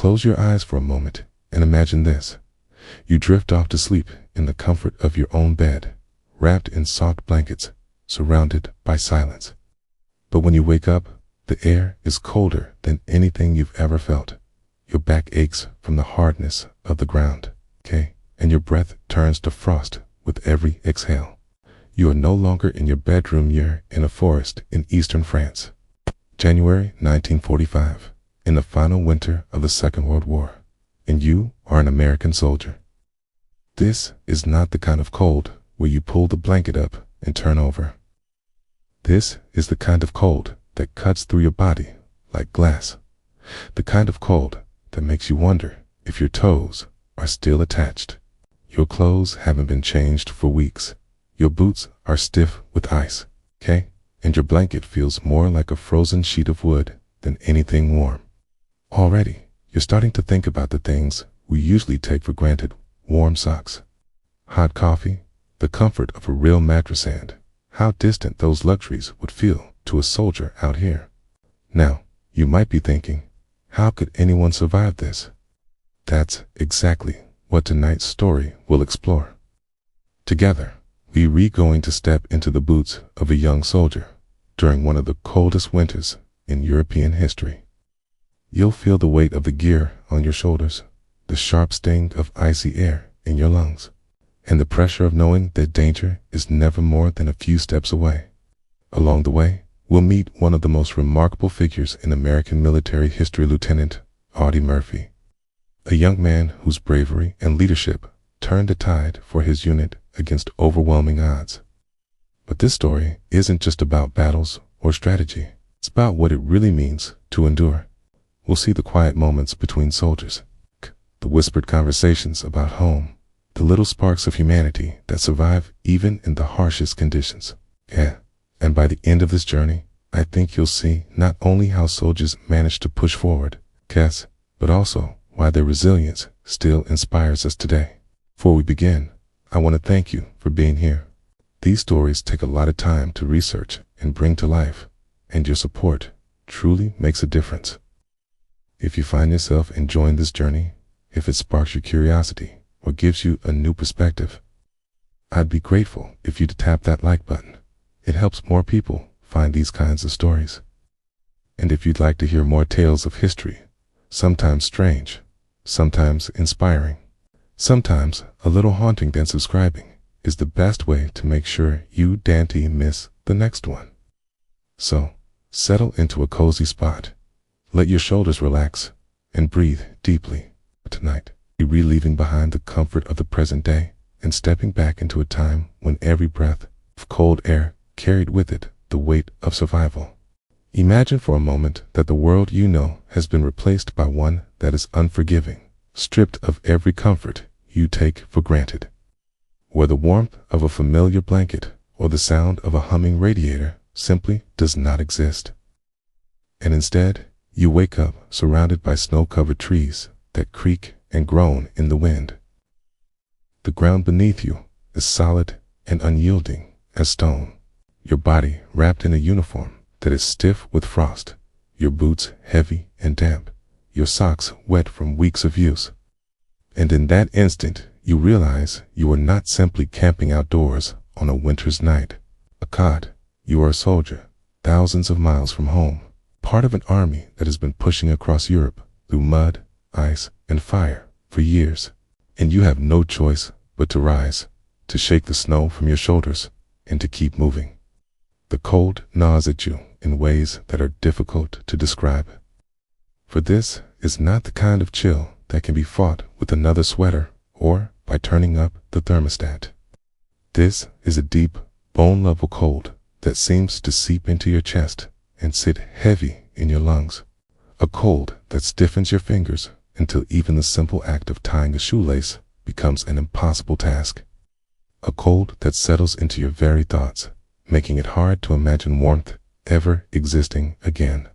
Close your eyes for a moment and imagine this. You drift off to sleep in the comfort of your own bed, wrapped in soft blankets, surrounded by silence. But when you wake up, the air is colder than anything you've ever felt. Your back aches from the hardness of the ground, okay? And your breath turns to frost with every exhale. You are no longer in your bedroom, you're in a forest in eastern France. January 1945, in the final winter of the Second World War, and you are an American soldier. This is not the kind of cold where you pull the blanket up and turn over. This is the kind of cold that cuts through your body like glass. The kind of cold that makes you wonder if your toes are still attached. Your clothes haven't been changed for weeks. Your boots are stiff with ice, okay? And your blanket feels more like a frozen sheet of wood than anything warm. Already, you're starting to think about the things we usually take for granted: warm socks, hot coffee, the comfort of a real mattress, and how distant those luxuries would feel to a soldier out here. Now, you might be thinking, how could anyone survive this? That's exactly what tonight's story will explore. Together, we're going to step into the boots of a young soldier during one of the coldest winters in European history. You'll feel the weight of the gear on your shoulders, the sharp sting of icy air in your lungs, and the pressure of knowing that danger is never more than a few steps away. Along the way, we'll meet one of the most remarkable figures in American military history, Lieutenant Audie Murphy, a young man whose bravery and leadership turned the tide for his unit against overwhelming odds. But this story isn't just about battles or strategy. It's about what it really means to endure. We'll see the quiet moments between soldiers, the whispered conversations about home, the little sparks of humanity that survive even in the harshest conditions. And by the end of this journey, I think you'll see not only how soldiers manage to push forward, but also why their resilience still inspires us today. Before we begin, I want to thank you for being here. These stories take a lot of time to research and bring to life, and your support truly makes a difference. If you find yourself enjoying this journey, if it sparks your curiosity or gives you a new perspective, I'd be grateful if you'd tap that like button. It helps more people find these kinds of stories. And if you'd like to hear more tales of history, sometimes strange, sometimes inspiring, sometimes a little haunting, then subscribing is the best way to make sure you don't miss the next one. So, settle into a cozy spot, let your shoulders relax, and breathe deeply. Tonight, we're leaving behind the comfort of the present day and stepping back into a time when every breath of cold air carried with it the weight of survival. Imagine for a moment that the world you know has been replaced by one that is unforgiving, stripped of every comfort you take for granted, where the warmth of a familiar blanket or the sound of a humming radiator simply does not exist. And instead, you wake up surrounded by snow-covered trees that creak and groan in the wind. The ground beneath you is solid and unyielding as stone, your body wrapped in a uniform that is stiff with frost, your boots heavy and damp, your socks wet from weeks of use. And in that instant, you realize you are not simply camping outdoors on a winter's night. You are a soldier, thousands of miles from home, part of an army that has been pushing across Europe through mud, ice, and fire for years. And you have no choice but to rise, to shake the snow from your shoulders, and to keep moving. The cold gnaws at you in ways that are difficult to describe. For this is not the kind of chill that can be fought with another sweater or by turning up the thermostat. This is a deep, bone-level cold that seems to seep into your chest and sit heavy in your lungs. A cold that stiffens your fingers until even the simple act of tying a shoelace becomes an impossible task. A cold that settles into your very thoughts, making it hard to imagine warmth ever existing again.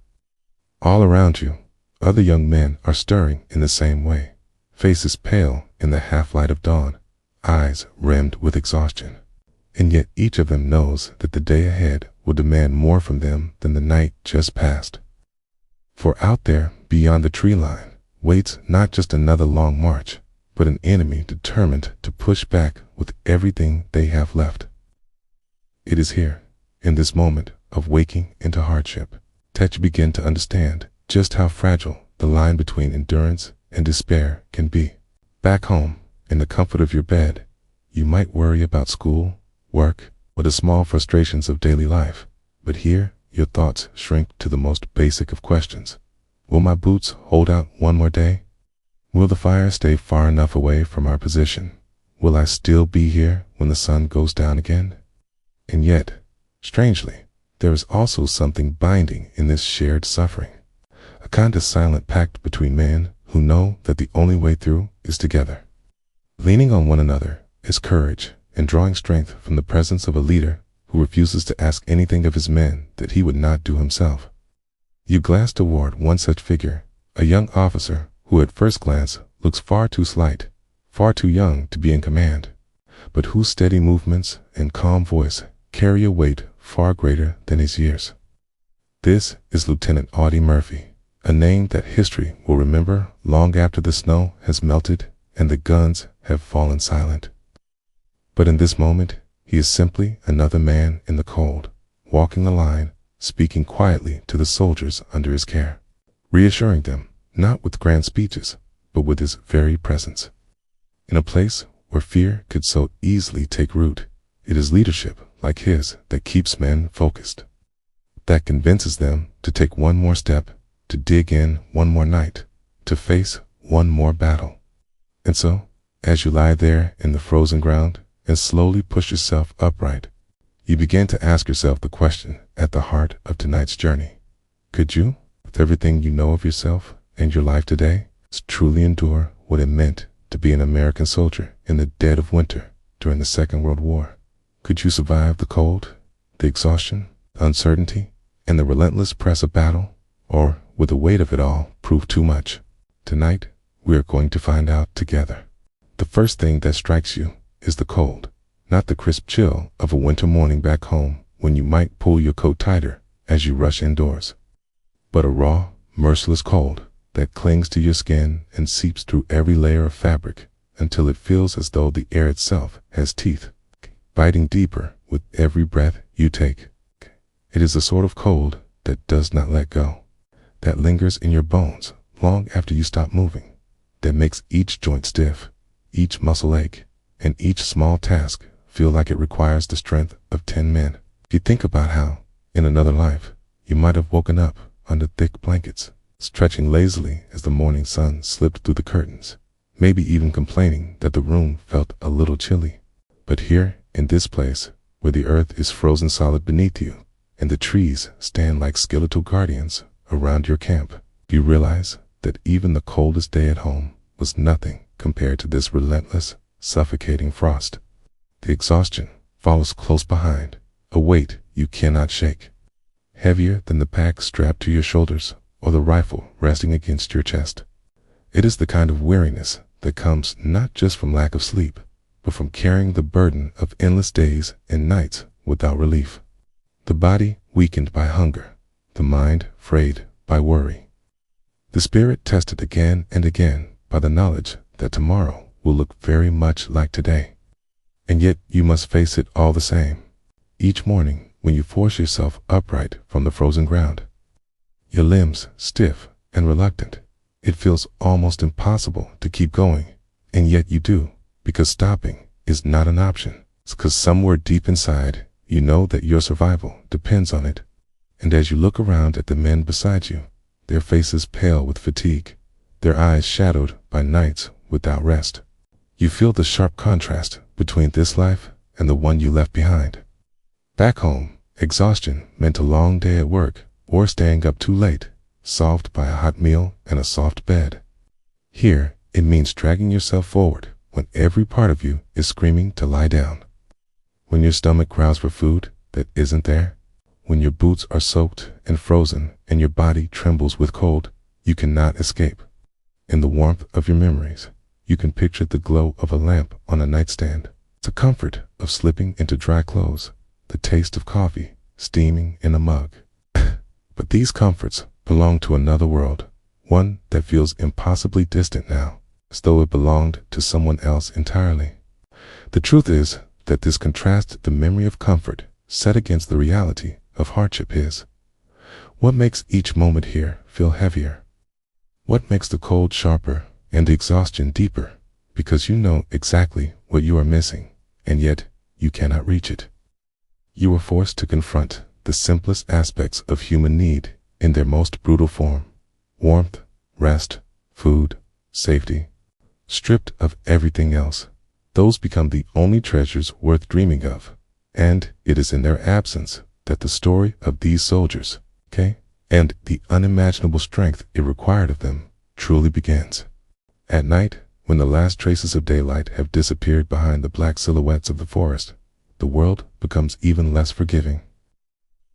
All around you, other young men are stirring in the same way, faces pale in the half-light of dawn, eyes rimmed with exhaustion. And yet each of them knows that the day ahead will demand more from them than the night just passed. For out there, beyond the tree line, waits not just another long march, but an enemy determined to push back with everything they have left. It is here, in this moment of waking into hardship, that you begin to understand just how fragile the line between endurance and despair can be. Back home, in the comfort of your bed, you might worry about school, work, or the small frustrations of daily life, but here your thoughts shrink to the most basic of questions. Will my boots hold out one more day? Will the fire stay far enough away from our position? Will I still be here when the sun goes down again? And yet, strangely, there is also something binding in this shared suffering, a kind of silent pact between men who know that the only way through is together. Leaning on one another is courage, and drawing strength from the presence of a leader who refuses to ask anything of his men that he would not do himself. You glance toward one such figure, a young officer who at first glance looks far too slight, far too young to be in command, but whose steady movements and calm voice carry a weight far greater than his years. This is Lieutenant Audie Murphy, a name that history will remember long after the snow has melted and the guns have fallen silent. But in this moment, he is simply another man in the cold, walking the line, speaking quietly to the soldiers under his care, reassuring them not with grand speeches, but with his very presence. In a place where fear could so easily take root, it is leadership like his that keeps men focused, that convinces them to take one more step, to dig in one more night, to face one more battle. And so, as you lie there in the frozen ground and slowly push yourself upright, you begin to ask yourself the question at the heart of tonight's journey. Could you, with everything you know of yourself and your life today, truly endure what it meant to be an American soldier in the dead of winter during the Second World War? Could you survive the cold, the exhaustion, the uncertainty, and the relentless press of battle? Or would the weight of it all prove too much? Tonight, we are going to find out together. The first thing that strikes you is the cold, not the crisp chill of a winter morning back home when you might pull your coat tighter as you rush indoors, but a raw, merciless cold that clings to your skin and seeps through every layer of fabric until it feels as though the air itself has teeth, biting deeper with every breath you take. It is the sort of cold that does not let go, that lingers in your bones long after you stop moving, that makes each joint stiff, each muscle ache, and each small task feel like it requires the strength of 10 men. If you think about how, in another life, you might have woken up under thick blankets, stretching lazily as the morning sun slipped through the curtains, maybe even complaining that the room felt a little chilly. But here, in this place, where the earth is frozen solid beneath you, and the trees stand like skeletal guardians around your camp, you realize that even the coldest day at home was nothing compared to this relentless, suffocating frost. The exhaustion follows close behind, a weight you cannot shake, heavier than the pack strapped to your shoulders or the rifle resting against your chest. It is the kind of weariness that comes not just from lack of sleep, but from carrying the burden of endless days and nights without relief. The body weakened by hunger, the mind frayed by worry, the spirit tested again and again by the knowledge that tomorrow will look very much like today. And yet you must face it all the same. Each morning when you force yourself upright from the frozen ground, your limbs stiff and reluctant, it feels almost impossible to keep going, and yet you do, because stopping is not an option. It's because somewhere deep inside, you know that your survival depends on it. And as you look around at the men beside you, their faces pale with fatigue, their eyes shadowed by nights without rest, you feel the sharp contrast between this life and the one you left behind. Back home, exhaustion meant a long day at work or staying up too late, solved by a hot meal and a soft bed. Here, it means dragging yourself forward when every part of you is screaming to lie down, when your stomach growls for food that isn't there, when your boots are soaked and frozen and your body trembles with cold. You cannot escape. In the warmth of your memories, you can picture the glow of a lamp on a nightstand, the comfort of slipping into dry clothes, the taste of coffee steaming in a mug. But these comforts belong to another world, one that feels impossibly distant now, as though it belonged to someone else entirely. The truth is that this contrasts the memory of comfort set against the reality of hardship is. What makes each moment here feel heavier? What makes the cold sharper and the exhaustion deeper? Because you know exactly what you are missing, and yet you cannot reach it. You are forced to confront the simplest aspects of human need in their most brutal form: warmth, rest, food, safety. Stripped of everything else, those become the only treasures worth dreaming of, and it is in their absence that the story of these soldiers, and the unimaginable strength it required of them, truly begins. At night, when the last traces of daylight have disappeared behind the black silhouettes of the forest, the world becomes even less forgiving.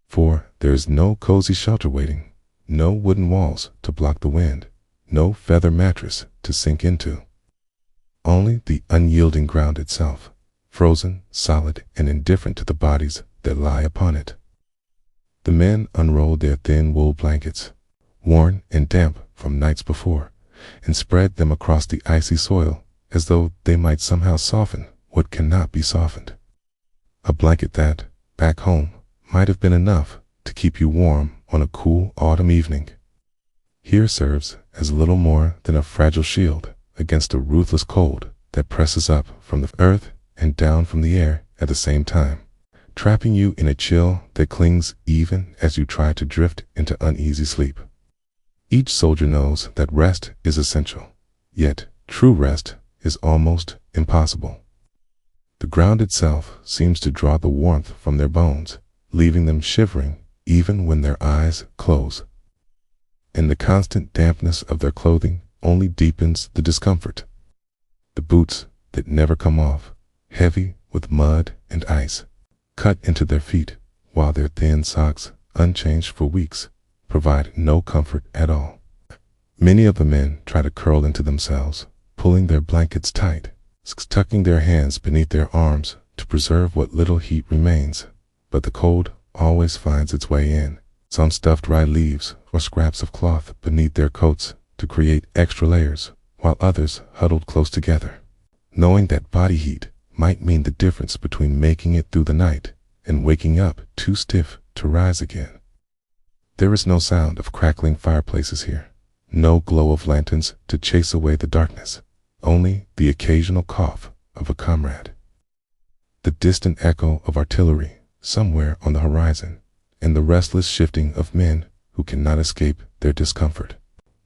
For there is no cozy shelter waiting, no wooden walls to block the wind, no feather mattress to sink into. Only the unyielding ground itself, frozen, solid, and indifferent to the bodies that lie upon it. The men unrolled their thin wool blankets, worn and damp from nights before, and spread them across the icy soil as though they might somehow soften what cannot be softened. A blanket that, back home, might have been enough to keep you warm on a cool autumn evening, here serves as little more than a fragile shield against a ruthless cold that presses up from the earth and down from the air at the same time, trapping you in a chill that clings even as you try to drift into uneasy sleep. Each soldier knows that rest is essential, yet true rest is almost impossible. The ground itself seems to draw the warmth from their bones, leaving them shivering even when their eyes close. And the constant dampness of their clothing only deepens the discomfort. The boots that never come off, heavy with mud and ice, cut into their feet, while their thin socks, unchanged for weeks, provide no comfort at all. Many of the men try to curl into themselves, pulling their blankets tight, tucking their hands beneath their arms to preserve what little heat remains, but the cold always finds its way in. Some stuffed dry leaves or scraps of cloth beneath their coats to create extra layers, while others huddled close together, knowing that body heat might mean the difference between making it through the night and waking up too stiff to rise again. There is no sound of crackling fireplaces here, no glow of lanterns to chase away the darkness, only the occasional cough of a comrade, the distant echo of artillery somewhere on the horizon, and the restless shifting of men who cannot escape their discomfort.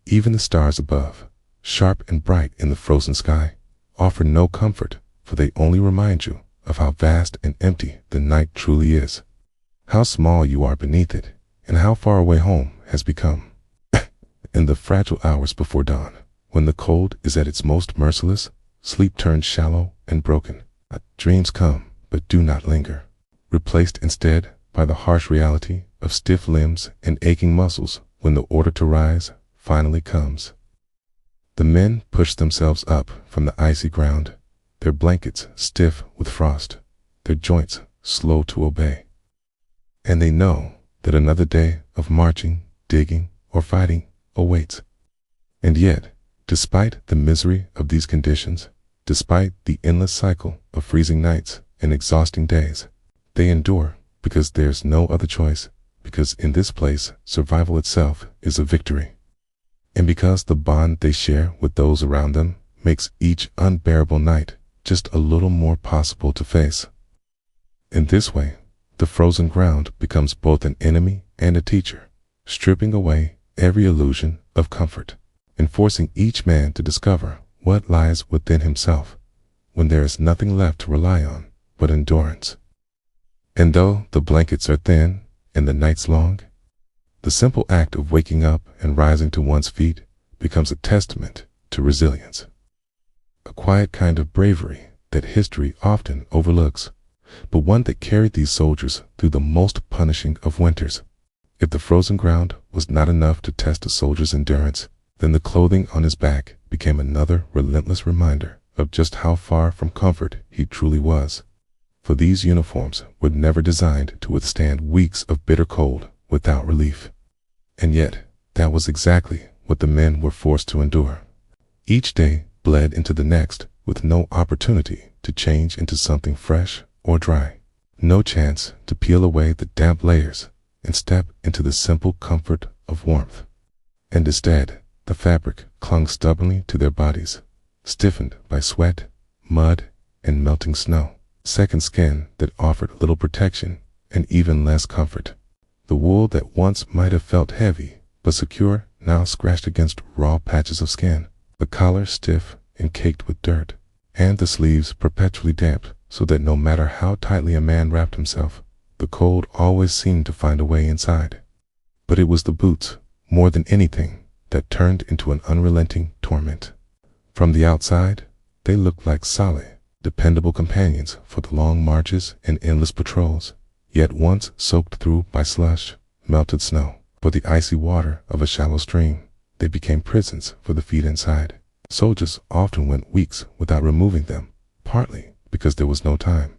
Even the stars above, sharp and bright in the frozen sky, offer no comfort, for they only remind you of how vast and empty the night truly is, how small you are beneath it, and how far away home has become. In the fragile hours before dawn, when the cold is at its most merciless, sleep turns shallow and broken. Dreams come, but do not linger, replaced instead by the harsh reality of stiff limbs and aching muscles when the order to rise finally comes. The men push themselves up from the icy ground, their blankets stiff with frost, their joints slow to obey. And they know that another day of marching, digging, or fighting awaits. And yet, despite the misery of these conditions, despite the endless cycle of freezing nights and exhausting days, they endure because there's no other choice, because in this place survival itself is a victory. And because the bond they share with those around them makes each unbearable night just a little more possible to face. In this way, the frozen ground becomes both an enemy and a teacher, stripping away every illusion of comfort, and forcing each man to discover what lies within himself when there is nothing left to rely on but endurance. And though the blankets are thin and the nights long, the simple act of waking up and rising to one's feet becomes a testament to resilience, a quiet kind of bravery that history often overlooks, but one that carried these soldiers through the most punishing of winters. If the frozen ground was not enough to test a soldier's endurance, then the clothing on his back became another relentless reminder of just how far from comfort he truly was. For these uniforms were never designed to withstand weeks of bitter cold without relief. And yet, that was exactly what the men were forced to endure. Each day bled into the next with no opportunity to change into something fresh or dry. No chance to peel away the damp layers and step into the simple comfort of warmth. And instead, the fabric clung stubbornly to their bodies, stiffened by sweat, mud, and melting snow. Second skin that offered little protection and even less comfort. The wool that once might have felt heavy but secure now scratched against raw patches of skin, the collar stiff and caked with dirt, and the sleeves perpetually damp, so that no matter how tightly a man wrapped himself, the cold always seemed to find a way inside. But it was the boots, more than anything, that turned into an unrelenting torment. From the outside, they looked like solid, dependable companions for the long marches and endless patrols, yet once soaked through by slush, melted snow, or the icy water of a shallow stream, they became prisons for the feet inside. Soldiers often went weeks without removing them, partly because there was no time,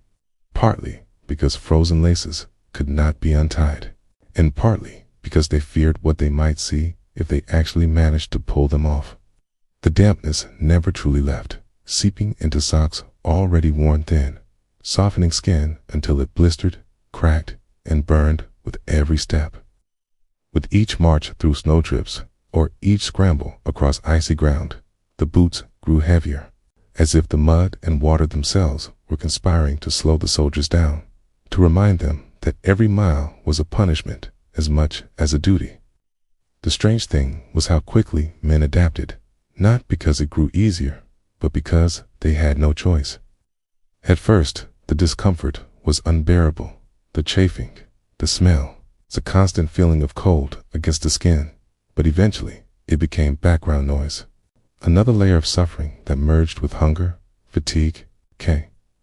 partly because frozen laces could not be untied, and partly because they feared what they might see if they actually managed to pull them off. The dampness never truly left, seeping into socks already worn thin, softening skin until it blistered, cracked, and burned with every step. With each march through snow drifts, or each scramble across icy ground, the boots grew heavier, as if the mud and water themselves were conspiring to slow the soldiers down, to remind them that every mile was a punishment as much as a duty. The strange thing was how quickly men adapted, not because it grew easier, but because they had no choice. At first, the discomfort was unbearable, the chafing, the smell, the constant feeling of cold against the skin, but eventually it became background noise. Another layer of suffering that merged with hunger, fatigue,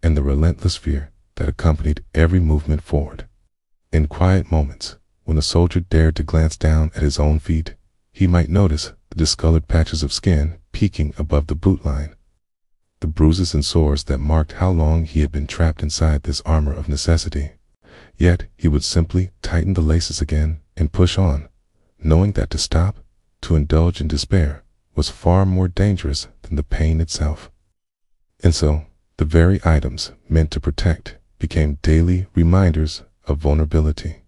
and the relentless fear that accompanied every movement forward. In quiet moments, when a soldier dared to glance down at his own feet, he might notice the discolored patches of skin peeking above the boot line, the bruises and sores that marked how long he had been trapped inside this armor of necessity. Yet he would simply tighten the laces again and push on, knowing that to stop, to indulge in despair, was far more dangerous than the pain itself. And so, the very items meant to protect became daily reminders of vulnerability,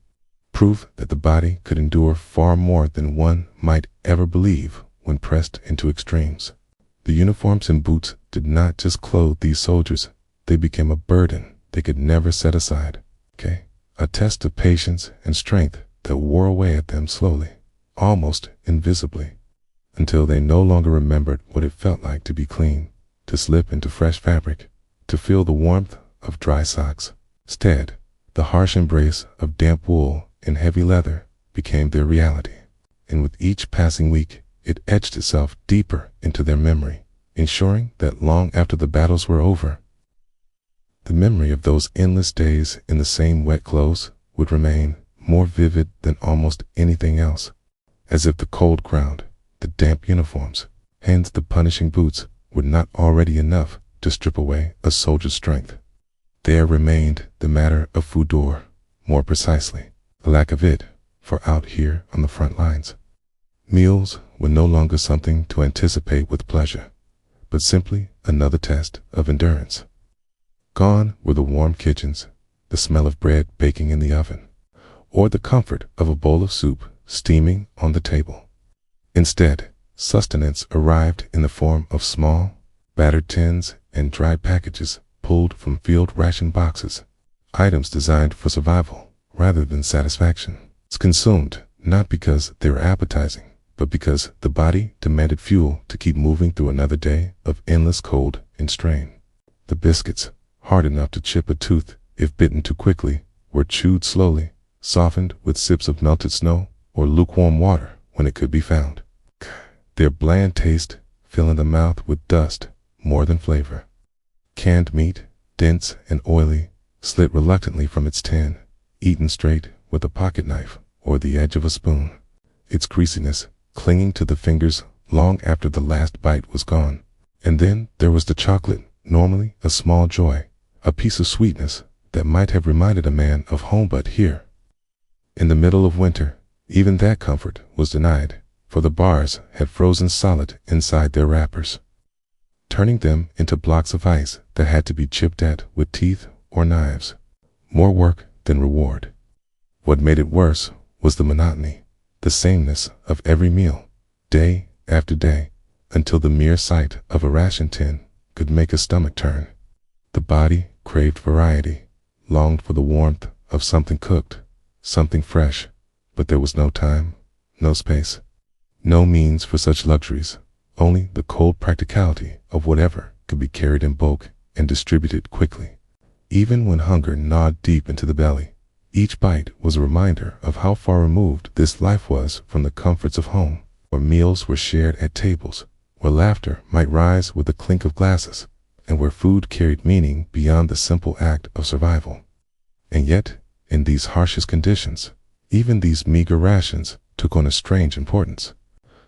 proof that the body could endure far more than one might ever believe when pressed into extremes. The uniforms and boots did not just clothe these soldiers, they became a burden they could never set aside, a test of patience and strength that wore away at them slowly, almost invisibly, until they no longer remembered what it felt like to be clean, to slip into fresh fabric, to feel the warmth of dry socks. Instead, the harsh embrace of damp wool and heavy leather became their reality, and with each passing week, it etched itself deeper into their memory, ensuring that long after the battles were over, the memory of those endless days in the same wet clothes would remain more vivid than almost anything else, as if the cold ground, the damp uniforms, and the punishing boots were not already enough to strip away a soldier's strength. There remained the matter of foudor, more precisely, the lack of it for out here on the front lines. Meals were no longer something to anticipate with pleasure, but simply another test of endurance. Gone were the warm kitchens, the smell of bread baking in the oven, or the comfort of a bowl of soup steaming on the table. Instead, sustenance arrived in the form of small, battered tins and dry packages pulled from field ration boxes, items designed for survival rather than satisfaction. It's consumed not because they were appetizing, but because the body demanded fuel to keep moving through another day of endless cold and strain. The biscuits, hard enough to chip a tooth if bitten too quickly, were chewed slowly, softened with sips of melted snow or lukewarm water when it could be found. Their bland taste filling the mouth with dust more than flavor. Canned meat, dense and oily, slid reluctantly from its tin, eaten straight with a pocket knife or the edge of a spoon, its greasiness clinging to the fingers long after the last bite was gone. And then there was the chocolate, normally a small joy, a piece of sweetness that might have reminded a man of home, but here, in the middle of winter, even that comfort was denied, for the bars had frozen solid inside their wrappers, turning them into blocks of ice that had to be chipped at with teeth or knives. More work than reward. What made it worse was the monotony, the sameness of every meal, day after day, until the mere sight of a ration tin could make a stomach turn. The body craved variety, longed for the warmth of something cooked, something fresh, but there was no time, no space, no means for such luxuries, only the cold practicality of whatever could be carried in bulk and distributed quickly. Even when hunger gnawed deep into the belly, each bite was a reminder of how far removed this life was from the comforts of home, where meals were shared at tables, where laughter might rise with the clink of glasses, and where food carried meaning beyond the simple act of survival. And yet, in these harshest conditions, even these meager rations took on a strange importance.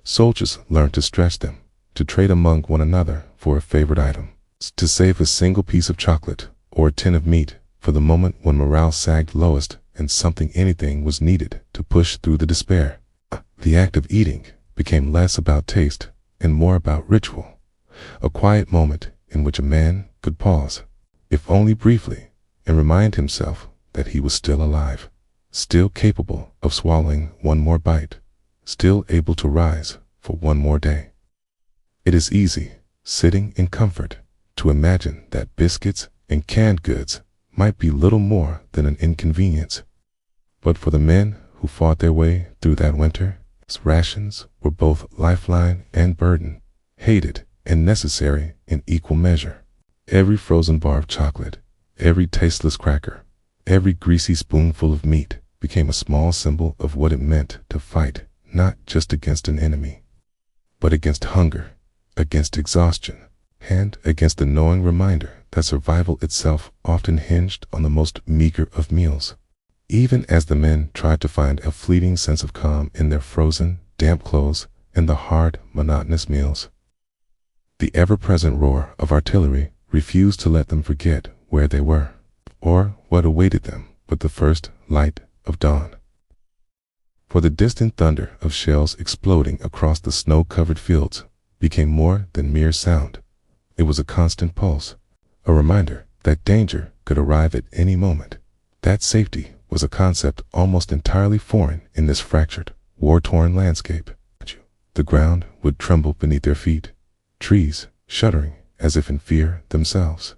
Soldiers learned to stretch them, to trade among one another for a favorite item, to save a single piece of chocolate or a tin of meat for the moment when morale sagged lowest and anything was needed to push through the despair. The act of eating became less about taste and more about ritual, a quiet moment in which a man could pause, if only briefly, and remind himself that he was still alive, still capable of swallowing one more bite, still able to rise for one more day. It is easy, sitting in comfort, to imagine that biscuits and canned goods might be little more than an inconvenience. But for the men who fought their way through that winter, rations were both lifeline and burden, hated and necessary in equal measure. Every frozen bar of chocolate, every tasteless cracker, every greasy spoonful of meat became a small symbol of what it meant to fight not just against an enemy, but against hunger, against exhaustion, and against the knowing reminder that survival itself often hinged on the most meager of meals. Even as the men tried to find a fleeting sense of calm in their frozen, damp clothes and the hard, monotonous meals, the ever-present roar of artillery refused to let them forget where they were, or what awaited them but the first light of dawn. For the distant thunder of shells exploding across the snow-covered fields became more than mere sound. It was a constant pulse, a reminder that danger could arrive at any moment, that safety was a concept almost entirely foreign in this fractured, war-torn landscape. The ground would tremble beneath their feet, trees shuddering as if in fear themselves,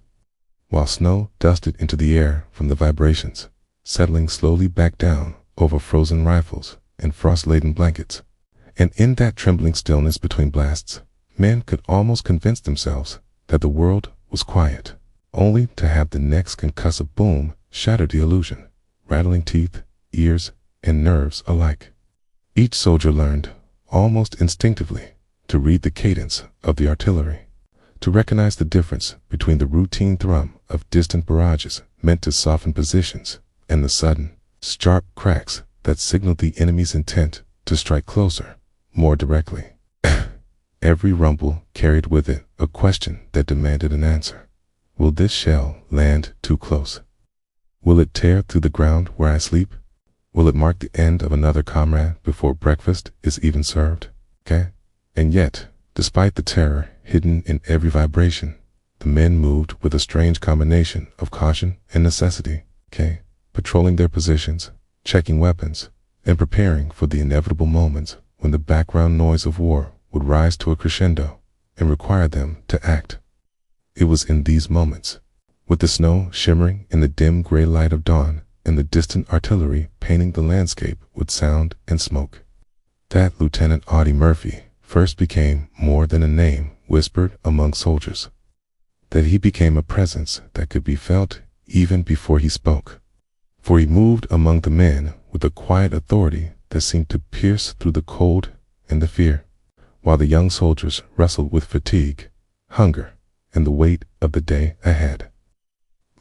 while snow dusted into the air from the vibrations, settling slowly back down over frozen rifles and frost-laden blankets. And in that trembling stillness between blasts, men could almost convince themselves that the world was quiet, only to have the next concussive boom shatter the illusion, rattling teeth, ears, and nerves alike. Each soldier learned, almost instinctively, to read the cadence of the artillery, to recognize the difference between the routine thrum of distant barrages meant to soften positions and the sudden, sharp cracks that signaled the enemy's intent to strike closer, more directly. Every rumble carried with it a question that demanded an answer. Will this shell land too close? Will it tear through the ground where I sleep? Will it mark the end of another comrade before breakfast is even served? And yet, despite the terror hidden in every vibration, the men moved with a strange combination of caution and necessity, patrolling their positions, checking weapons, and preparing for the inevitable moments when the background noise of war would rise to a crescendo and require them to act. It was in these moments, with the snow shimmering in the dim gray light of dawn and the distant artillery painting the landscape with sound and smoke, that Lieutenant Audie Murphy first became more than a name whispered among soldiers, that he became a presence that could be felt even before he spoke. For he moved among the men with a quiet authority that seemed to pierce through the cold and the fear, while the young soldiers wrestled with fatigue, hunger, and the weight of the day ahead.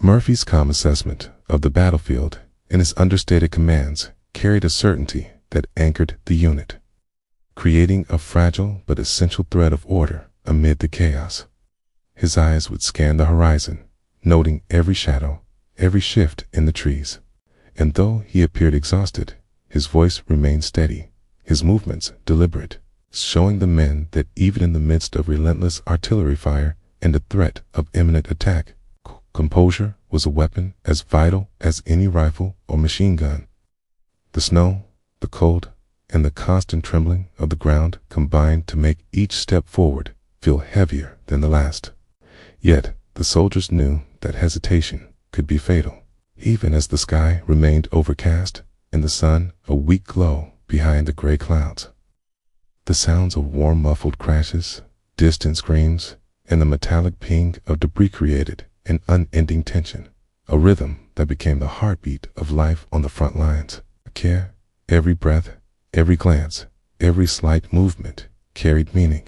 Murphy's calm assessment of the battlefield and his understated commands carried a certainty that anchored the unit, creating a fragile but essential thread of order amid the chaos. His eyes would scan the horizon, noting every shadow, every shift in the trees. And though he appeared exhausted, his voice remained steady, his movements deliberate, showing the men that even in the midst of relentless artillery fire and the threat of imminent attack, composure was a weapon as vital as any rifle or machine gun. The snow, the cold, and the constant trembling of the ground combined to make each step forward feel heavier than the last. Yet the soldiers knew that hesitation could be fatal, even as the sky remained overcast and the sun a weak glow behind the gray clouds. The sounds of warm muffled crashes, distant screams, and the metallic ping of debris created an unending tension, a rhythm that became the heartbeat of life on the front lines. Care, every breath, every glance, every slight movement carried meaning.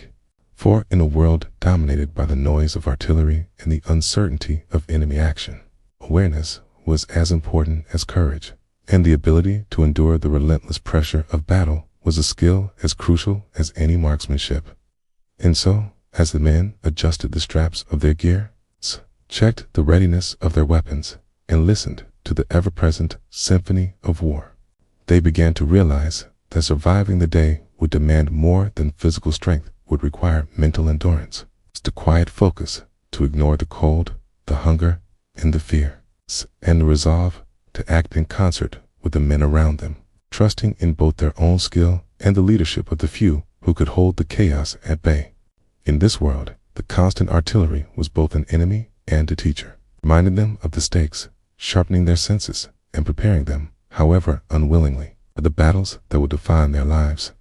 For in a world dominated by the noise of artillery and the uncertainty of enemy action, awareness was as important as courage, and the ability to endure the relentless pressure of battle was a skill as crucial as any marksmanship. And so, as the men adjusted the straps of their gear, checked the readiness of their weapons, and listened to the ever-present symphony of war, they began to realize that surviving the day would demand more than physical strength, would require mental endurance, to quiet focus, to ignore the cold, the hunger, and the fear, and the resolve to act in concert with the men around them, trusting in both their own skill and the leadership of the few who could hold the chaos at bay. In this world, the constant artillery was both an enemy and a teacher, reminding them of the stakes, sharpening their senses, and preparing them, however unwillingly, for the battles that would define their lives.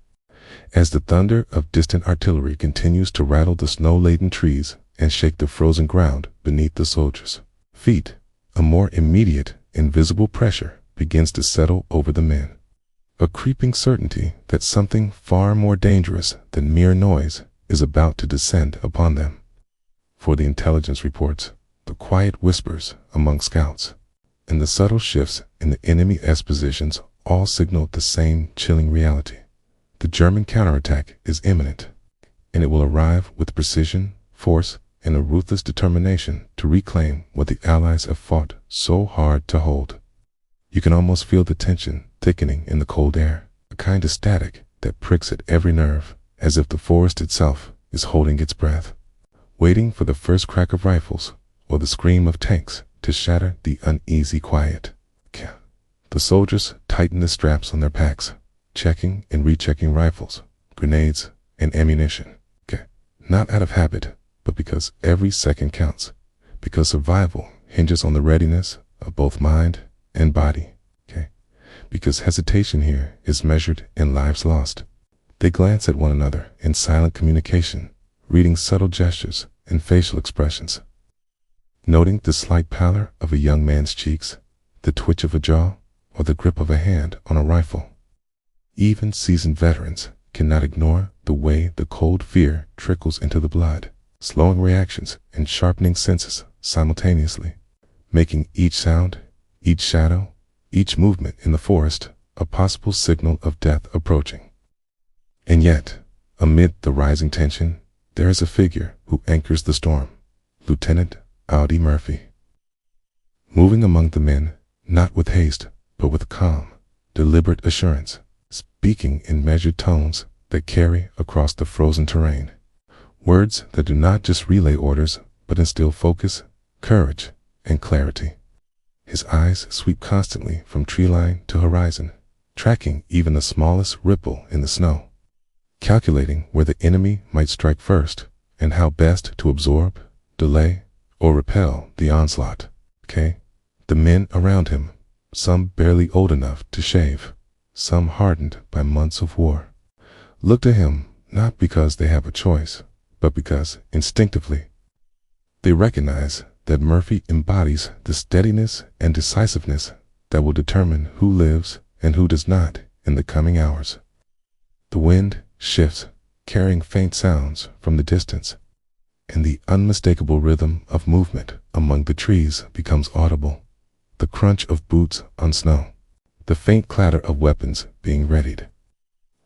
As the thunder of distant artillery continues to rattle the snow-laden trees and shake the frozen ground beneath the soldiers' feet, a more immediate, invisible pressure begins to settle over the men. A creeping certainty that something far more dangerous than mere noise is about to descend upon them. For the intelligence reports, the quiet whispers among scouts, and the subtle shifts in the enemy's positions all signal the same chilling reality. The German counterattack is imminent, and it will arrive with precision, force, and a ruthless determination to reclaim what the Allies have fought so hard to hold. You can almost feel the tension thickening in the cold air, a kind of static that pricks at every nerve, as if the forest itself is holding its breath, waiting for the first crack of rifles or the scream of tanks to shatter the uneasy quiet. The soldiers tighten the straps on their packs, checking and rechecking rifles, grenades, and ammunition. Not out of habit, but because every second counts, because survival hinges on the readiness of both mind and body. Because hesitation here is measured in lives lost. They glance at one another in silent communication, reading subtle gestures and facial expressions, noting the slight pallor of a young man's cheeks, the twitch of a jaw, or the grip of a hand on a rifle. Even seasoned veterans cannot ignore the way the cold fear trickles into the blood, slowing reactions and sharpening senses simultaneously, making each sound, each shadow, each movement in the forest a possible signal of death approaching. And yet, amid the rising tension, there is a figure who anchors the storm, Lieutenant Audie Murphy. Moving among the men, not with haste, but with calm, deliberate assurance, speaking in measured tones that carry across the frozen terrain, words that do not just relay orders, but instill focus, courage, and clarity. His eyes sweep constantly from tree line to horizon, tracking even the smallest ripple in the snow, calculating where the enemy might strike first and how best to absorb, delay, or repel the onslaught. The men around him, some barely old enough to shave, some hardened by months of war, look to him not because they have a choice, but because, instinctively, they recognize that Murphy embodies the steadiness and decisiveness that will determine who lives and who does not in the coming hours. The wind shifts, carrying faint sounds from the distance, and the unmistakable rhythm of movement among the trees becomes audible. The crunch of boots on snow, the faint clatter of weapons being readied,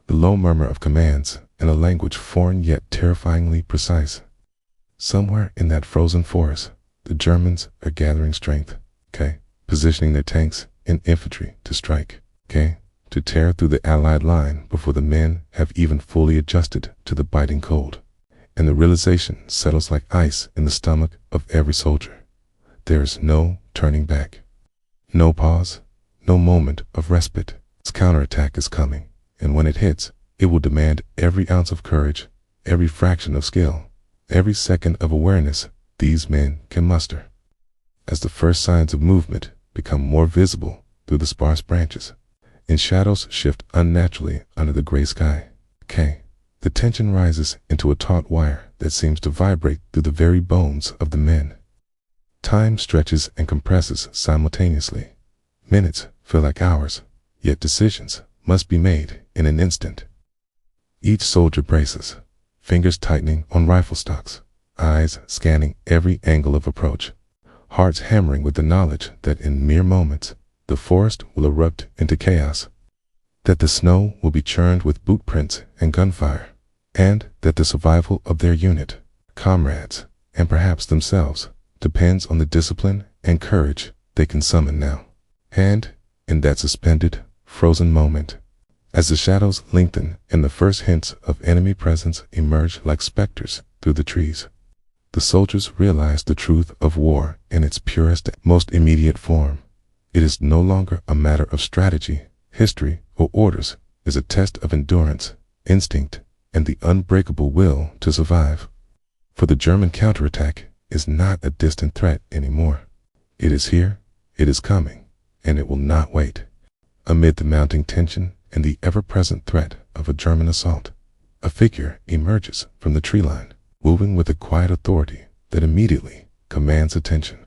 the low murmur of commands in a language foreign yet terrifyingly precise. Somewhere in that frozen forest, the Germans are gathering strength, positioning their tanks and infantry to strike, to tear through the Allied line before the men have even fully adjusted to the biting cold. And the realization settles like ice in the stomach of every soldier. There is no turning back. No pause, no moment of respite. Its counterattack is coming, and when it hits, it will demand every ounce of courage, every fraction of skill, every second of awareness these men can muster. As the first signs of movement become more visible through the sparse branches, and shadows shift unnaturally under the gray sky, the tension rises into a taut wire that seems to vibrate through the very bones of the men. Time stretches and compresses simultaneously. Minutes feel like hours, yet decisions must be made in an instant. Each soldier braces, fingers tightening on rifle stocks, eyes scanning every angle of approach, hearts hammering with the knowledge that in mere moments the forest will erupt into chaos, that the snow will be churned with boot prints and gunfire, and that the survival of their unit, comrades, and perhaps themselves depends on the discipline and courage they can summon now. And in that suspended, frozen moment, as the shadows lengthen and the first hints of enemy presence emerge like specters through the trees, the soldiers realize the truth of war in its purest, most immediate form. It is no longer a matter of strategy, history, or orders. It is a test of endurance, instinct, and the unbreakable will to survive. For the German counterattack is not a distant threat anymore. It is here, it is coming, and it will not wait. Amid the mounting tension and the ever-present threat of a German assault, a figure emerges from the tree line, moving with a quiet authority that immediately commands attention.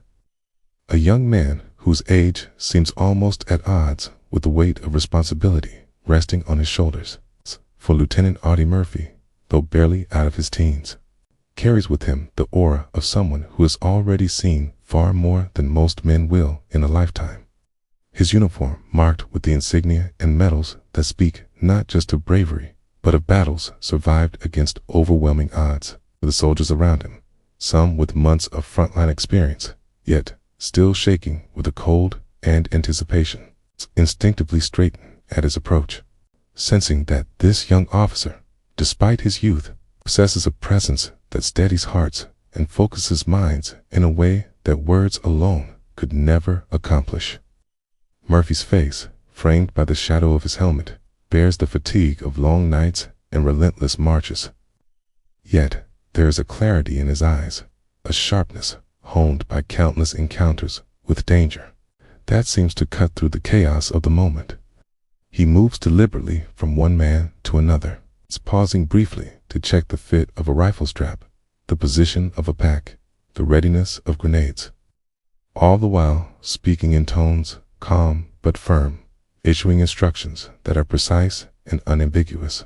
A young man whose age seems almost at odds with the weight of responsibility resting on his shoulders. For Lieutenant Audie Murphy, though barely out of his teens, carries with him the aura of someone who has already seen far more than most men will in a lifetime. His uniform marked with the insignia and medals that speak not just of bravery, but of battles survived against overwhelming odds. The soldiers around him, some with months of frontline experience, yet still shaking with the cold and anticipation, instinctively straighten at his approach, sensing that this young officer, despite his youth, possesses a presence that steadies hearts and focuses minds in a way that words alone could never accomplish. Murphy's face, framed by the shadow of his helmet, bears the fatigue of long nights and relentless marches. Yet there is a clarity in his eyes, a sharpness honed by countless encounters with danger, that seems to cut through the chaos of the moment. He moves deliberately from one man to another, pausing briefly to check the fit of a rifle strap, the position of a pack, the readiness of grenades, all the while speaking in tones calm but firm, issuing instructions that are precise and unambiguous,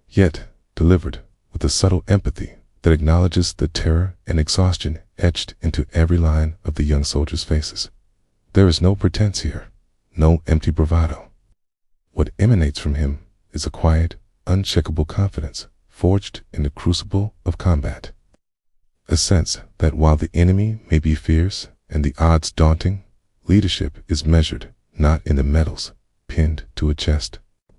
yet delivered with a subtle empathy that acknowledges the terror and exhaustion etched into every line of the young soldiers' faces. There is no pretense here, no empty bravado. What emanates from him is a quiet, unshakable confidence forged in the crucible of combat. A sense that while the enemy may be fierce and the odds daunting, leadership is measured not in the medals pinned to a chest,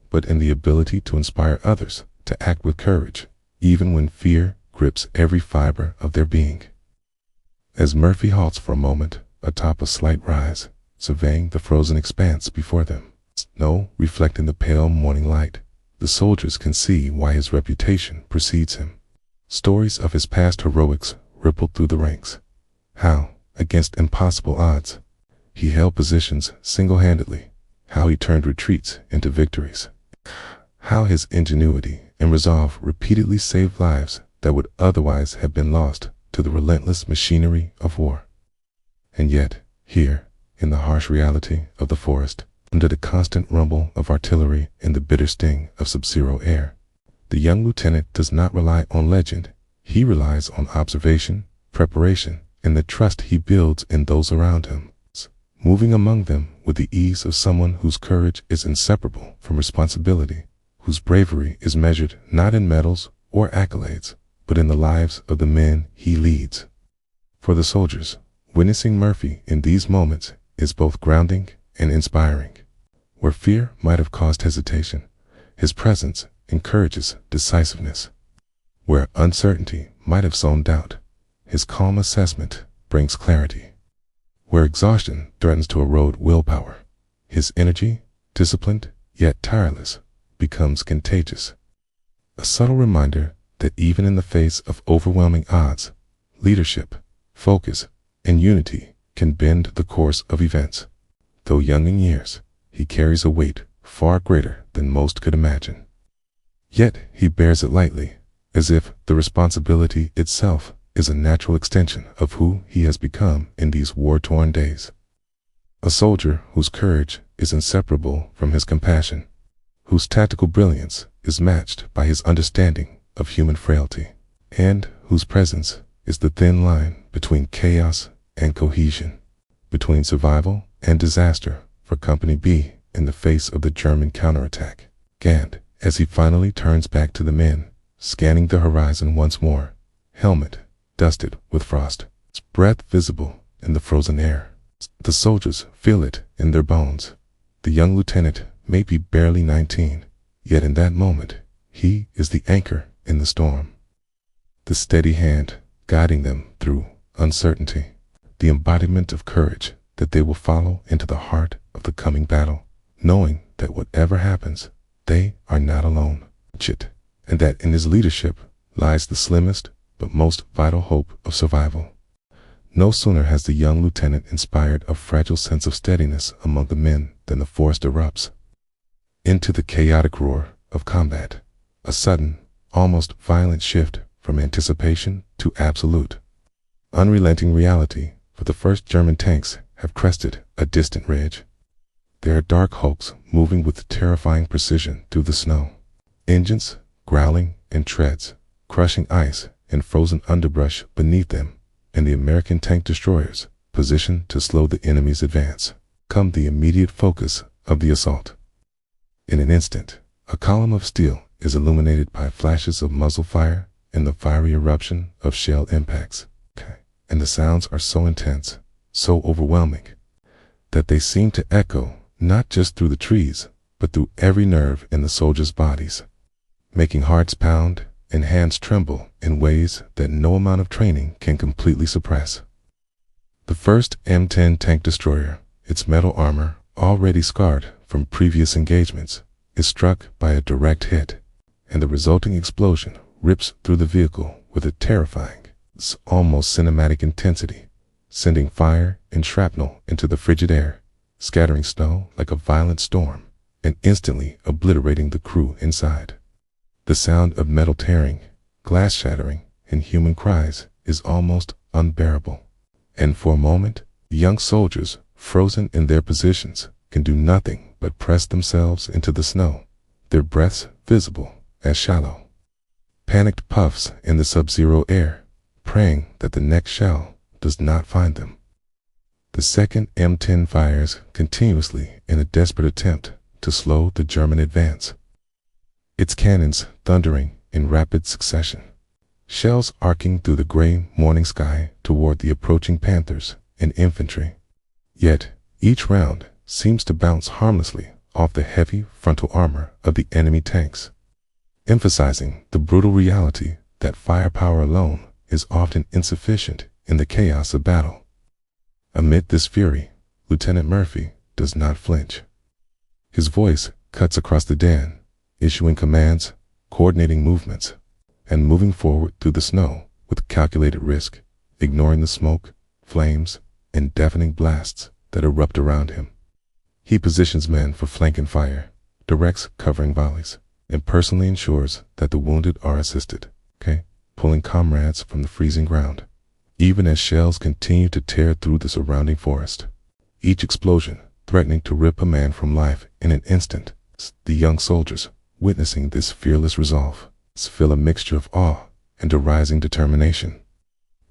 but in the ability to inspire others to act with courage, even when fear grips every fiber of their being. As Murphy halts for a moment atop a slight rise, surveying the frozen expanse before them, snow reflecting the pale morning light, the soldiers can see why his reputation precedes him. Stories of his past heroics rippled through the ranks. How, against impossible odds, he held positions single-handedly, how he turned retreats into victories, how his ingenuity and resolve repeatedly saved lives that would otherwise have been lost to the relentless machinery of war. And yet, here, in the harsh reality of the forest, under the constant rumble of artillery and the bitter sting of sub-zero air, the young lieutenant does not rely on legend. He relies on observation, preparation, and the trust he builds in those around him, moving among them with the ease of someone whose courage is inseparable from responsibility, whose bravery is measured not in medals or accolades, but in the lives of the men he leads. For the soldiers, witnessing Murphy in these moments is both grounding and inspiring. Where fear might have caused hesitation, his presence encourages decisiveness. Where uncertainty might have sown doubt, his calm assessment brings clarity. Where exhaustion threatens to erode willpower, his energy, disciplined yet tireless, becomes contagious. A subtle reminder that even in the face of overwhelming odds, leadership, focus, and unity can bend the course of events. Though young in years, he carries a weight far greater than most could imagine. Yet he bears it lightly, as if the responsibility itself is a natural extension of who he has become in these war-torn days. A soldier whose courage is inseparable from his compassion, whose tactical brilliance is matched by his understanding of human frailty, and whose presence is the thin line between chaos and cohesion, between survival and disaster for Company B in the face of the German counterattack. And as he finally turns back to the men, scanning the horizon once more, helmet dusted with frost, its breath visible in the frozen air. The soldiers feel it in their bones. The young lieutenant may be barely 19, yet in that moment, he is the anchor in the storm. The steady hand guiding them through uncertainty, the embodiment of courage that they will follow into the heart of the coming battle, knowing that whatever happens, they are not alone, and that in his leadership lies the slimmest but most vital hope of survival. No sooner has the young lieutenant inspired a fragile sense of steadiness among the men than the forest erupts into the chaotic roar of combat, a sudden, almost violent shift from anticipation to absolute, unrelenting reality, for the first German tanks have crested a distant ridge. They are dark hulks moving with terrifying precision through the snow, engines growling in treads, crushing ice and frozen underbrush beneath them, and the American tank destroyers, positioned to slow the enemy's advance, come the immediate focus of the assault. In an instant, a column of steel is illuminated by flashes of muzzle fire and the fiery eruption of shell impacts, and the sounds are so intense, so overwhelming, that they seem to echo not just through the trees, but through every nerve in the soldiers' bodies, making hearts pound and hands tremble in ways that no amount of training can completely suppress. The first M10 tank destroyer, its metal armor already scarred from previous engagements, is struck by a direct hit, and the resulting explosion rips through the vehicle with a terrifying, almost cinematic intensity, sending fire and shrapnel into the frigid air, scattering snow like a violent storm, and instantly obliterating the crew inside. The sound of metal tearing, glass shattering, and human cries is almost unbearable. And for a moment, the young soldiers, frozen in their positions, can do nothing but press themselves into the snow, their breaths visible as shallow, panicked puffs in the sub-zero air, praying that the next shell does not find them. The second M10 fires continuously in a desperate attempt to slow the German advance, its cannons thundering in rapid succession, shells arcing through the gray morning sky toward the approaching Panthers and infantry. Yet each round seems to bounce harmlessly off the heavy frontal armor of the enemy tanks, emphasizing the brutal reality that firepower alone is often insufficient in the chaos of battle. Amid this fury, Lieutenant Murphy does not flinch. His voice cuts across the din, issuing commands, coordinating movements, and moving forward through the snow with calculated risk, ignoring the smoke, flames, and deafening blasts that erupt around him. He positions men for flank and fire, directs covering volleys, and personally ensures that the wounded are assisted, pulling comrades from the freezing ground, even as shells continue to tear through the surrounding forest, each explosion threatening to rip a man from life in an instant. The young soldiers, witnessing this fearless resolve, feel a mixture of awe and a rising determination,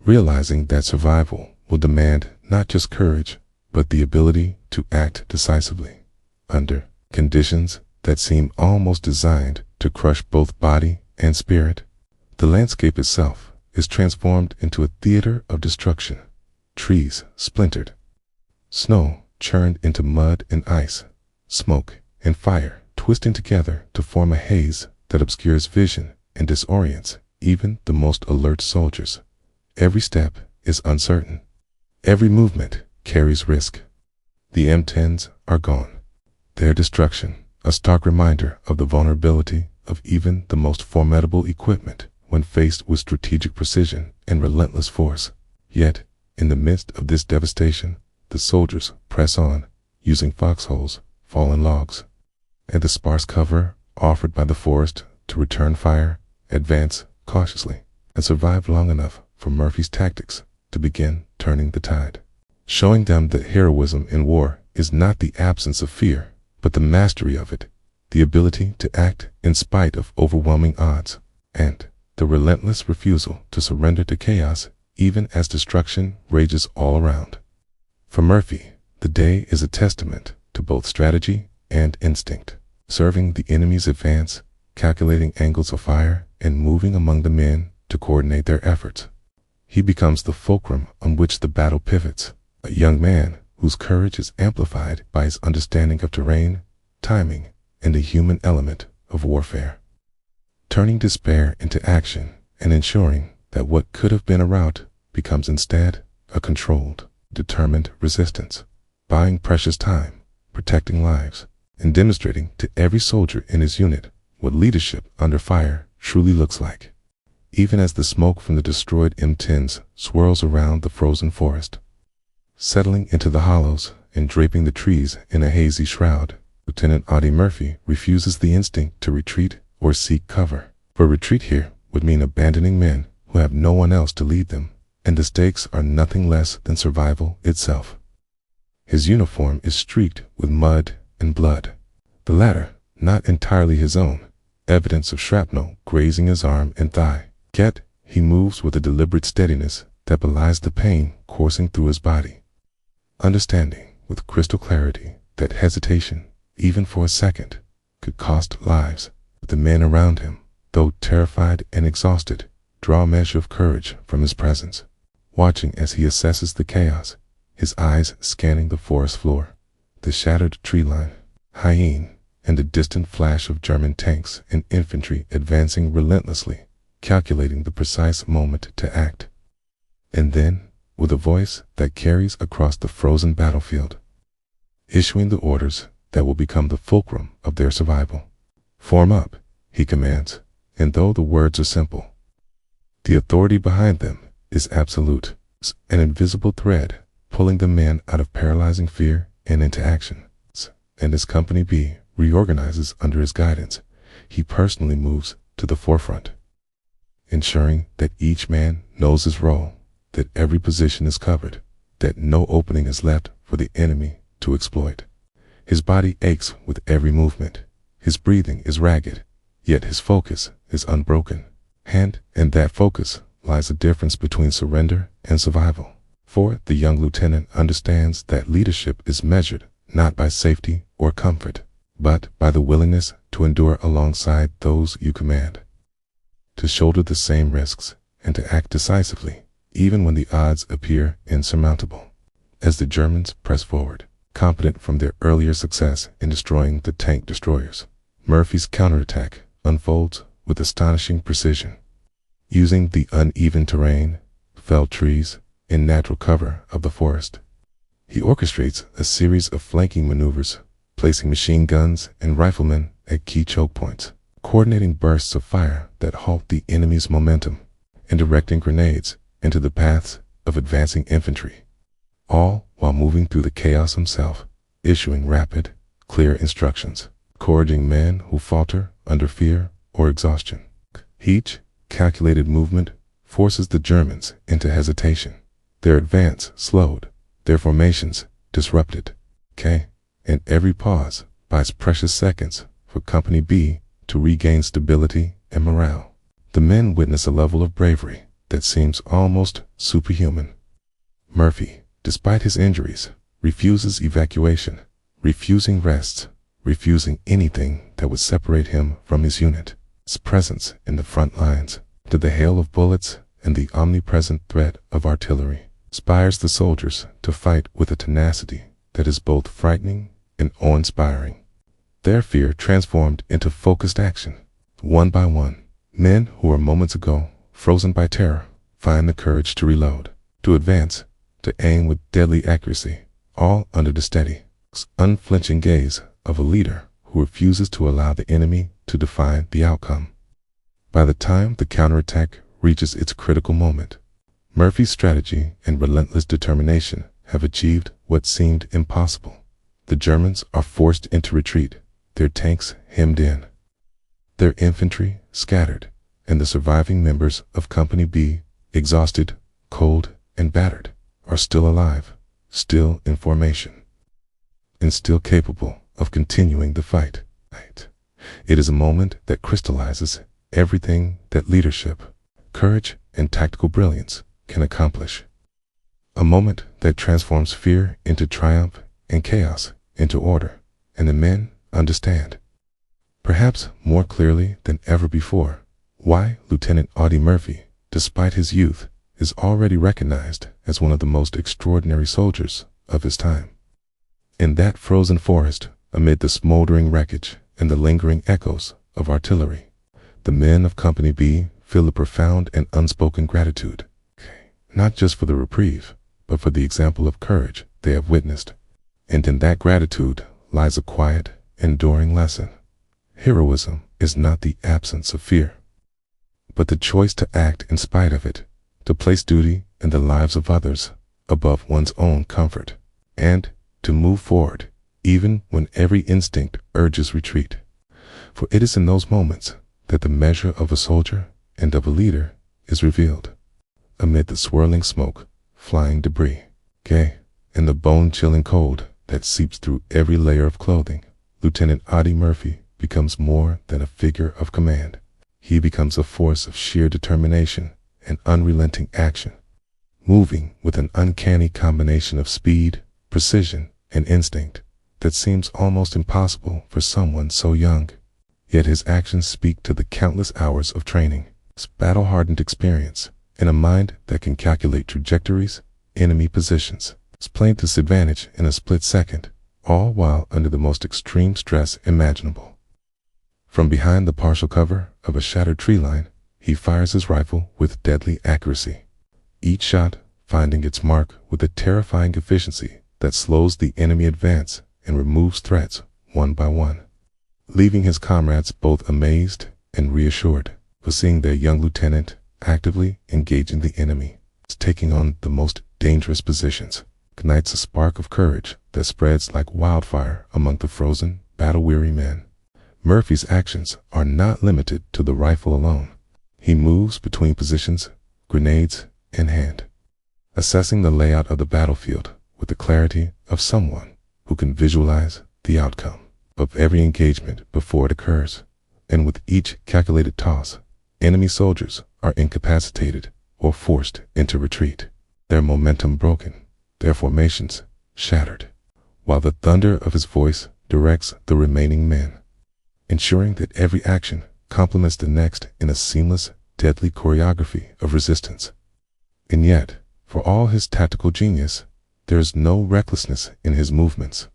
realizing that survival will demand not just courage, but the ability to act decisively under conditions that seem almost designed to crush both body and spirit. The landscape itself is transformed into a theater of destruction, trees splintered, snow churned into mud and ice, smoke, and fire twisting together to form a haze that obscures vision and disorients even the most alert soldiers. Every step is uncertain. Every movement carries risk. The M10s are gone. Their destruction, a stark reminder of the vulnerability of even the most formidable equipment when faced with strategic precision and relentless force. Yet, in the midst of this devastation, the soldiers press on, using foxholes, fallen logs, and the sparse cover offered by the forest to return fire, advance cautiously, and survive long enough for Murphy's tactics to begin turning the tide, showing them that heroism in war is not the absence of fear, but the mastery of it, the ability to act in spite of overwhelming odds, and the relentless refusal to surrender to chaos even as destruction rages all around. For Murphy, the day is a testament to both strategy and instinct, serving the enemy's advance, calculating angles of fire, and moving among the men to coordinate their efforts. He becomes the fulcrum on which the battle pivots, a young man whose courage is amplified by his understanding of terrain, timing, and the human element of warfare, turning despair into action and ensuring that what could have been a rout becomes instead a controlled, determined resistance, buying precious time, protecting lives, and demonstrating to every soldier in his unit what leadership under fire truly looks like. Even as the smoke from the destroyed M10s swirls around the frozen forest, settling into the hollows and draping the trees in a hazy shroud, Lieutenant Audie Murphy refuses the instinct to retreat or seek cover. For retreat here would mean abandoning men who have no one else to lead them, and the stakes are nothing less than survival itself. His uniform is streaked with mud and blood, the latter not entirely his own, evidence of shrapnel grazing his arm and thigh. Yet he moves with a deliberate steadiness that belies the pain coursing through his body, understanding with crystal clarity that hesitation, even for a second, could cost lives. But the men around him, though terrified and exhausted, draw a measure of courage from his presence, watching as he assesses the chaos, his eyes scanning the forest floor, the shattered tree line, hyene, and the distant flash of German tanks and infantry advancing relentlessly, calculating the precise moment to act. And then, with a voice that carries across the frozen battlefield, issuing the orders that will become the fulcrum of their survival. "Form up," he commands, and though the words are simple, the authority behind them is absolute, an invisible thread pulling the men out of paralyzing fear and into action. And as Company B reorganizes under his guidance, he personally moves to the forefront, ensuring that each man knows his role, that every position is covered, that no opening is left for the enemy to exploit. His body aches with every movement, his breathing is ragged, yet his focus is unbroken. And in that focus lies the difference between surrender and survival. For the young lieutenant understands that leadership is measured not by safety or comfort, but by the willingness to endure alongside those you command, to shoulder the same risks, and to act decisively, even when the odds appear insurmountable. As the Germans press forward, confident from their earlier success in destroying the tank destroyers, Murphy's counterattack unfolds with astonishing precision. Using the uneven terrain, felled trees, and natural cover of the forest, he orchestrates a series of flanking maneuvers, placing machine guns and riflemen at key choke points, coordinating bursts of fire that halt the enemy's momentum, and directing grenades into the paths of advancing infantry, all while moving through the chaos himself, issuing rapid, clear instructions, encouraging men who falter under fear or exhaustion. Each calculated movement forces the Germans into hesitation, their advance slowed, their formations disrupted, and every pause buys precious seconds for Company B to regain stability and morale. The men witness a level of bravery that seems almost superhuman. Murphy, despite his injuries, refuses evacuation, refusing rest, refusing anything that would separate him from his unit. His presence in the front lines, to the hail of bullets and the omnipresent threat of artillery, inspires the soldiers to fight with a tenacity that is both frightening and awe-inspiring. Their fear transformed into focused action. One by one, men who were moments ago frozen by terror find the courage to reload, to advance, to aim with deadly accuracy, all under the steady, unflinching gaze of a leader who refuses to allow the enemy to define the outcome. By the time the counterattack reaches its critical moment, Murphy's strategy and relentless determination have achieved what seemed impossible. The Germans are forced into retreat, their tanks hemmed in, their infantry scattered, and the surviving members of Company B, exhausted, cold, and battered, are still alive, still in formation, and still capable of continuing the fight. It is a moment that crystallizes everything that leadership, courage, and tactical brilliance can accomplish. A moment that transforms fear into triumph and chaos into order, and the men understand, perhaps more clearly than ever before, why Lieutenant Audie Murphy, despite his youth, is already recognized as one of the most extraordinary soldiers of his time. In that frozen forest, amid the smoldering wreckage and the lingering echoes of artillery, the men of Company B feel a profound and unspoken gratitude, not just for the reprieve, but for the example of courage they have witnessed. And in that gratitude lies a quiet, enduring lesson. Heroism is not the absence of fear, but the choice to act in spite of it, to place duty and the lives of others above one's own comfort, and to move forward even when every instinct urges retreat. For it is in those moments that the measure of a soldier and of a leader is revealed. Amid the swirling smoke, flying debris, and the bone-chilling cold that seeps through every layer of clothing, Lieutenant Audie Murphy becomes more than a figure of command. He becomes a force of sheer determination and unrelenting action, moving with an uncanny combination of speed, precision, and instinct that seems almost impossible for someone so young. Yet his actions speak to the countless hours of training, his battle-hardened experience, and a mind that can calculate trajectories, enemy positions, plain disadvantage in a split second, all while under the most extreme stress imaginable. From behind the partial cover of a shattered tree line, he fires his rifle with deadly accuracy, each shot finding its mark with a terrifying efficiency that slows the enemy advance and removes threats one by one, leaving his comrades both amazed and reassured for seeing their young lieutenant actively engaging the enemy, taking on the most dangerous positions, ignites a spark of courage that spreads like wildfire among the frozen, battle-weary men. Murphy's actions are not limited to the rifle alone. He moves between positions, grenades in hand, assessing the layout of the battlefield with the clarity of someone who can visualize the outcome of every engagement before it occurs. And with each calculated toss, enemy soldiers are incapacitated or forced into retreat, their momentum broken, their formations shattered, while the thunder of his voice directs the remaining men, ensuring that every action complements the next in a seamless, deadly choreography of resistance. And yet, for all his tactical genius, there is no recklessness in his movements.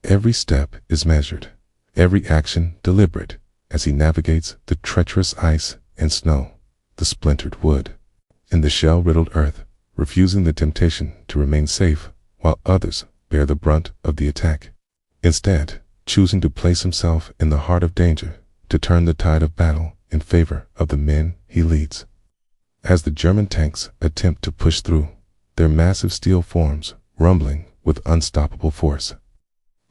Every step is measured, every action deliberate, as he navigates the treacherous ice and snow, the splintered wood, and the shell-riddled earth, refusing the temptation to remain safe while others bear the brunt of the attack. Instead, choosing to place himself in the heart of danger to turn the tide of battle in favor of the men he leads. As the German tanks attempt to push through, their massive steel forms rumbling with unstoppable force,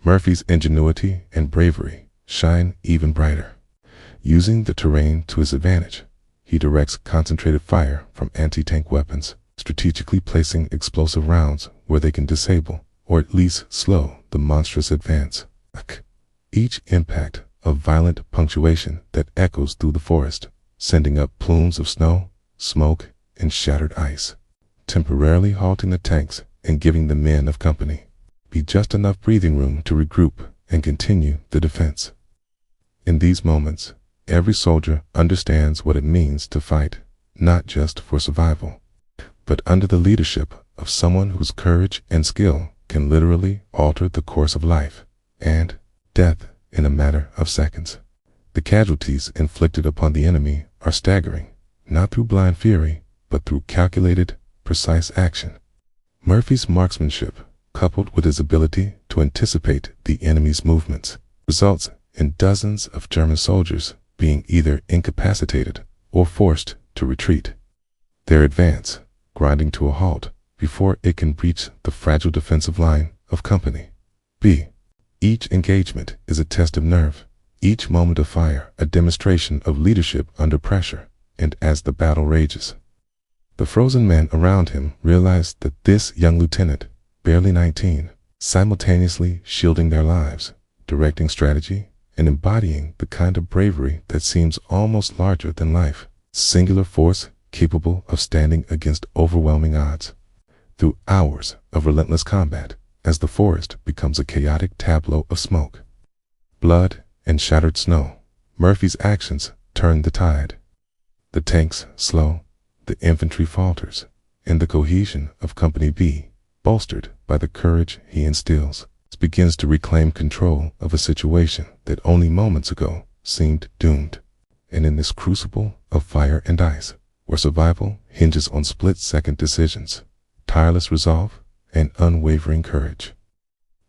Murphy's ingenuity and bravery shine even brighter. Using the terrain to his advantage, he directs concentrated fire from anti-tank weapons, strategically placing explosive rounds where they can disable or at least slow the monstrous advance. Each impact of violent punctuation that echoes through the forest, sending up plumes of snow, smoke, and shattered ice, temporarily halting the tanks and giving the men of Company B just enough breathing room to regroup and continue the defense. In these moments, every soldier understands what it means to fight, not just for survival, but under the leadership of someone whose courage and skill can literally alter the course of life. and death in a matter of seconds. The casualties inflicted upon the enemy are staggering, not through blind fury, but through calculated, precise action. Murphy's marksmanship, coupled with his ability to anticipate the enemy's movements, results in dozens of German soldiers being either incapacitated or forced to retreat, their advance grinding to a halt before it can breach the fragile defensive line of Company B. Each engagement is a test of nerve, each moment of fire a demonstration of leadership under pressure, and as the battle rages, the frozen men around him realize that this young lieutenant, barely 19, simultaneously shielding their lives, directing strategy, and embodying the kind of bravery that seems almost larger than life, singular force capable of standing against overwhelming odds. Through hours of relentless combat, as the forest becomes a chaotic tableau of smoke, blood, and shattered snow, Murphy's actions turn the tide. The tanks slow, the infantry falters, and the cohesion of Company B, bolstered by the courage he instills, begins to reclaim control of a situation that only moments ago seemed doomed. And in this crucible of fire and ice, where survival hinges on split-second decisions, tireless resolve, and unwavering courage,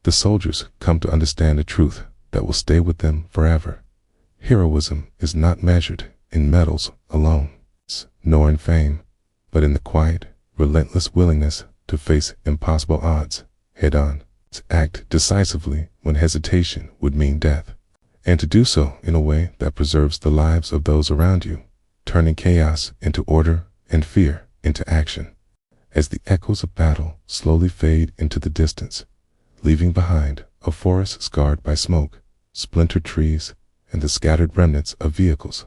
the soldiers come to understand a truth that will stay with them forever. Heroism is not measured in medals alone, nor in fame, but in the quiet, relentless willingness to face impossible odds head-on, to act decisively when hesitation would mean death, and to do so in a way that preserves the lives of those around you, turning chaos into order and fear into action. As the echoes of battle slowly fade into the distance, leaving behind a forest scarred by smoke, splintered trees, and the scattered remnants of vehicles,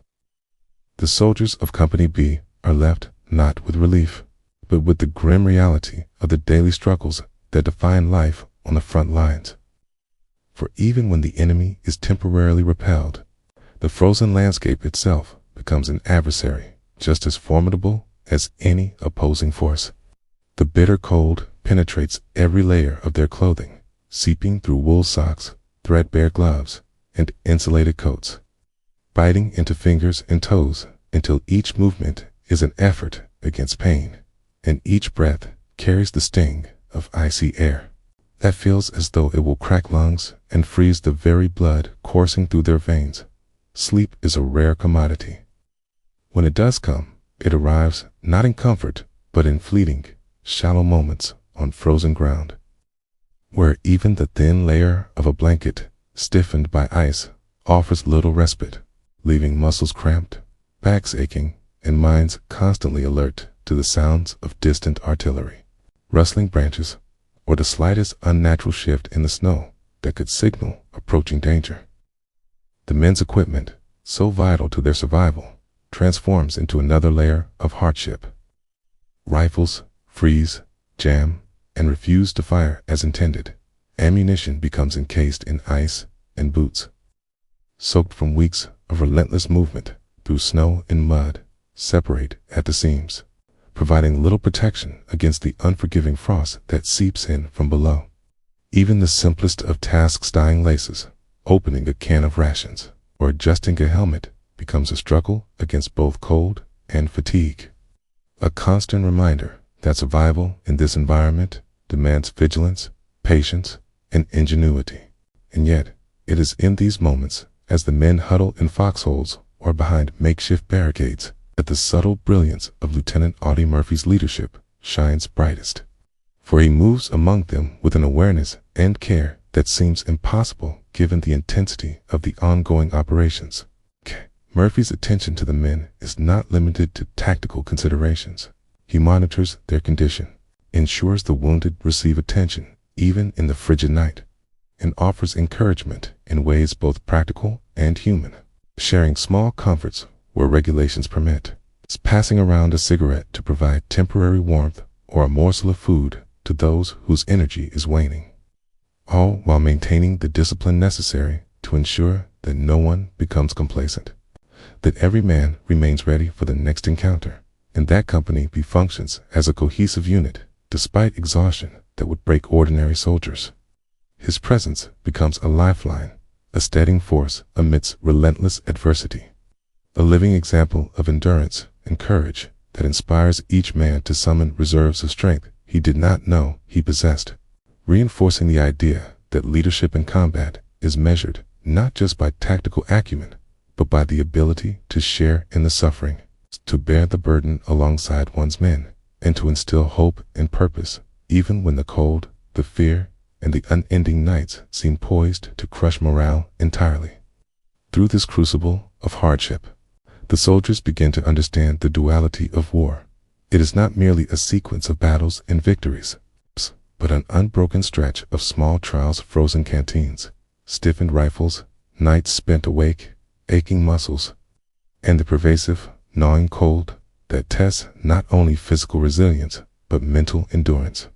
the soldiers of Company B are left not with relief, but with the grim reality of the daily struggles that define life on the front lines. For even when the enemy is temporarily repelled, the frozen landscape itself becomes an adversary just as formidable as any opposing force. The bitter cold penetrates every layer of their clothing, seeping through wool socks, threadbare gloves, and insulated coats, biting into fingers and toes until each movement is an effort against pain, and each breath carries the sting of icy air that feels as though it will crack lungs and freeze the very blood coursing through their veins. Sleep is a rare commodity. When it does come, it arrives not in comfort, but in fleeting, shallow moments on frozen ground, where even the thin layer of a blanket, stiffened by ice, offers little respite, leaving muscles cramped, backs aching, and minds constantly alert to the sounds of distant artillery, rustling branches, or the slightest unnatural shift in the snow that could signal approaching danger. The men's equipment, so vital to their survival, transforms into another layer of hardship. Rifles freeze, jam, and refuse to fire as intended. Ammunition becomes encased in ice, and boots, soaked from weeks of relentless movement through snow and mud, separate at the seams, providing little protection against the unforgiving frost that seeps in from below. Even the simplest of tasks, tying laces, opening a can of rations, or adjusting a helmet becomes a struggle against both cold and fatigue. A constant reminder that survival in this environment demands vigilance, patience, and ingenuity. And yet, it is in these moments, as the men huddle in foxholes or behind makeshift barricades, that the subtle brilliance of Lieutenant Audie Murphy's leadership shines brightest. For he moves among them with an awareness and care that seems impossible given the intensity of the ongoing operations. Murphy's attention to the men is not limited to tactical considerations. He monitors their condition, ensures the wounded receive attention even in the frigid night, and offers encouragement in ways both practical and human, sharing small comforts where regulations permit, passing around a cigarette to provide temporary warmth or a morsel of food to those whose energy is waning, all while maintaining the discipline necessary to ensure that no one becomes complacent, that every man remains ready for the next encounter, and that Company B functions as a cohesive unit despite exhaustion that would break ordinary soldiers. His presence becomes a lifeline, a steadying force amidst relentless adversity. A living example of endurance and courage that inspires each man to summon reserves of strength he did not know he possessed, reinforcing the idea that leadership in combat is measured not just by tactical acumen, but by the ability to share in the suffering, to bear the burden alongside one's men, and to instill hope and purpose, even when the cold, the fear, and the unending nights seem poised to crush morale entirely. Through this crucible of hardship, the soldiers begin to understand the duality of war. It is not merely a sequence of battles and victories, but an unbroken stretch of small trials, frozen canteens, stiffened rifles, nights spent awake, aching muscles, and the pervasive, gnawing cold that tests not only physical resilience, but mental endurance.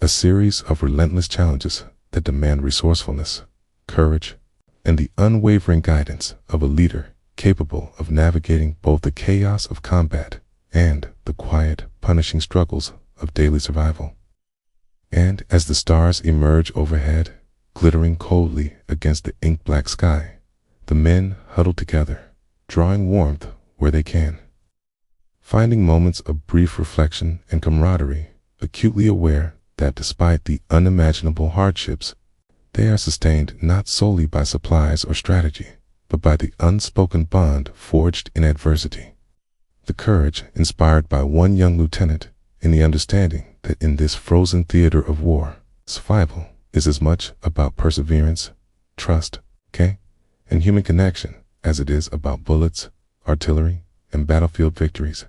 A series of relentless challenges that demand resourcefulness, courage, and the unwavering guidance of a leader capable of navigating both the chaos of combat and the quiet, punishing struggles of daily survival. And as the stars emerge overhead, glittering coldly against the ink-black sky, the men huddle together, drawing warmth where they can, finding moments of brief reflection and camaraderie, acutely aware that despite the unimaginable hardships, they are sustained not solely by supplies or strategy, but by the unspoken bond forged in adversity. The courage inspired by one young lieutenant in the understanding that in this frozen theater of war, survival is as much about perseverance, trust, and human connection as it is about bullets, artillery, and battlefield victories.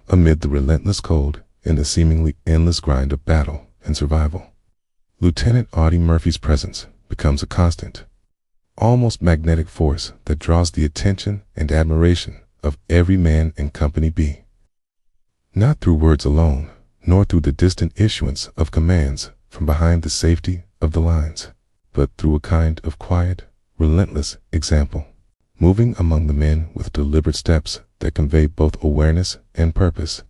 Amid the relentless cold and the seemingly endless grind of battle and survival, Lieutenant Audie Murphy's presence becomes a constant, almost magnetic force that draws the attention and admiration of every man in Company B. Not through words alone, nor through the distant issuance of commands from behind the safety of the lines, but through a kind of quiet, relentless example, moving among the men with deliberate steps that convey both awareness and purpose,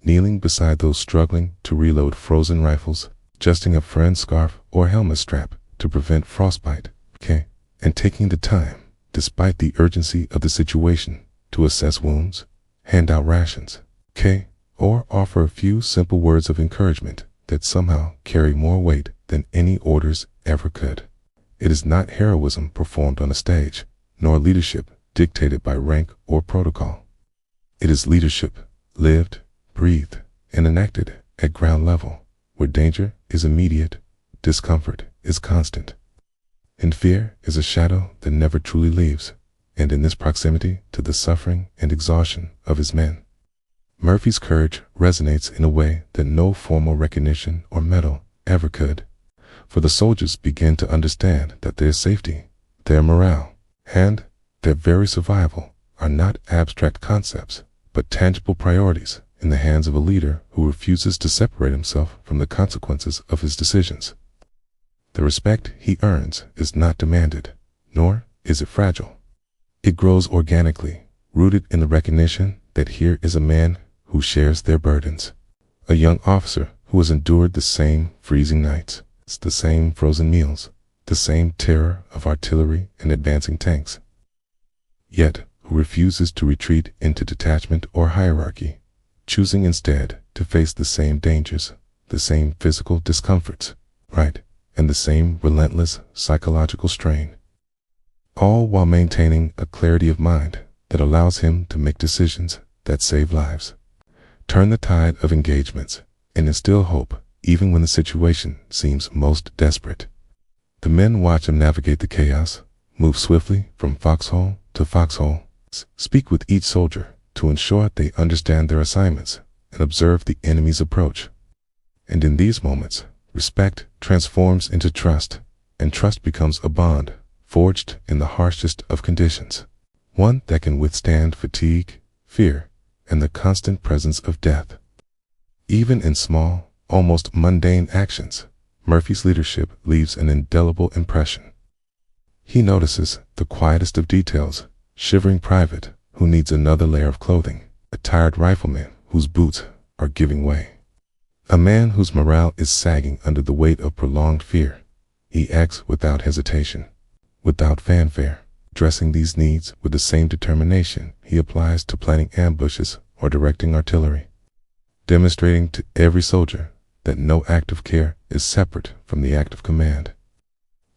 kneeling beside those struggling to reload frozen rifles, adjusting a friend's scarf or helmet strap to prevent frostbite, and taking the time, despite the urgency of the situation, to assess wounds, hand out rations, or offer a few simple words of encouragement that somehow carry more weight than any orders ever could. It is not heroism performed on a stage, nor leadership dictated by rank or protocol. It is leadership lived, breathed, and enacted at ground level, where danger is immediate, discomfort is constant, and fear is a shadow that never truly leaves. And in this proximity to the suffering and exhaustion of his men, Murphy's courage resonates in a way that no formal recognition or medal ever could, for the soldiers begin to understand that their safety, their morale, and their very survival are not abstract concepts, but tangible priorities in the hands of a leader who refuses to separate himself from the consequences of his decisions. The respect he earns is not demanded, nor is it fragile. It grows organically, rooted in the recognition that here is a man who shares their burdens, a young officer who has endured the same freezing nights, the same frozen meals, the same terror of artillery and advancing tanks, yet who refuses to retreat into detachment or hierarchy, choosing instead to face the same dangers, the same physical discomforts, and the same relentless psychological strain, all while maintaining a clarity of mind that allows him to make decisions that save lives, turn the tide of engagements, and instill hope even when the situation seems most desperate. The men watch him navigate the chaos, move swiftly from foxhole to foxhole, speak with each soldier to ensure they understand their assignments, and observe the enemy's approach. And in these moments, respect transforms into trust, and trust becomes a bond forged in the harshest of conditions, one that can withstand fatigue, fear, and the constant presence of death. Even in small, almost mundane actions, Murphy's leadership leaves an indelible impression. He notices the quietest of details: shivering private who needs another layer of clothing, a tired rifleman whose boots are giving way, a man whose morale is sagging under the weight of prolonged fear, He acts without hesitation, without fanfare, addressing these needs with the same determination he applies to planning ambushes or directing artillery, demonstrating to every soldier that no act of care is separate from the act of command,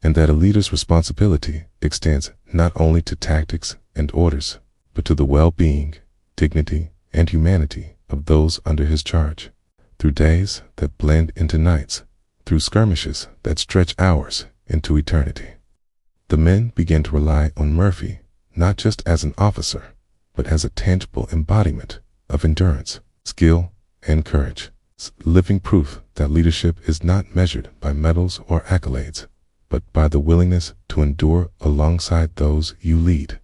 and that a leader's responsibility extends not only to tactics and orders, but to the well-being, dignity, and humanity of those under his charge, through days that blend into nights, through skirmishes that stretch hours into eternity. The men began to rely on Murphy not just as an officer, but as a tangible embodiment of endurance, skill, and courage, living proof that leadership is not measured by medals or accolades, but by the willingness to endure alongside those you lead,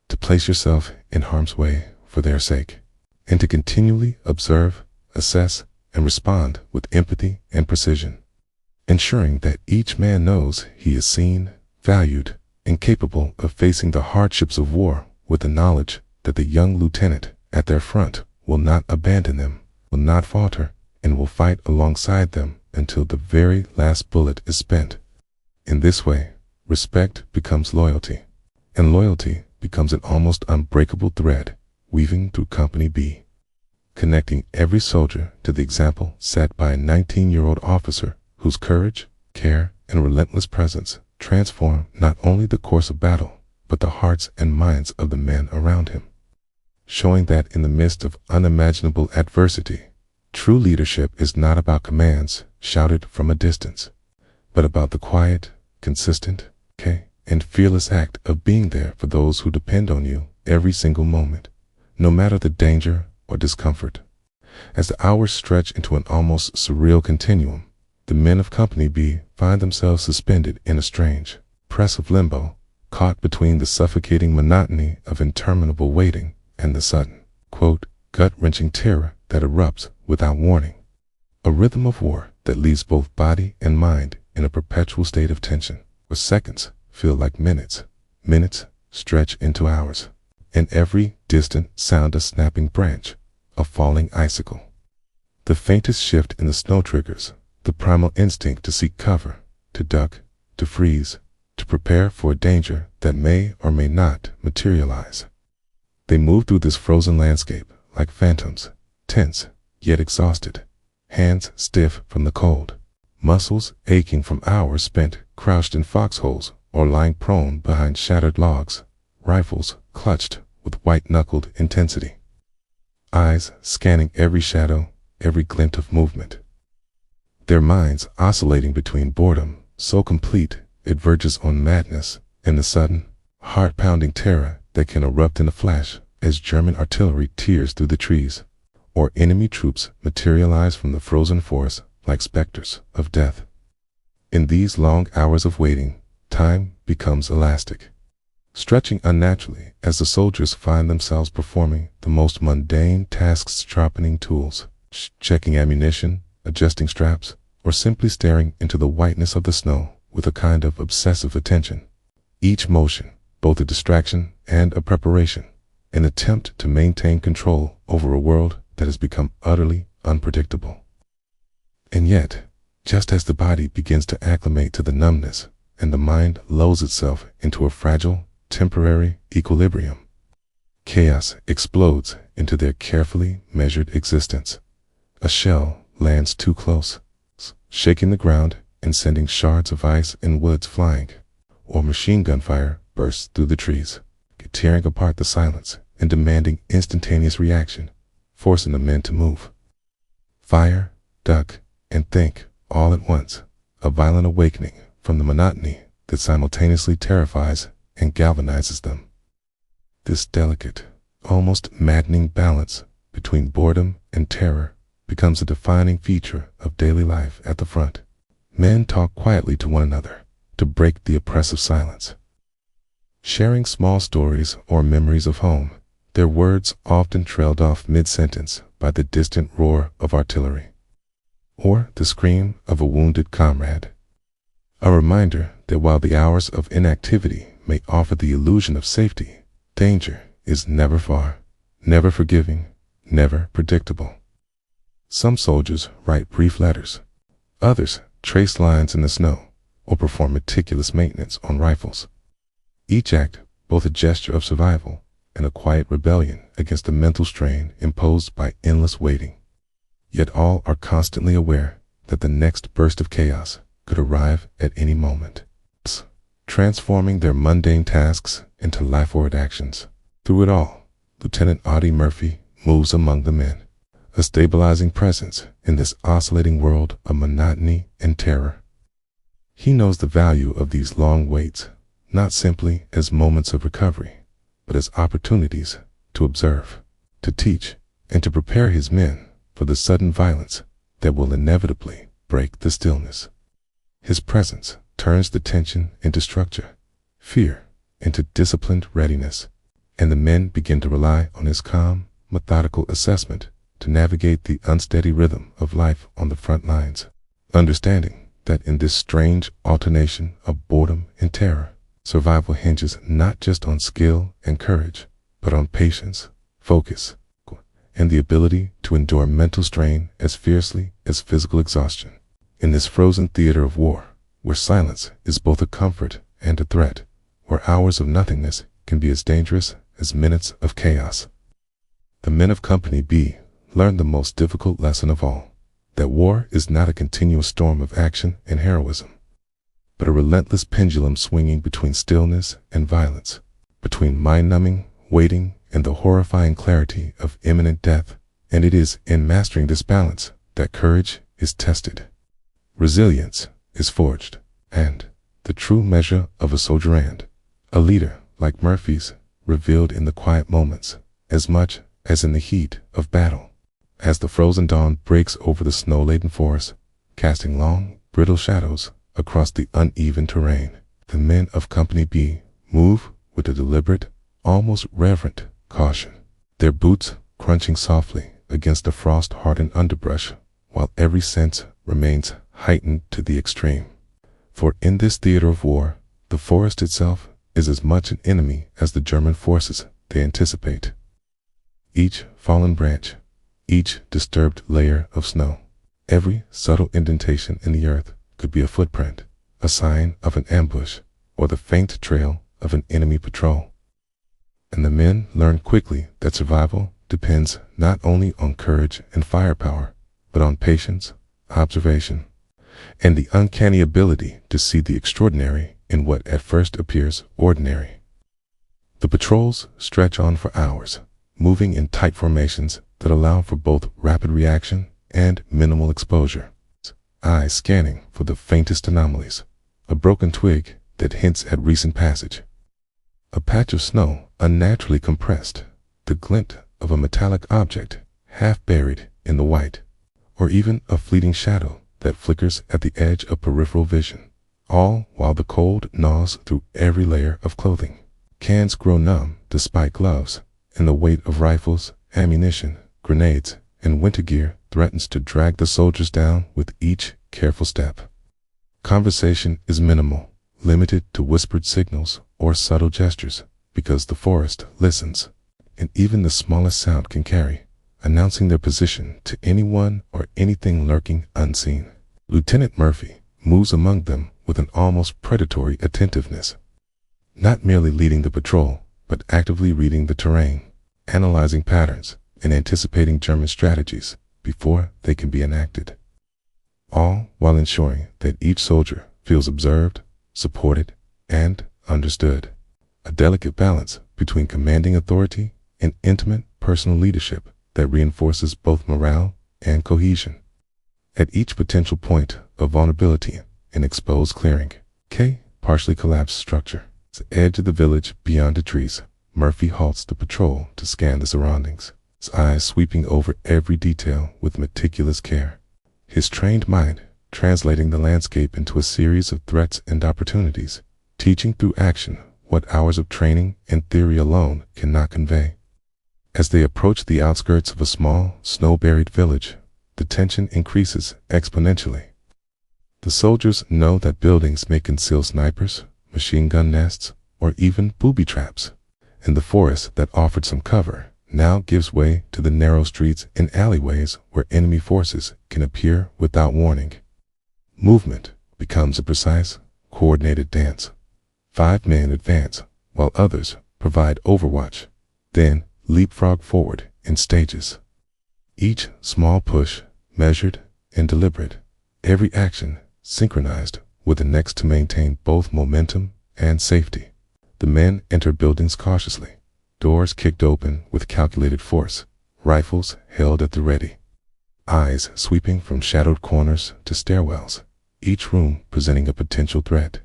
to place yourself in harm's way for their sake, and to continually observe, assess, and respond with empathy and precision, ensuring that each man knows he is seen, valued, and capable of facing the hardships of war with the knowledge that the young lieutenant at their front will not abandon them, will not falter, and will fight alongside them until the very last bullet is spent. In this way, respect becomes loyalty, and loyalty becomes an almost unbreakable thread weaving through Company B, connecting every soldier to the example set by a 19-year-old officer whose courage, care, and relentless presence transform not only the course of battle, but the hearts and minds of the men around him, showing that in the midst of unimaginable adversity, true leadership is not about commands shouted from a distance, but about the quiet, consistent, and fearless act of being there for those who depend on you every single moment, no matter the danger or discomfort. As the hours stretch into an almost surreal continuum, the men of Company B find themselves suspended in a strange, oppressive limbo, caught between the suffocating monotony of interminable waiting and the sudden, gut-wrenching terror that erupts without warning, a rhythm of war that leaves both body and mind in a perpetual state of tension, where seconds feel like minutes, minutes stretch into hours, and every distant sound a snapping branch, a falling icicle. The faintest shift in the snow triggers the primal instinct to seek cover, to duck, to freeze, to prepare for a danger that may or may not materialize. They move through this frozen landscape like phantoms, tense yet exhausted, hands stiff from the cold, muscles aching from hours spent crouched in foxholes or lying prone behind shattered logs, rifles clutched with white-knuckled intensity, eyes scanning every shadow, every glint of movement, their minds oscillating between boredom so complete it verges on madness and the sudden, heart-pounding terror that can erupt in a flash as German artillery tears through the trees, or enemy troops materialize from the frozen forest like specters of death. In these long hours of waiting, time becomes elastic, stretching unnaturally as the soldiers find themselves performing the most mundane tasks, sharpening tools, checking ammunition, adjusting straps, or simply staring into the whiteness of the snow with a kind of obsessive attention. Each motion, both a distraction and a preparation, an attempt to maintain control over a world that has become utterly unpredictable. And yet, just as the body begins to acclimate to the numbness and the mind lulls itself into a fragile, temporary equilibrium, chaos explodes into their carefully measured existence. A shell lands too close, shaking the ground and sending shards of ice and woods flying, or machine gun fire bursts through the trees, tearing apart the silence and demanding instantaneous reaction, forcing the men to move, fire, duck, and think all at once, a violent awakening from the monotony that simultaneously terrifies and galvanizes them. This delicate, almost maddening balance between boredom and terror becomes a defining feature of daily life at the front. Men talk quietly to one another to break the oppressive silence, sharing small stories or memories of home, their words often trailed off mid-sentence by the distant roar of artillery, or the scream of a wounded comrade. A reminder that while the hours of inactivity may offer the illusion of safety, danger is never far, never forgiving, never predictable. Some soldiers write brief letters, others trace lines in the snow, or perform meticulous maintenance on rifles. Each act, both a gesture of survival and a quiet rebellion against the mental strain imposed by endless waiting. Yet all are constantly aware that the next burst of chaos could arrive at any moment, transforming their mundane tasks into life-forward actions. Through it all, Lieutenant Audie Murphy moves among the men, a stabilizing presence in this oscillating world of monotony and terror. He knows the value of these long waits, not simply as moments of recovery, but as opportunities to observe, to teach, and to prepare his men for the sudden violence that will inevitably break the stillness. His presence turns the tension into structure, fear into disciplined readiness, and the men begin to rely on his calm, methodical assessment to navigate the unsteady rhythm of life on the front lines, understanding that in this strange alternation of boredom and terror, survival hinges not just on skill and courage, but on patience, focus, and the ability to endure mental strain as fiercely as physical exhaustion. In this frozen theater of war, where silence is both a comfort and a threat, where hours of nothingness can be as dangerous as minutes of chaos, the men of Company B learn the most difficult lesson of all, that war is not a continuous storm of action and heroism, but a relentless pendulum swinging between stillness and violence, between mind-numbing waiting and the horrifying clarity of imminent death. And it is in mastering this balance that courage is tested, resilience is forged, and the true measure of a soldier and a leader like Murphy's revealed in the quiet moments as much as in the heat of battle. As the frozen dawn breaks over the snow-laden forest, casting long, brittle shadows across the uneven terrain, the men of Company B move with a deliberate, almost reverent caution, their boots crunching softly against the frost-hardened underbrush, while every sense remains heightened to the extreme. For in this theater of war, the forest itself is as much an enemy as the German forces they anticipate. Each fallen branch, each disturbed layer of snow, every subtle indentation in the earth could be a footprint, a sign of an ambush, or the faint trail of an enemy patrol. And the men learn quickly that survival depends not only on courage and firepower, but on patience, observation, and the uncanny ability to see the extraordinary in what at first appears ordinary. The patrols stretch on for hours, moving in tight formations that allow for both rapid reaction and minimal exposure, eyes scanning for the faintest anomalies, a broken twig that hints at recent passage, a patch of snow unnaturally compressed, the glint of a metallic object half buried in the white, or even a fleeting shadow that flickers at the edge of peripheral vision, all while the cold gnaws through every layer of clothing. Hands grow numb despite gloves, and the weight of rifles, ammunition, grenades, and winter gear threatens to drag the soldiers down with each careful step. Conversation is minimal, limited to whispered signals or subtle gestures, because the forest listens, and even the smallest sound can carry, announcing their position to anyone or anything lurking unseen. Lieutenant Murphy moves among them with an almost predatory attentiveness, not merely leading the patrol, but actively reading the terrain, analyzing patterns, and anticipating German strategies before they can be enacted, all while ensuring that each soldier feels observed, supported, and understood, a delicate balance between commanding authority and intimate personal leadership that reinforces both morale and cohesion. At each potential point of vulnerability, an exposed clearing, partially collapsed structure, the edge of the village beyond the trees, Murphy halts the patrol to scan the surroundings, his eyes sweeping over every detail with meticulous care, his trained mind translating the landscape into a series of threats and opportunities, teaching through action what hours of training and theory alone cannot convey. As they approach the outskirts of a small, snow-buried village, the tension increases exponentially. The soldiers know that buildings may conceal snipers, machine gun nests, or even booby traps, and the forest that offered some cover now gives way to the narrow streets and alleyways where enemy forces can appear without warning. Movement becomes a precise, coordinated dance. 5 men advance, while others provide overwatch, then leapfrog forward in stages. Each small push measured and deliberate, every action synchronized with the next to maintain both momentum and safety. The men enter buildings cautiously, doors kicked open with calculated force, rifles held at the ready. Eyes sweeping from shadowed corners to stairwells, each room presenting a potential threat.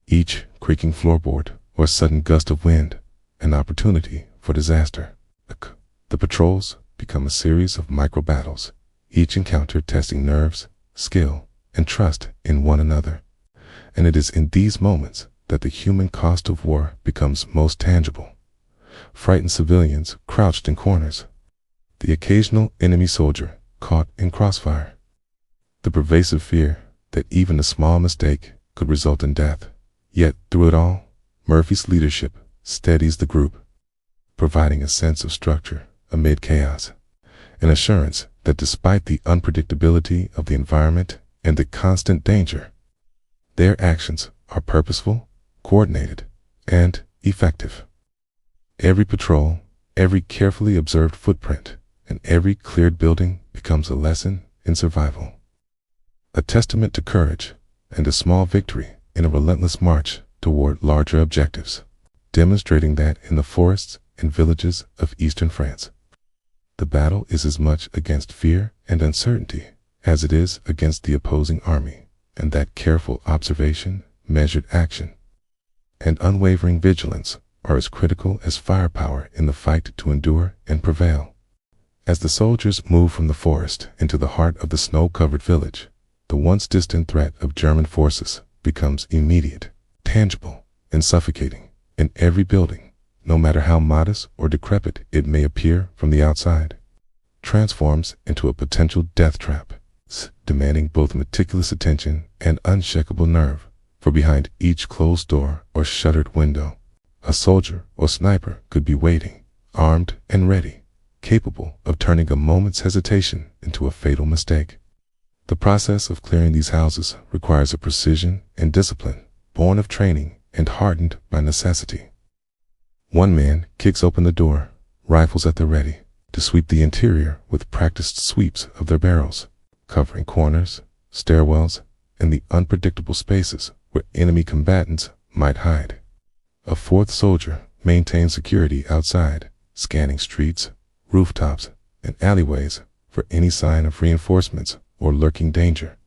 Each creaking floorboard or sudden gust of wind, an opportunity for disaster. The patrols become a series of micro-battles, each encounter testing nerves, skill, and trust in one another. And it is in these moments that the human cost of war becomes most tangible. Frightened civilians crouched in corners. The occasional enemy soldier caught in crossfire. The pervasive fear that even a small mistake could result in death. Yet through it all, Murphy's leadership steadies the group, providing a sense of structure amid chaos, an assurance that despite the unpredictability of the environment and the constant danger, their actions are purposeful, coordinated, and effective. Every patrol, every carefully observed footprint, and every cleared building becomes a lesson in survival, a testament to courage and a small victory in a relentless march toward larger objectives, demonstrating that in the forests and villages of eastern France, the battle is as much against fear and uncertainty as it is against the opposing army, and that careful observation, measured action, and unwavering vigilance are as critical as firepower in the fight to endure and prevail. As the soldiers move from the forest into the heart of the snow-covered village, the once distant threat of German forces becomes immediate, tangible, and suffocating. In every building, no matter how modest or decrepit it may appear from the outside, transforms into a potential death trap, demanding both meticulous attention and unshakable nerve, for behind each closed door or shuttered window, a soldier or sniper could be waiting, armed and ready, capable of turning a moment's hesitation into a fatal mistake. The process of clearing these houses requires a precision and discipline, born of training and hardened by necessity. One man kicks open the door, rifles at the ready, to sweep the interior with practiced sweeps of their barrels, covering corners, stairwells, and the unpredictable spaces where enemy combatants might hide. A fourth soldier maintains security outside, scanning streets, rooftops, and alleyways for any sign of reinforcements or lurking danger.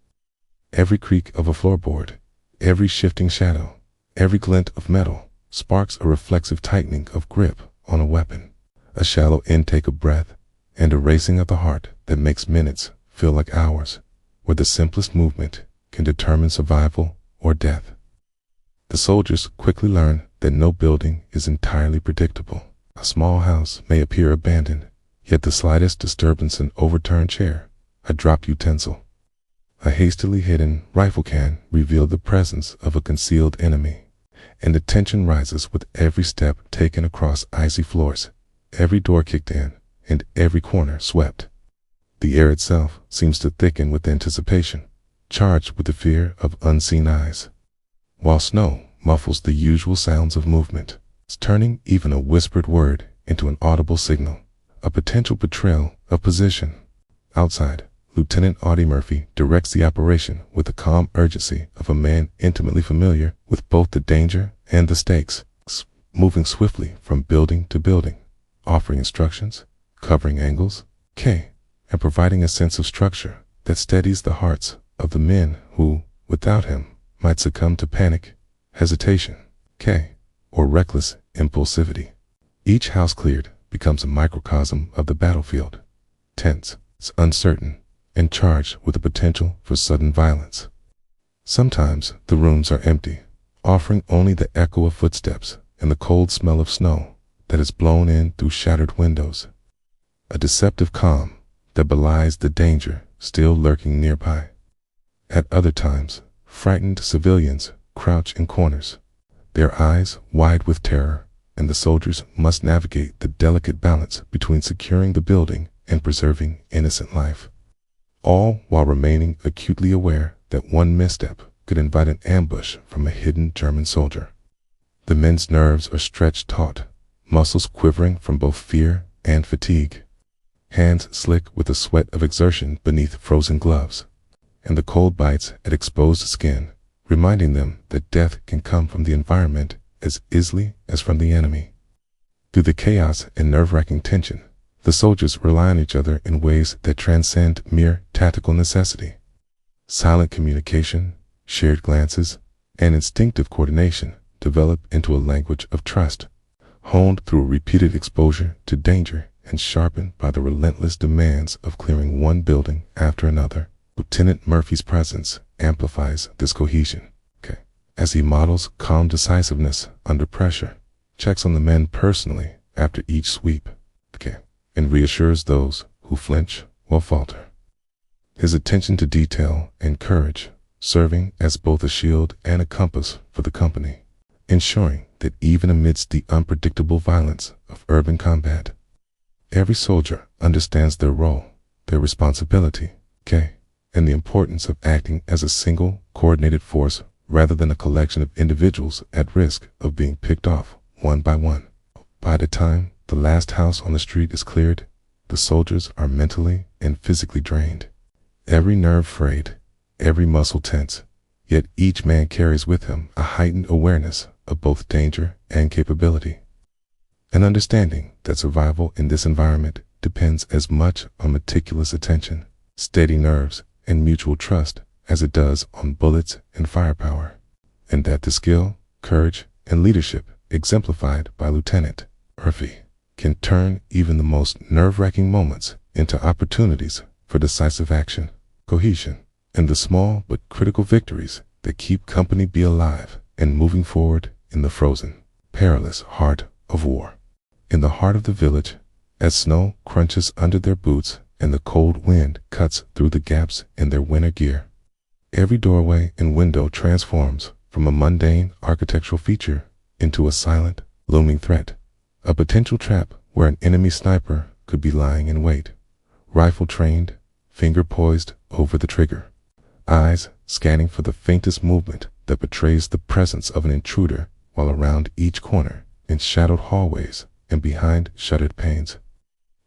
Every creak of a floorboard, every shifting shadow, every glint of metal sparks a reflexive tightening of grip on a weapon, a shallow intake of breath, and a racing of the heart that makes minutes feel like hours, where the simplest movement can determine survival or death. The soldiers quickly learn that no building is entirely predictable. A small house may appear abandoned, yet the slightest disturbance, an overturned chair, a dropped utensil, a hastily hidden rifle can reveal the presence of a concealed enemy, and the tension rises with every step taken across icy floors, every door kicked in, and every corner swept. The air itself seems to thicken with anticipation, charged with the fear of unseen eyes, while snow muffles the usual sounds of movement, turning even a whispered word into an audible signal, a potential betrayal of position. Outside, Lieutenant Audie Murphy directs the operation with the calm urgency of a man intimately familiar with both the danger and the stakes, moving swiftly from building to building, offering instructions, covering angles, and providing a sense of structure that steadies the hearts of the men who, without him, might succumb to panic, hesitation, or reckless impulsivity. Each house cleared becomes a microcosm of the battlefield, tense, uncertain, and charged with the potential for sudden violence. Sometimes the rooms are empty, offering only the echo of footsteps and the cold smell of snow that is blown in through shattered windows, a deceptive calm that belies the danger still lurking nearby. At other times, frightened civilians crouch in corners, their eyes wide with terror, and the soldiers must navigate the delicate balance between securing the building and preserving innocent life, all while remaining acutely aware that one misstep could invite an ambush from a hidden German soldier. The men's nerves are stretched taut, muscles quivering from both fear and fatigue, hands slick with the sweat of exertion beneath frozen gloves, and the cold bites at exposed skin, reminding them that death can come from the environment as easily as from the enemy. Through the chaos and nerve-wracking tension, the soldiers rely on each other in ways that transcend mere tactical necessity. Silent communication, shared glances, and instinctive coordination develop into a language of trust, honed through repeated exposure to danger and sharpened by the relentless demands of clearing one building after another. Lieutenant Murphy's presence amplifies this cohesion, as he models calm decisiveness under pressure, checks on the men personally after each sweep, and reassures those who flinch or falter. His attention to detail and courage serving as both a shield and a compass for the company, ensuring that even amidst the unpredictable violence of urban combat, every soldier understands their role, their responsibility, and the importance of acting as a single, coordinated force rather than a collection of individuals at risk of being picked off one by one. By the time the last house on the street is cleared, the soldiers are mentally and physically drained, every nerve frayed, every muscle tense, yet each man carries with him a heightened awareness of both danger and capability, an understanding that survival in this environment depends as much on meticulous attention, steady nerves, and mutual trust as it does on bullets and firepower, and that the skill, courage, and leadership exemplified by Lieutenant Murphy can turn even the most nerve-wracking moments into opportunities for decisive action, cohesion, and the small but critical victories that keep Company B alive and moving forward in the frozen, perilous heart of war. In the heart of the village, as snow crunches under their boots and the cold wind cuts through the gaps in their winter gear, every doorway and window transforms from a mundane architectural feature into a silent, looming threat, a potential trap where an enemy sniper could be lying in wait, rifle trained, finger poised over the trigger, eyes scanning for the faintest movement that betrays the presence of an intruder, while around each corner, in shadowed hallways and behind shuttered panes,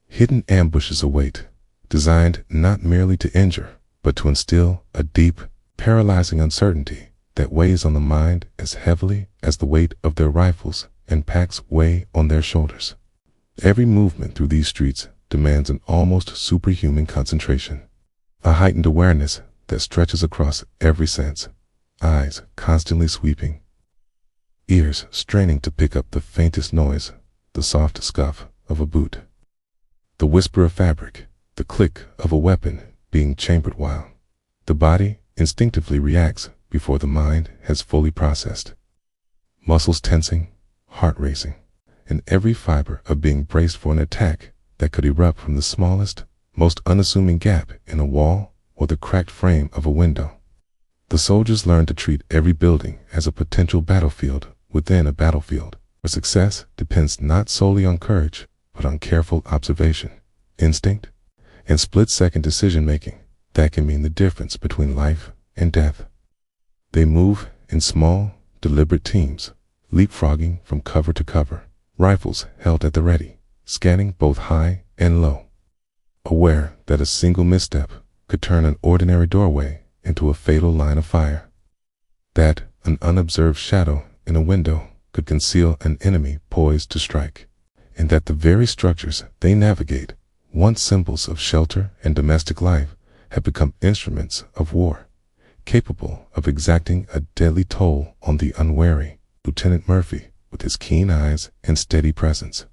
hidden ambushes await, designed not merely to injure, but to instill a deep, paralyzing uncertainty that weighs on the mind as heavily as the weight of their rifles and packs weigh on their shoulders. Every movement through these streets demands an almost superhuman concentration, a heightened awareness that stretches across every sense, eyes constantly sweeping, ears straining to pick up the faintest noise, the soft scuff of a boot, the whisper of fabric, the click of a weapon being chambered, while the body instinctively reacts before the mind has fully processed. Muscles tensing, heart racing, and every fiber of being braced for an attack that could erupt from the smallest, most unassuming gap in a wall or the cracked frame of a window. The soldiers learn to treat every building as a potential battlefield within a battlefield, where success depends not solely on courage, but on careful observation, instinct, and split-second decision-making that can mean the difference between life and death. They move in small, deliberate teams, leapfrogging from cover to cover, rifles held at the ready, scanning both high and low, aware that a single misstep could turn an ordinary doorway into a fatal line of fire, that an unobserved shadow in a window could conceal an enemy poised to strike, and that the very structures they navigate, once symbols of shelter and domestic life, have become instruments of war, capable of exacting a deadly toll on the unwary. Lieutenant Murphy, with his keen eyes and steady presence,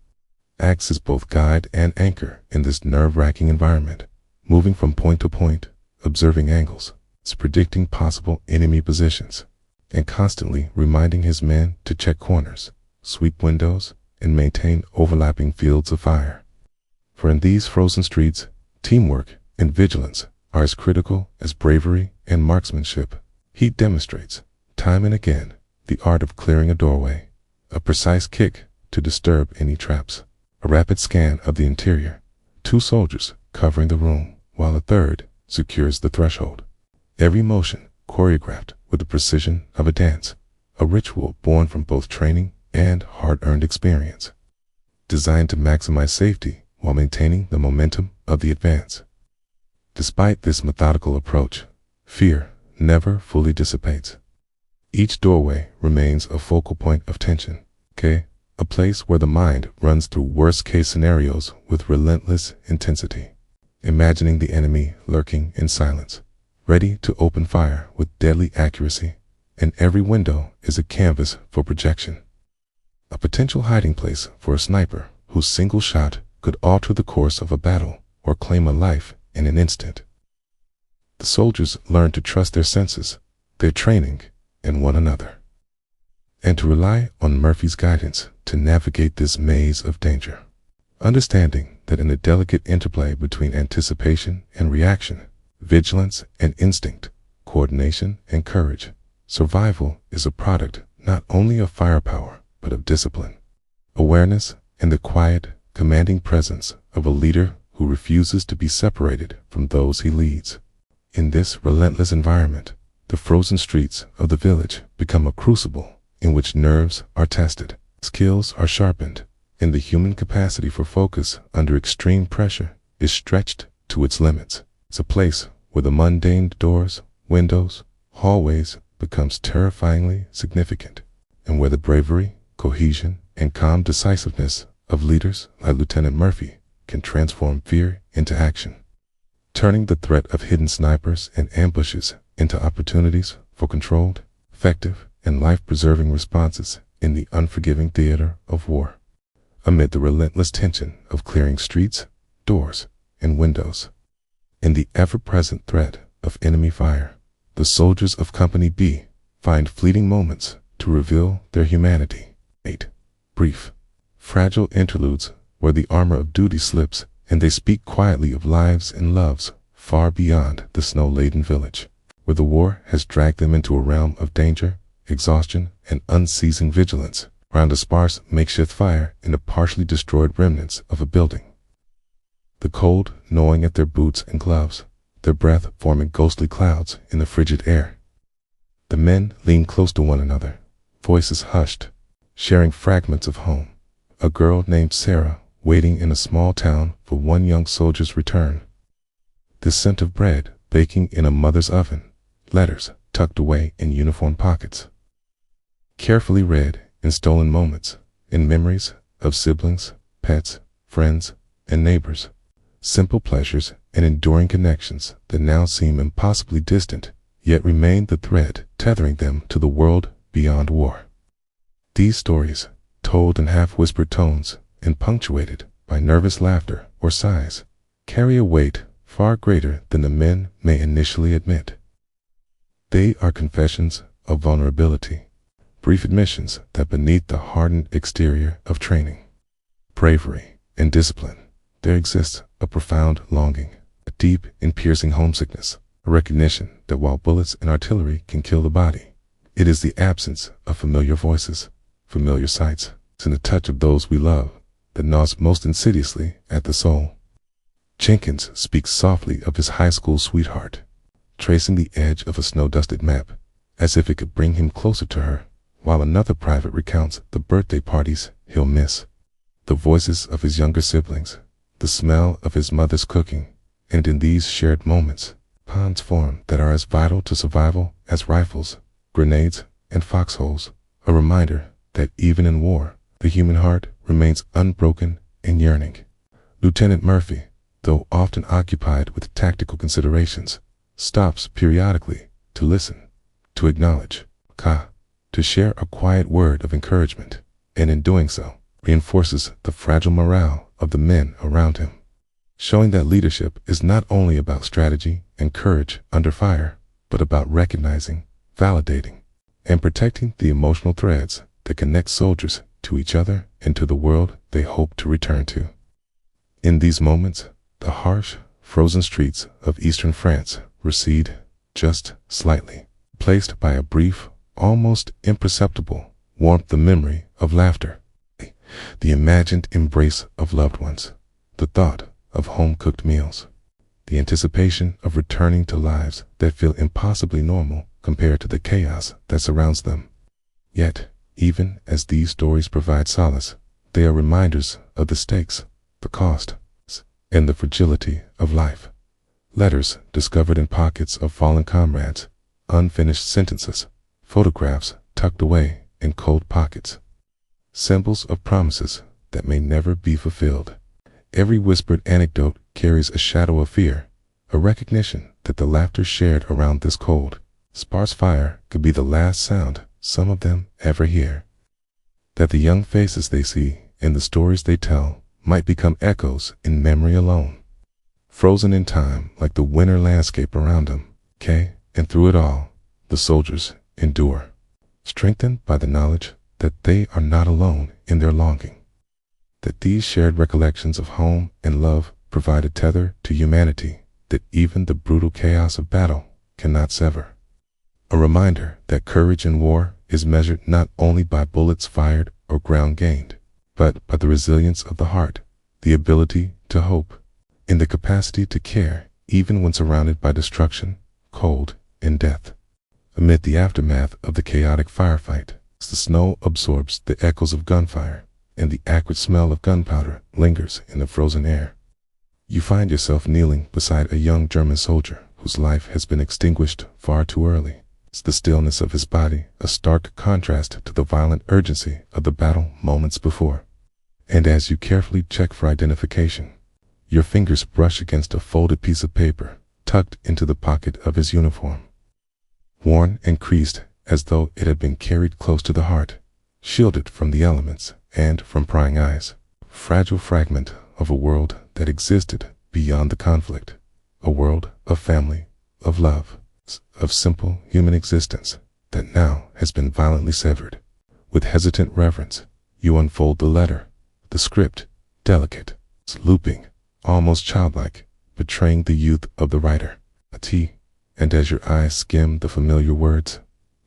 acts as both guide and anchor in this nerve-wracking environment, moving from point to point, observing angles, predicting possible enemy positions, and constantly reminding his men to check corners, sweep windows, and maintain overlapping fields of fire. For in these frozen streets, teamwork and vigilance are as critical as bravery and marksmanship. He demonstrates, time and again, the art of clearing a doorway, a precise kick to disturb any traps, a rapid scan of the interior, 2 soldiers covering the room, while a third secures the threshold. Every motion choreographed with the precision of a dance, a ritual born from both training and hard-earned experience, designed to maximize safety while maintaining the momentum of the advance. Despite this methodical approach, fear never fully dissipates. Each doorway remains a focal point of tension, a place where the mind runs through worst-case scenarios with relentless intensity, imagining the enemy lurking in silence, ready to open fire with deadly accuracy, and every window is a canvas for projection, a potential hiding place for a sniper whose single shot could alter the course of a battle or claim a life in an instant. The soldiers learn to trust their senses, their training, and one another, and to rely on Murphy's guidance to navigate this maze of danger, understanding that in the delicate interplay between anticipation and reaction, vigilance and instinct, coordination and courage, survival is a product not only of firepower but of discipline, awareness, and the quiet, commanding presence of a leader who refuses to be separated from those he leads. In this relentless environment, the frozen streets of the village become a crucible in which nerves are tested, skills are sharpened, and the human capacity for focus under extreme pressure is stretched to its limits. It's a place where the mundane doors, windows, hallways becomes terrifyingly significant, and where the bravery, cohesion, and calm decisiveness of leaders like Lieutenant Murphy can transform fear into action, turning the threat of hidden snipers and ambushes into opportunities for controlled, effective, and life-preserving responses in the unforgiving theater of war. Amid the relentless tension of clearing streets, doors, and windows, in the ever-present threat of enemy fire, the soldiers of Company B find fleeting moments to reveal their humanity. 8. Brief, fragile interludes where the armor of duty slips and they speak quietly of lives and loves far beyond the snow-laden village, where the war has dragged them into a realm of danger, exhaustion, and unceasing vigilance around a sparse makeshift fire in the partially destroyed remnants of a building. The cold gnawing at their boots and gloves, their breath forming ghostly clouds in the frigid air. The men lean close to one another, voices hushed, sharing fragments of home. A girl named Sarah waiting in a small town for one young soldier's return. The scent of bread baking in a mother's oven, letters tucked away in uniform pockets, carefully read in stolen moments, in memories of siblings, pets, friends, and neighbors, simple pleasures and enduring connections that now seem impossibly distant, yet remain the thread tethering them to the world beyond war. These stories, told in half-whispered tones and punctuated by nervous laughter or sighs, carry a weight far greater than the men may initially admit. They are confessions of vulnerability, brief admissions that beneath the hardened exterior of training, bravery, and discipline, there exists a profound longing, a deep and piercing homesickness, a recognition that while bullets and artillery can kill the body, it is the absence of familiar voices, familiar sights, and the touch of those we love that gnaws most insidiously at the soul. Jenkins speaks softly of his high school sweetheart, tracing the edge of a snow-dusted map, as if it could bring him closer to her, while another private recounts the birthday parties he'll miss, the voices of his younger siblings, the smell of his mother's cooking, and in these shared moments, bonds form that are as vital to survival as rifles, grenades, and foxholes, a reminder that even in war, the human heart remains unbroken and yearning. Lieutenant Murphy, though often occupied with tactical considerations, stops periodically to listen, to acknowledge, to share a quiet word of encouragement, and in doing so, reinforces the fragile morale of the men around him, showing that leadership is not only about strategy and courage under fire, but about recognizing, validating, and protecting the emotional threads that connect soldiers to each other and to the world they hope to return to. In these moments, the harsh, frozen streets of eastern France recede just slightly, placed by a brief, almost imperceptible warmth, the memory of laughter, the imagined embrace of loved ones, the thought of home-cooked meals, the anticipation of returning to lives that feel impossibly normal compared to the chaos that surrounds them. Yet, even as these stories provide solace, they are reminders of the stakes, the cost, and the fragility of life. Letters discovered in pockets of fallen comrades, unfinished sentences, photographs tucked away in cold pockets. Symbols of promises that may never be fulfilled. Every whispered anecdote carries a shadow of fear, a recognition that the laughter shared around this cold, sparse fire could be the last sound some of them ever hear. That the young faces they see and the stories they tell might become echoes in memory alone. Frozen in time like the winter landscape around them, and through it all, the soldiers endure, strengthened by the knowledge that they are not alone in their longing. That these shared recollections of home and love provide a tether to humanity that even the brutal chaos of battle cannot sever. A reminder that courage in war is measured not only by bullets fired or ground gained, but by the resilience of the heart, the ability to hope, and the capacity to care even when surrounded by destruction, cold, and death. Amid the aftermath of the chaotic firefight, the snow absorbs the echoes of gunfire, and the acrid smell of gunpowder lingers in the frozen air. You find yourself kneeling beside a young German soldier whose life has been extinguished far too early. The stillness of his body, a stark contrast to the violent urgency of the battle moments before. And as you carefully check for identification, your fingers brush against a folded piece of paper tucked into the pocket of his uniform. Worn and creased as though it had been carried close to the heart, shielded from the elements and from prying eyes. Fragile fragment of a world that existed beyond the conflict. A world of family, of love, of simple human existence that now has been violently severed. With hesitant reverence, you unfold the letter, the script, delicate, looping, almost childlike, betraying the youth of the writer. A T, and as your eyes skim the familiar words,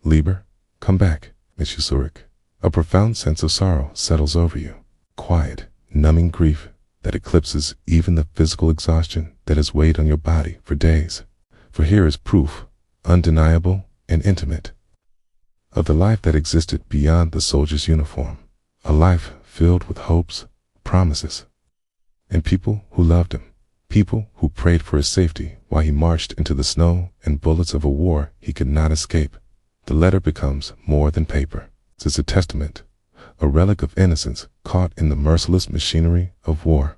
Lieber, come back, Monsieur Zurich, a profound sense of sorrow settles over you, quiet, numbing grief that eclipses even the physical exhaustion that has weighed on your body for days. For here is proof, undeniable and intimate, of the life that existed beyond the soldier's uniform, a life filled with hopes, promises, and people who loved him, people who prayed for his safety while he marched into the snow and bullets of a war he could not escape. The letter becomes more than paper. It is a testament, a relic of innocence caught in the merciless machinery of war,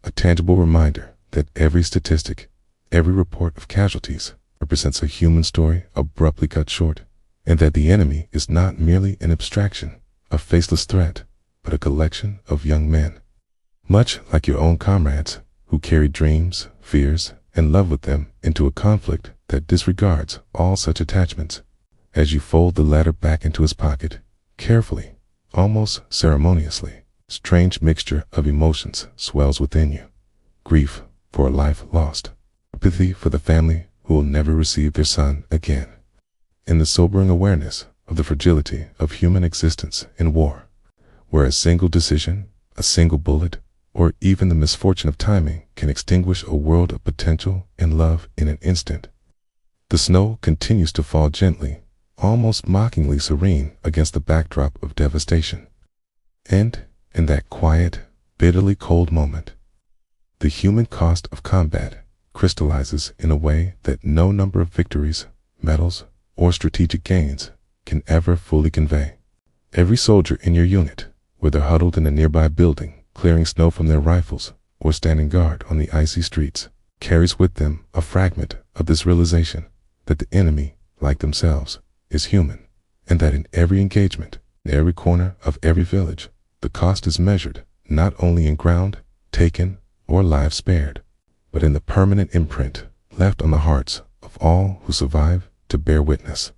a tangible reminder that every statistic, every report of casualties represents a human story abruptly cut short, and that the enemy is not merely an abstraction, a faceless threat, but a collection of young men, much like your own comrades, who carry dreams, fears, and love with them into a conflict that disregards all such attachments. As you fold the letter back into his pocket, carefully, almost ceremoniously, a strange mixture of emotions swells within you. Grief for a life lost, empathy for the family who will never receive their son again, and the sobering awareness of the fragility of human existence in war, where a single decision, a single bullet, or even the misfortune of timing can extinguish a world of potential and love in an instant. The snow continues to fall gently, almost mockingly serene against the backdrop of devastation. And, in that quiet, bitterly cold moment, the human cost of combat crystallizes in a way that no number of victories, medals, or strategic gains can ever fully convey. Every soldier in your unit, whether huddled in a nearby building, clearing snow from their rifles, or standing guard on the icy streets, carries with them a fragment of this realization that the enemy, like themselves, is human, and that in every engagement, in every corner of every village, the cost is measured not only in ground taken or lives spared, but in the permanent imprint left on the hearts of all who survive to bear witness.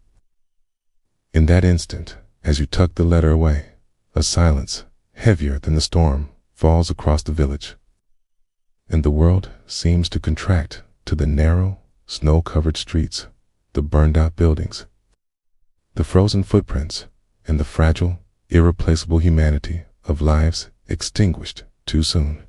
In that instant, as you tuck the letter away, a silence, heavier than the storm, falls across the village, and the world seems to contract to the narrow, snow-covered streets, the burned-out buildings, the frozen footprints, and the fragile, irreplaceable humanity of lives extinguished too soon,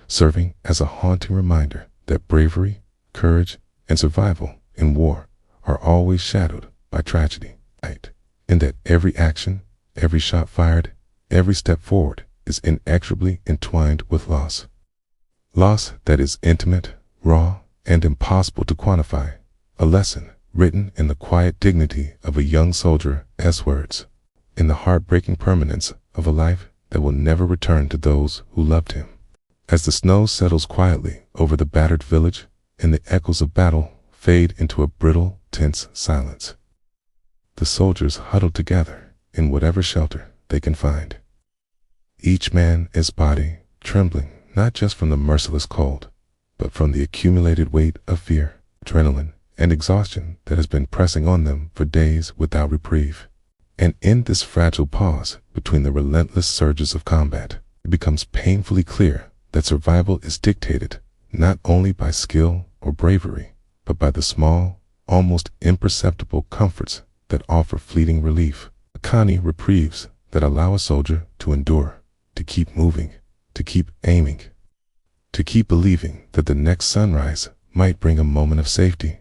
serving as a haunting reminder that bravery, courage, and survival in war are always shadowed by tragedy, right? In that every action, every shot fired, every step forward is inexorably entwined with loss. Loss that is intimate, raw, and impossible to quantify. A lesson written in the quiet dignity of a young soldier's words, in the heartbreaking permanence of a life that will never return to those who loved him. As the snow settles quietly over the battered village and the echoes of battle fade into a brittle, tense silence, the soldiers huddle together in whatever shelter they can find. Each man is body trembling, not just from the merciless cold, but from the accumulated weight of fear, adrenaline, and exhaustion that has been pressing on them for days without reprieve. And in this fragile pause between the relentless surges of combat, it becomes painfully clear that survival is dictated not only by skill or bravery, but by the small, almost imperceptible comforts that offer fleeting relief, tiny reprieves that allow a soldier to endure, to keep moving, to keep aiming, to keep believing that the next sunrise might bring a moment of safety,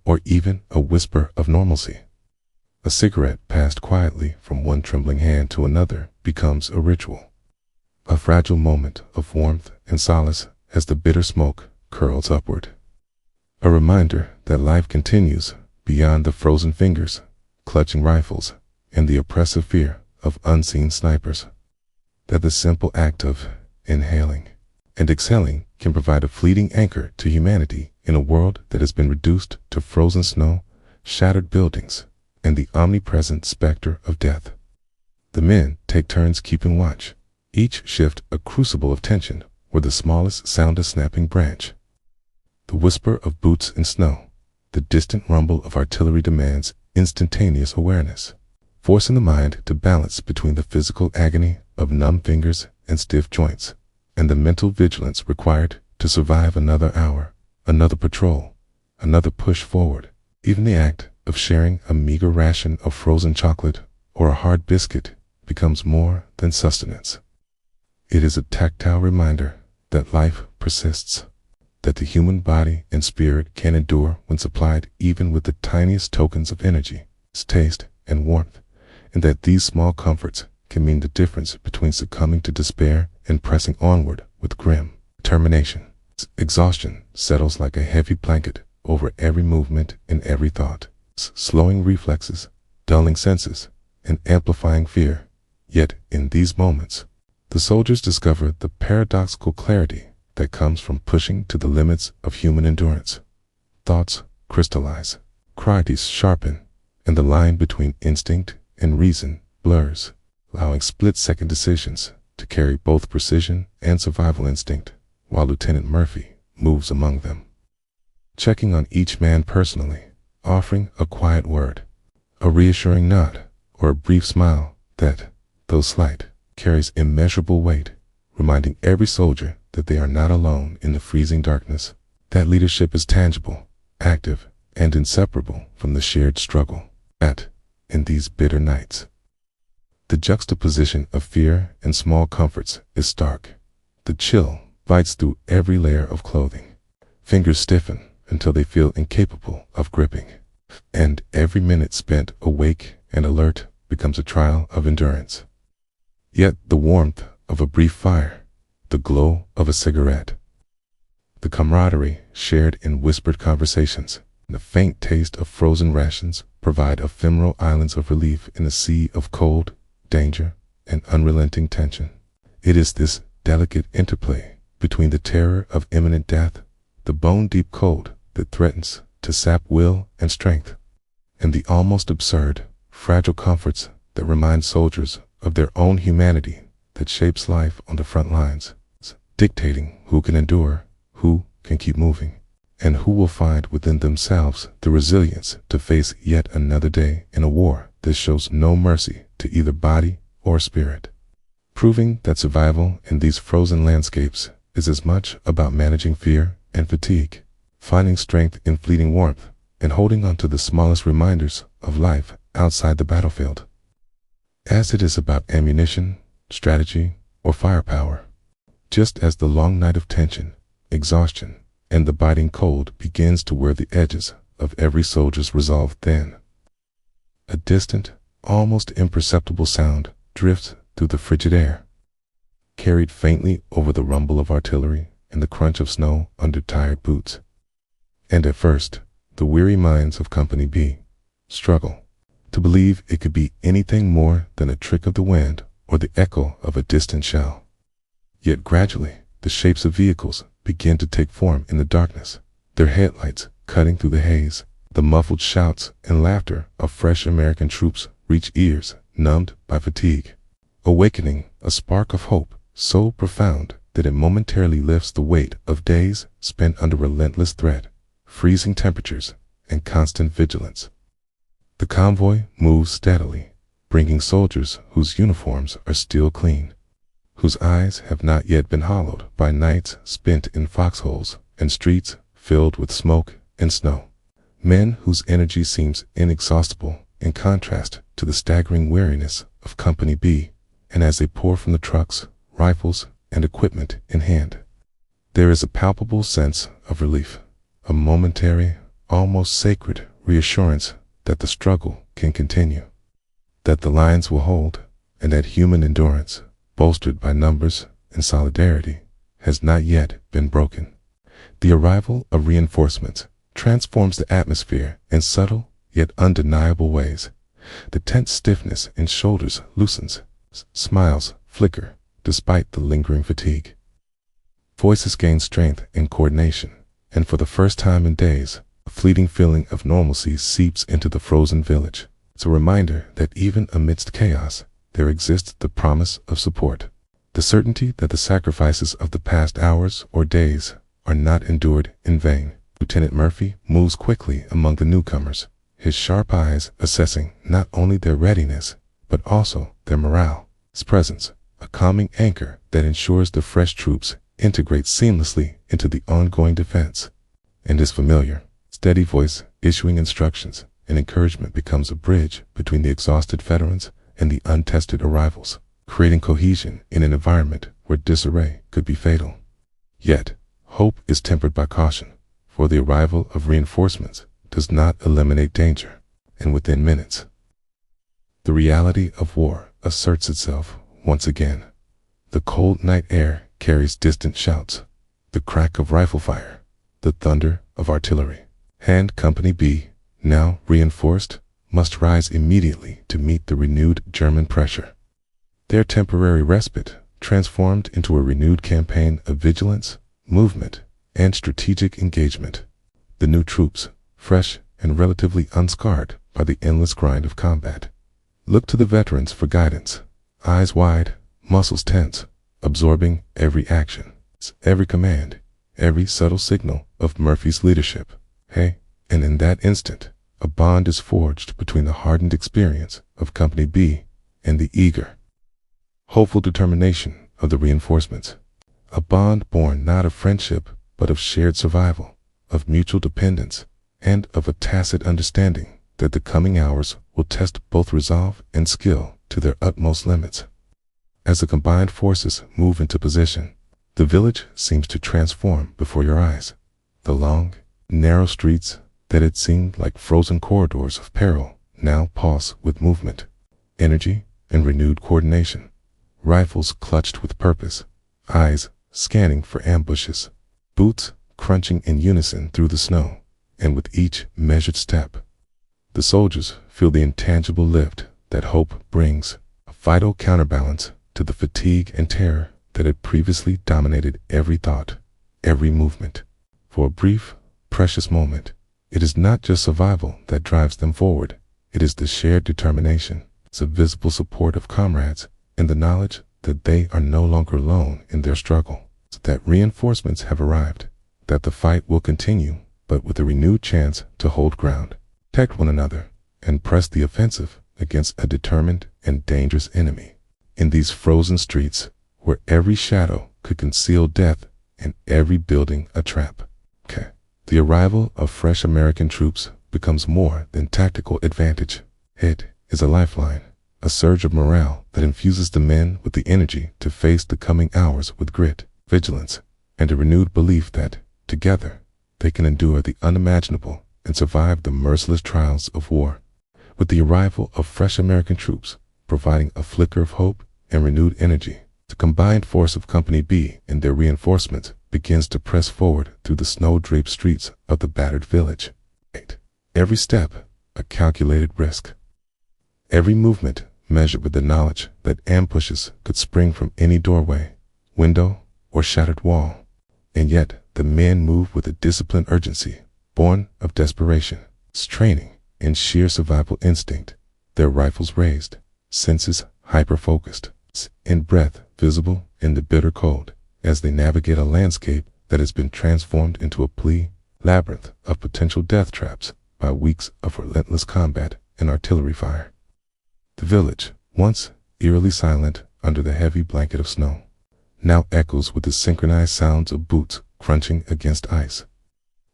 or even a whisper of normalcy. A cigarette passed quietly from one trembling hand to another becomes a ritual, a fragile moment of warmth and solace as the bitter smoke curls upward. A reminder that life continues beyond the frozen fingers, clutching rifles, and the oppressive fear of unseen snipers. That the simple act of inhaling and exhaling can provide a fleeting anchor to humanity in a world that has been reduced to frozen snow, shattered buildings, and the omnipresent specter of death. The men take turns keeping watch, each shift a crucible of tension where the smallest sound a snapping branch. The whisper of boots in snow, the distant rumble of artillery demands instantaneous awareness, forcing the mind to balance between the physical agony of numb fingers and stiff joints, and the mental vigilance required to survive another hour, another patrol, another push forward. Even the act of sharing a meager ration of frozen chocolate or a hard biscuit becomes more than sustenance. It is a tactile reminder that life persists, that the human body and spirit can endure when supplied even with the tiniest tokens of energy, taste, and warmth, and that these small comforts can mean the difference between succumbing to despair and pressing onward with grim determination. Exhaustion settles like a heavy blanket over every movement and every thought, slowing reflexes, dulling senses, and amplifying fear. Yet in these moments, the soldiers discover the paradoxical clarity that comes from pushing to the limits of human endurance. Thoughts crystallize, priorities sharpen, and the line between instinct and reason blurs, allowing split-second decisions to carry both precision and survival instinct, while Lieutenant Murphy moves among them, checking on each man personally, offering a quiet word, a reassuring nod, or a brief smile that, though slight, carries immeasurable weight, reminding every soldier that they are not alone in the freezing darkness. That leadership is tangible, active, and inseparable from the shared struggle. In these bitter nights, the juxtaposition of fear and small comforts is stark. The chill bites through every layer of clothing. Fingers stiffen until they feel incapable of gripping, and every minute spent awake and alert becomes a trial of endurance. Yet the warmth of a brief fire, the glow of a cigarette, the camaraderie shared in whispered conversations, and the faint taste of frozen rations provide ephemeral islands of relief in a sea of cold, danger, and unrelenting tension. It is this delicate interplay between the terror of imminent death, the bone-deep cold that threatens to sap will and strength, and the almost absurd, fragile comforts that remind soldiers of their own humanity that shapes life on the front lines, dictating who can endure, who can keep moving, and who will find within themselves the resilience to face yet another day in a war that shows no mercy to either body or spirit, proving that survival in these frozen landscapes is as much about managing fear and fatigue, finding strength in fleeting warmth, and holding on to the smallest reminders of life outside the battlefield, as it is about ammunition, strategy, or firepower. Just as the long night of tension, exhaustion, and the biting cold begins to wear the edges of every soldier's resolve thin, A distant, almost imperceptible sound drifts through the frigid air, carried faintly over the rumble of artillery and the crunch of snow under tired boots. And at first, the weary minds of Company B struggle to believe it could be anything more than a trick of the wind or the echo of a distant shell. Yet gradually, the shapes of vehicles begin to take form in the darkness, their headlights cutting through the haze. The muffled shouts and laughter of fresh American troops reach ears numbed by fatigue, awakening a spark of hope so profound that it momentarily lifts the weight of days spent under relentless threat, freezing temperatures, and constant vigilance. The convoy moves steadily, bringing soldiers whose uniforms are still clean, whose eyes have not yet been hollowed by nights spent in foxholes and streets filled with smoke and snow. Men whose energy seems inexhaustible in contrast to the staggering weariness of Company B, and as they pour from the trucks, rifles, and equipment in hand, there is a palpable sense of relief, a momentary, almost sacred reassurance that the struggle can continue, that the lines will hold, and that human endurance, bolstered by numbers and solidarity, has not yet been broken. The arrival of reinforcements transforms the atmosphere in subtle yet undeniable ways. The tense stiffness in shoulders loosens, smiles flicker despite the lingering fatigue. Voices gain strength and coordination, and for the first time in days, a fleeting feeling of normalcy seeps into the frozen village. It's a reminder that even amidst chaos, there exists the promise of support, the certainty that the sacrifices of the past hours or days are not endured in vain. Lieutenant Murphy moves quickly among the newcomers, his sharp eyes assessing not only their readiness, but also their morale. His presence, a calming anchor that ensures the fresh troops integrate seamlessly into the ongoing defense. And his familiar, steady voice issuing instructions and encouragement becomes a bridge between the exhausted veterans and the untested arrivals, creating cohesion in an environment where disarray could be fatal. Yet, hope is tempered by caution, for the arrival of reinforcements does not eliminate danger, and within minutes, the reality of war asserts itself once again. The cold night air carries distant shouts, the crack of rifle fire, the thunder of artillery. And Company B, now reinforced, must rise immediately to meet the renewed German pressure. Their temporary respite transformed into a renewed campaign of vigilance, movement, and strategic engagement. The new troops, fresh and relatively unscarred by the endless grind of combat, look to the veterans for guidance, eyes wide, muscles tense, absorbing every action, every command, every subtle signal of Murphy's leadership. And in that instant, a bond is forged between the hardened experience of Company B and the eager, hopeful determination of the reinforcements. A bond born not of friendship, but of shared survival, of mutual dependence, and of a tacit understanding that the coming hours will test both resolve and skill to their utmost limits. As the combined forces move into position, the village seems to transform before your eyes. The long, narrow streets that had seemed like frozen corridors of peril now pulse with movement, energy, and renewed coordination. Rifles clutched with purpose, eyes scanning for ambushes, boots crunching in unison through the snow, and with each measured step, the soldiers feel the intangible lift that hope brings, a vital counterbalance to the fatigue and terror that had previously dominated every thought, every movement. For a brief, precious moment, it is not just survival that drives them forward, it is the shared determination, the visible support of comrades, and the knowledge that they are no longer alone in their struggle, that reinforcements have arrived, that the fight will continue, but with a renewed chance to hold ground, protect one another, and press the offensive against a determined and dangerous enemy. In these frozen streets, where every shadow could conceal death and every building a trap, the arrival of fresh American troops becomes more than tactical advantage. It is a lifeline, a surge of morale that infuses the men with the energy to face the coming hours with grit, vigilance, and a renewed belief that, together, they can endure the unimaginable and survive the merciless trials of war. with the arrival of fresh American troops providing a flicker of hope and renewed energy. The combined force of Company B and their reinforcements begins to press forward through the snow-draped streets of the battered village. Every step, a calculated risk. Every movement measured with the knowledge that ambushes could spring from any doorway, window, or shattered wall. And yet, the men move with a disciplined urgency, born of desperation, training, and sheer survival instinct, their rifles raised, senses hyper-focused, and breath visible in the bitter cold, as they navigate a landscape that has been transformed into a labyrinth of potential death traps by weeks of relentless combat and artillery fire. The village, once eerily silent under the heavy blanket of snow, now echoes with the synchronized sounds of boots crunching against ice,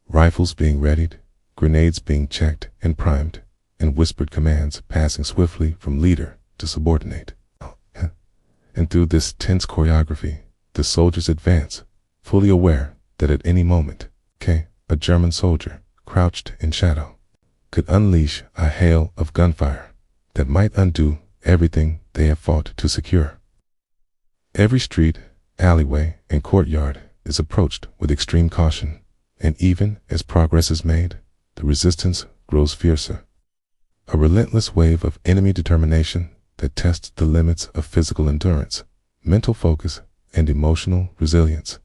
rifles being readied, grenades being checked and primed, and whispered commands passing swiftly from leader to subordinate. And through this tense choreography, the soldiers advance, fully aware that at any moment, a German soldier, crouched in shadow, could unleash a hail of gunfire that might undo everything they have fought to secure. Every street, alleyway, and courtyard is approached with extreme caution, and even as progress is made, the resistance grows fiercer. A relentless wave of enemy determination that tests the limits of physical endurance, mental focus, and emotional resilience.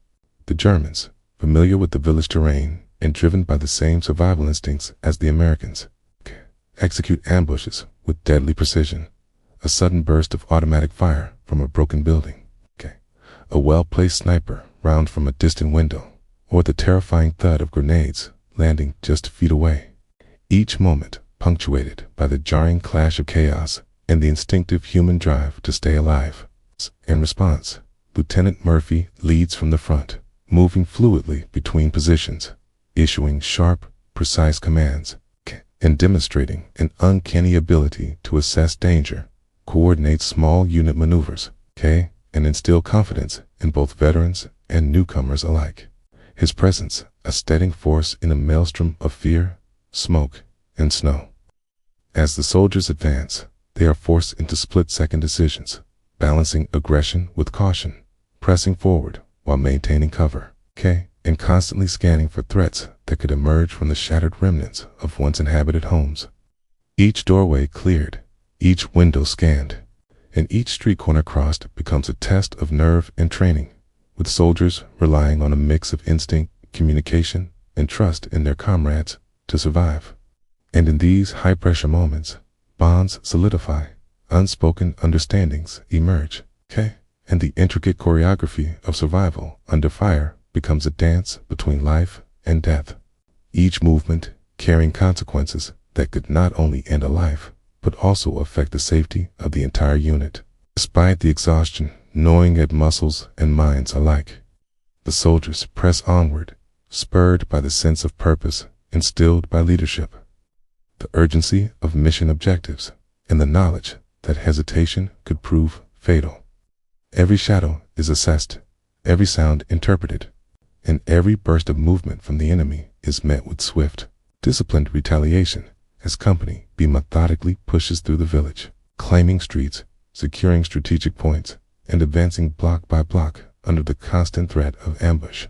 The Germans, familiar with the village terrain and driven by the same survival instincts as the Americans, execute ambushes with deadly precision. A sudden burst of automatic fire from a broken building, a well-placed sniper round from a distant window, or the terrifying thud of grenades landing just feet away. Each moment punctuated by the jarring clash of chaos and the instinctive human drive to stay alive. In response, Lieutenant Murphy leads from the front, moving fluidly between positions, issuing sharp, precise commands, and demonstrating an uncanny ability to assess danger, coordinate small unit maneuvers, and instill confidence in both veterans and newcomers alike. His presence, a steadying force in a maelstrom of fear, smoke, and snow. As the soldiers advance, they are forced into split-second decisions, balancing aggression with caution, pressing forward while maintaining cover, and constantly scanning for threats that could emerge from the shattered remnants of once inhabited homes. Each doorway cleared, each window scanned, and each street corner crossed becomes a test of nerve and training, with soldiers relying on a mix of instinct, communication, and trust in their comrades to survive. And in these high-pressure moments, bonds solidify, unspoken understandings emerge, and the intricate choreography of survival under fire becomes a dance between life and death. Each movement carrying consequences that could not only end a life, but also affect the safety of the entire unit. Despite the exhaustion gnawing at muscles and minds alike, the soldiers press onward, spurred by the sense of purpose instilled by leadership, the urgency of mission objectives, and the knowledge that hesitation could prove fatal. Every shadow is assessed, every sound interpreted, and every burst of movement from the enemy is met with swift, disciplined retaliation as Company B methodically pushes through the village, claiming streets, securing strategic points, and advancing block by block under the constant threat of ambush.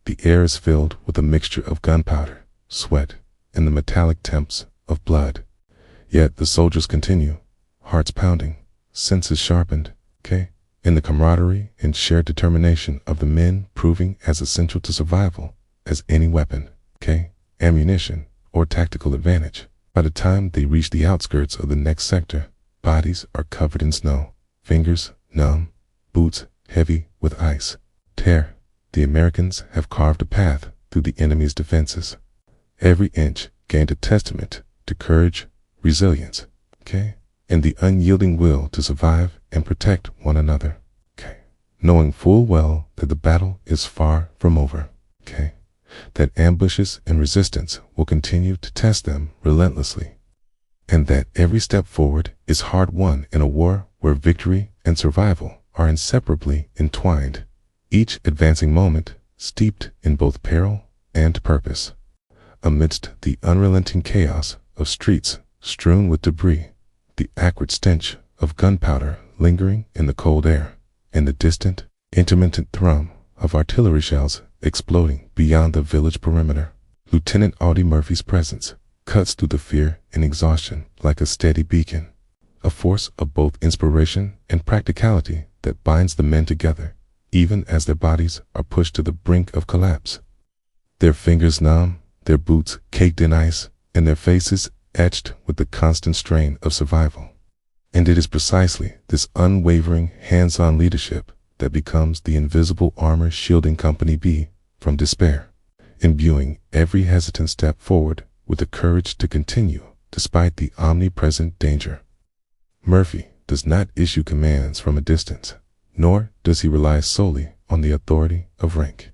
The air is filled with a mixture of gunpowder, sweat, and the metallic temps of blood. Yet the soldiers continue, hearts pounding, senses sharpened, and the camaraderie and shared determination of the men proving as essential to survival as any weapon, ammunition, or tactical advantage. By the time they reach the outskirts of the next sector, bodies are covered in snow, fingers numb, boots heavy with ice. The Americans have carved a path through the enemy's defenses. Every inch gained a testament to courage, resilience, and the unyielding will to survive and protect one another, knowing full well that the battle is far from over, that ambushes and resistance will continue to test them relentlessly, and that every step forward is hard won in a war where victory and survival are inseparably entwined, each advancing moment steeped in both peril and purpose. Amidst the unrelenting chaos of streets strewn with debris, the acrid stench of gunpowder lingering in the cold air, and the distant, intermittent thrum of artillery shells exploding beyond the village perimeter. Lieutenant Audie Murphy's presence cuts through the fear and exhaustion like a steady beacon, a force of both inspiration and practicality that binds the men together, even as their bodies are pushed to the brink of collapse. Their fingers numb, their boots caked in ice, and their faces etched with the constant strain of survival. And it is precisely this unwavering, hands-on leadership that becomes the invisible armor shielding Company B from despair, imbuing every hesitant step forward with the courage to continue despite the omnipresent danger. Murphy does not issue commands from a distance, nor does he rely solely on the authority of rank.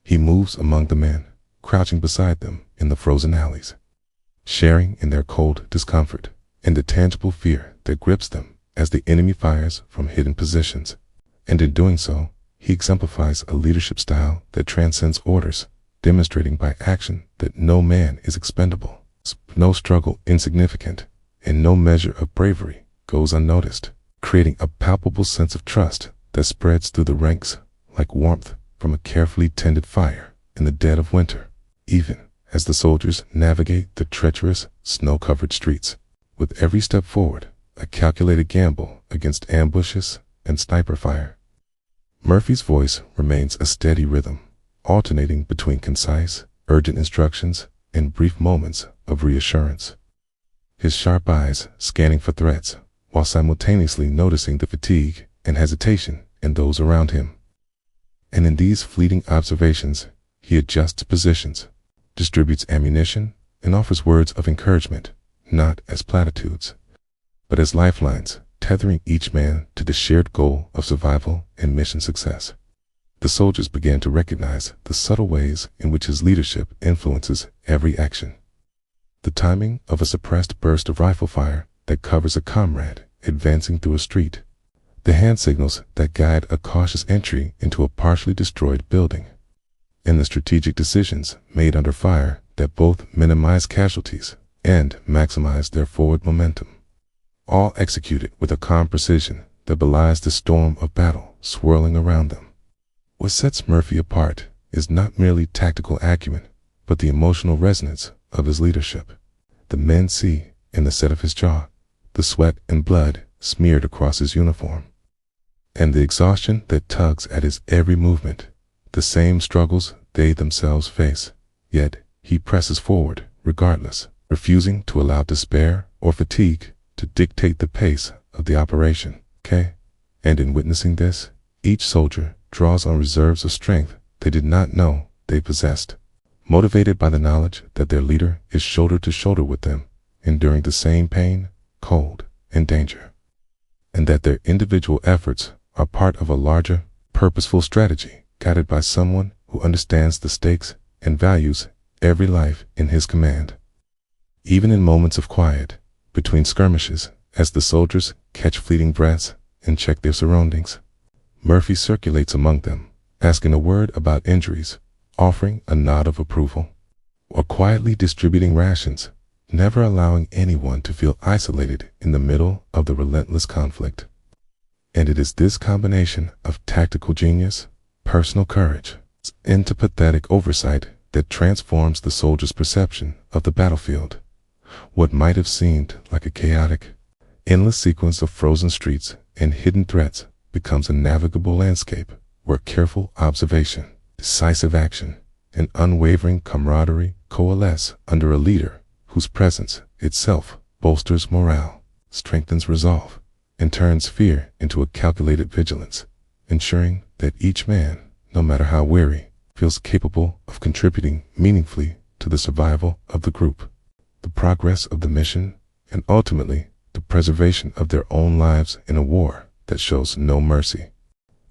He moves among the men, crouching beside them in the frozen alleys, sharing in their cold discomfort and the tangible fear that grips them as the enemy fires from hidden positions. And in doing so, he exemplifies a leadership style that transcends orders, demonstrating by action that no man is expendable, no struggle insignificant, and no measure of bravery goes unnoticed, creating a palpable sense of trust that spreads through the ranks like warmth from a carefully tended fire in the dead of winter, even as the soldiers navigate the treacherous, snow-covered streets. With every step forward, a calculated gamble against ambushes and sniper fire. Murphy's voice remains a steady rhythm, alternating between concise, urgent instructions and brief moments of reassurance. His sharp eyes scanning for threats, while simultaneously noticing the fatigue and hesitation in those around him. And in these fleeting observations, he adjusts positions, distributes ammunition, and offers words of encouragement, not as platitudes, but as lifelines, tethering each man to the shared goal of survival and mission success. The soldiers began to recognize the subtle ways in which his leadership influences every action. The timing of a suppressed burst of rifle fire that covers a comrade advancing through a street, the hand signals that guide a cautious entry into a partially destroyed building, and the strategic decisions made under fire that both minimize casualties and maximize their forward momentum, all executed with a calm precision that belies the storm of battle swirling around them. What sets Murphy apart is not merely tactical acumen, but the emotional resonance of his leadership. The men see, in the set of his jaw, the sweat and blood smeared across his uniform, and the exhaustion that tugs at his every movement, the same struggles they themselves face. Yet he presses forward regardless, refusing to allow despair or fatigue to dictate the pace of the operation. And in witnessing this, each soldier draws on reserves of strength they did not know they possessed, motivated by the knowledge that their leader is shoulder to shoulder with them, enduring the same pain, cold, and danger, and that their individual efforts are part of a larger, purposeful strategy guided by someone who understands the stakes and values every life in his command. Even in moments of quiet, between skirmishes, as the soldiers catch fleeting breaths and check their surroundings, Murphy circulates among them, asking a word about injuries, offering a nod of approval, or quietly distributing rations, never allowing anyone to feel isolated in the middle of the relentless conflict. And it is this combination of tactical genius, personal courage, and empathetic oversight that transforms the soldier's perception of the battlefield. What might have seemed like a chaotic, endless sequence of frozen streets and hidden threats becomes a navigable landscape where careful observation, decisive action, and unwavering camaraderie coalesce under a leader whose presence itself bolsters morale, strengthens resolve, and turns fear into a calculated vigilance, ensuring that each man, no matter how weary, feels capable of contributing meaningfully to the survival of the group, the progress of the mission, and ultimately the preservation of their own lives in a war that shows no mercy.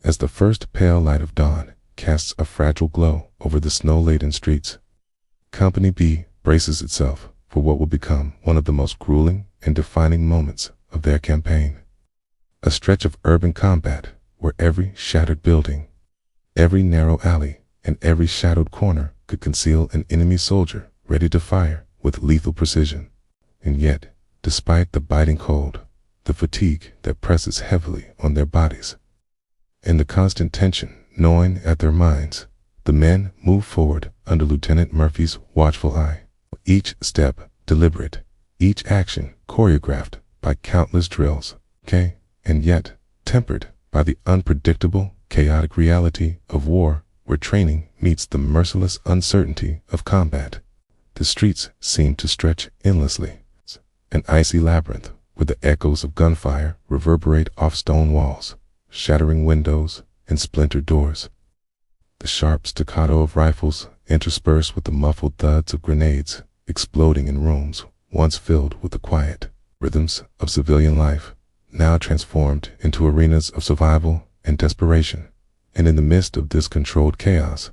As the first pale light of dawn casts a fragile glow over the snow-laden streets, Company B braces itself for what will become one of the most grueling and defining moments of their campaign. A stretch of urban combat where every shattered building, every narrow alley, and every shadowed corner could conceal an enemy soldier ready to fire with lethal precision. And yet, despite the biting cold, the fatigue that presses heavily on their bodies, and the constant tension gnawing at their minds. The men move forward under Lieutenant Murphy's watchful eye, each step deliberate, each action choreographed by countless drills, and yet tempered by the unpredictable, chaotic reality of war, where training meets the merciless uncertainty of combat. The streets seem to stretch endlessly, an icy labyrinth where the echoes of gunfire reverberate off stone walls, shattering windows and splintered doors. The sharp staccato of rifles interspersed with the muffled thuds of grenades exploding in rooms once filled with the quiet rhythms of civilian life, now transformed into arenas of survival and desperation. And in the midst of this controlled chaos,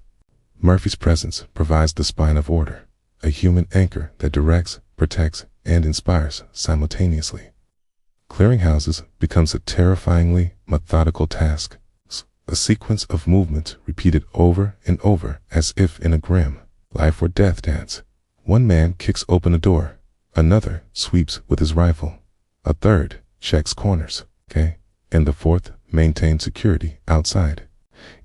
Murphy's presence provides the spine of order, a human anchor that directs, protects, and inspires simultaneously. Clearing houses becomes a terrifyingly methodical task, a sequence of movements repeated over and over as if in a grim life or death dance. One man kicks open a door, another sweeps with his rifle, a third checks corners, and the fourth maintains security outside.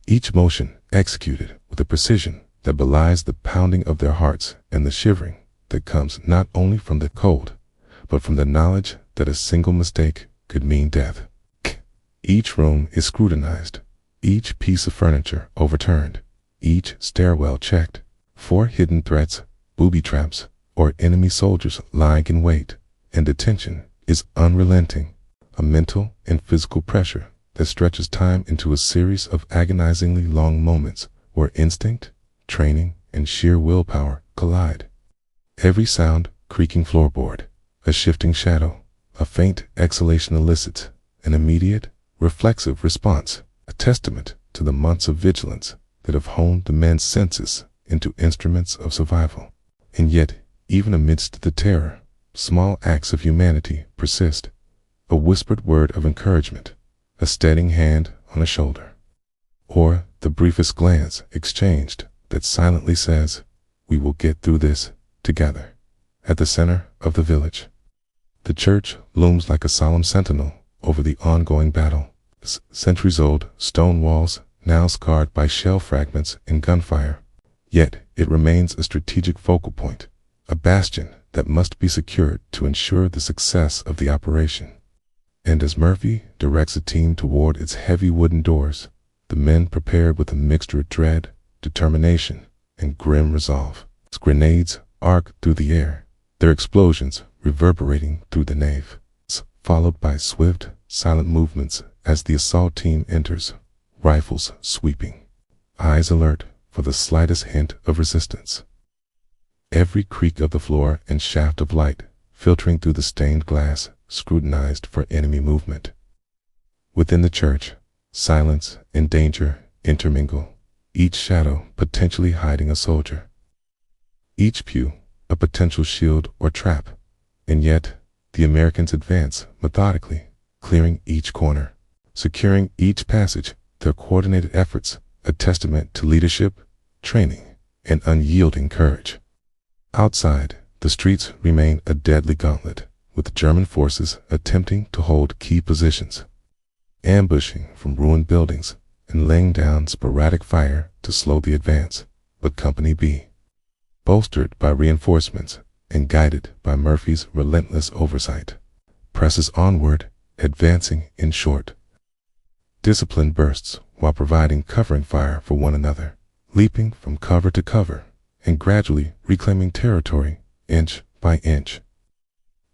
Each motion executed with a precision that belies the pounding of their hearts and the shivering that comes not only from the cold, but from the knowledge that a single mistake could mean death. Each room is scrutinized, each piece of furniture overturned, each stairwell checked for hidden threats, booby traps, or enemy soldiers lying in wait, and the tension is unrelenting, a mental and physical pressure that stretches time into a series of agonizingly long moments where instinct, training, and sheer willpower collide. Every sound, creaking floorboard, a shifting shadow, a faint exhalation elicits an immediate, reflexive response, a testament to the months of vigilance that have honed the men's senses into instruments of survival. And yet, even amidst the terror, small acts of humanity persist, a whispered word of encouragement, a steadying hand on a shoulder, or the briefest glance exchanged that silently says, "We will get through this together." At the center of the village, the church looms like a solemn sentinel over the ongoing battle. Centuries-old stone walls now scarred by shell fragments and gunfire, yet it remains a strategic focal point, a bastion that must be secured to ensure the success of the operation. And as Murphy directs a team toward its heavy wooden doors, the men prepared with a mixture of dread, determination, and grim resolve. As grenades arc through the air, their explosions reverberating through the nave, followed by swift, silent movements as the assault team enters, rifles sweeping, eyes alert for the slightest hint of resistance. Every creak of the floor and shaft of light filtering through the stained glass scrutinized for enemy movement. Within the church, silence and danger intermingle, each shadow potentially hiding a soldier, each pew a potential shield or trap, and yet the Americans advance methodically, clearing each corner, securing each passage, their coordinated efforts a testament to leadership, training, and unyielding courage. Outside, the streets remain a deadly gauntlet, with German forces attempting to hold key positions, ambushing from ruined buildings and laying down sporadic fire to slow the advance. But Company B, bolstered by reinforcements and guided by Murphy's relentless oversight, presses onward, advancing in short, disciplined bursts while providing covering fire for one another, leaping from cover to cover and gradually reclaiming territory inch by inch.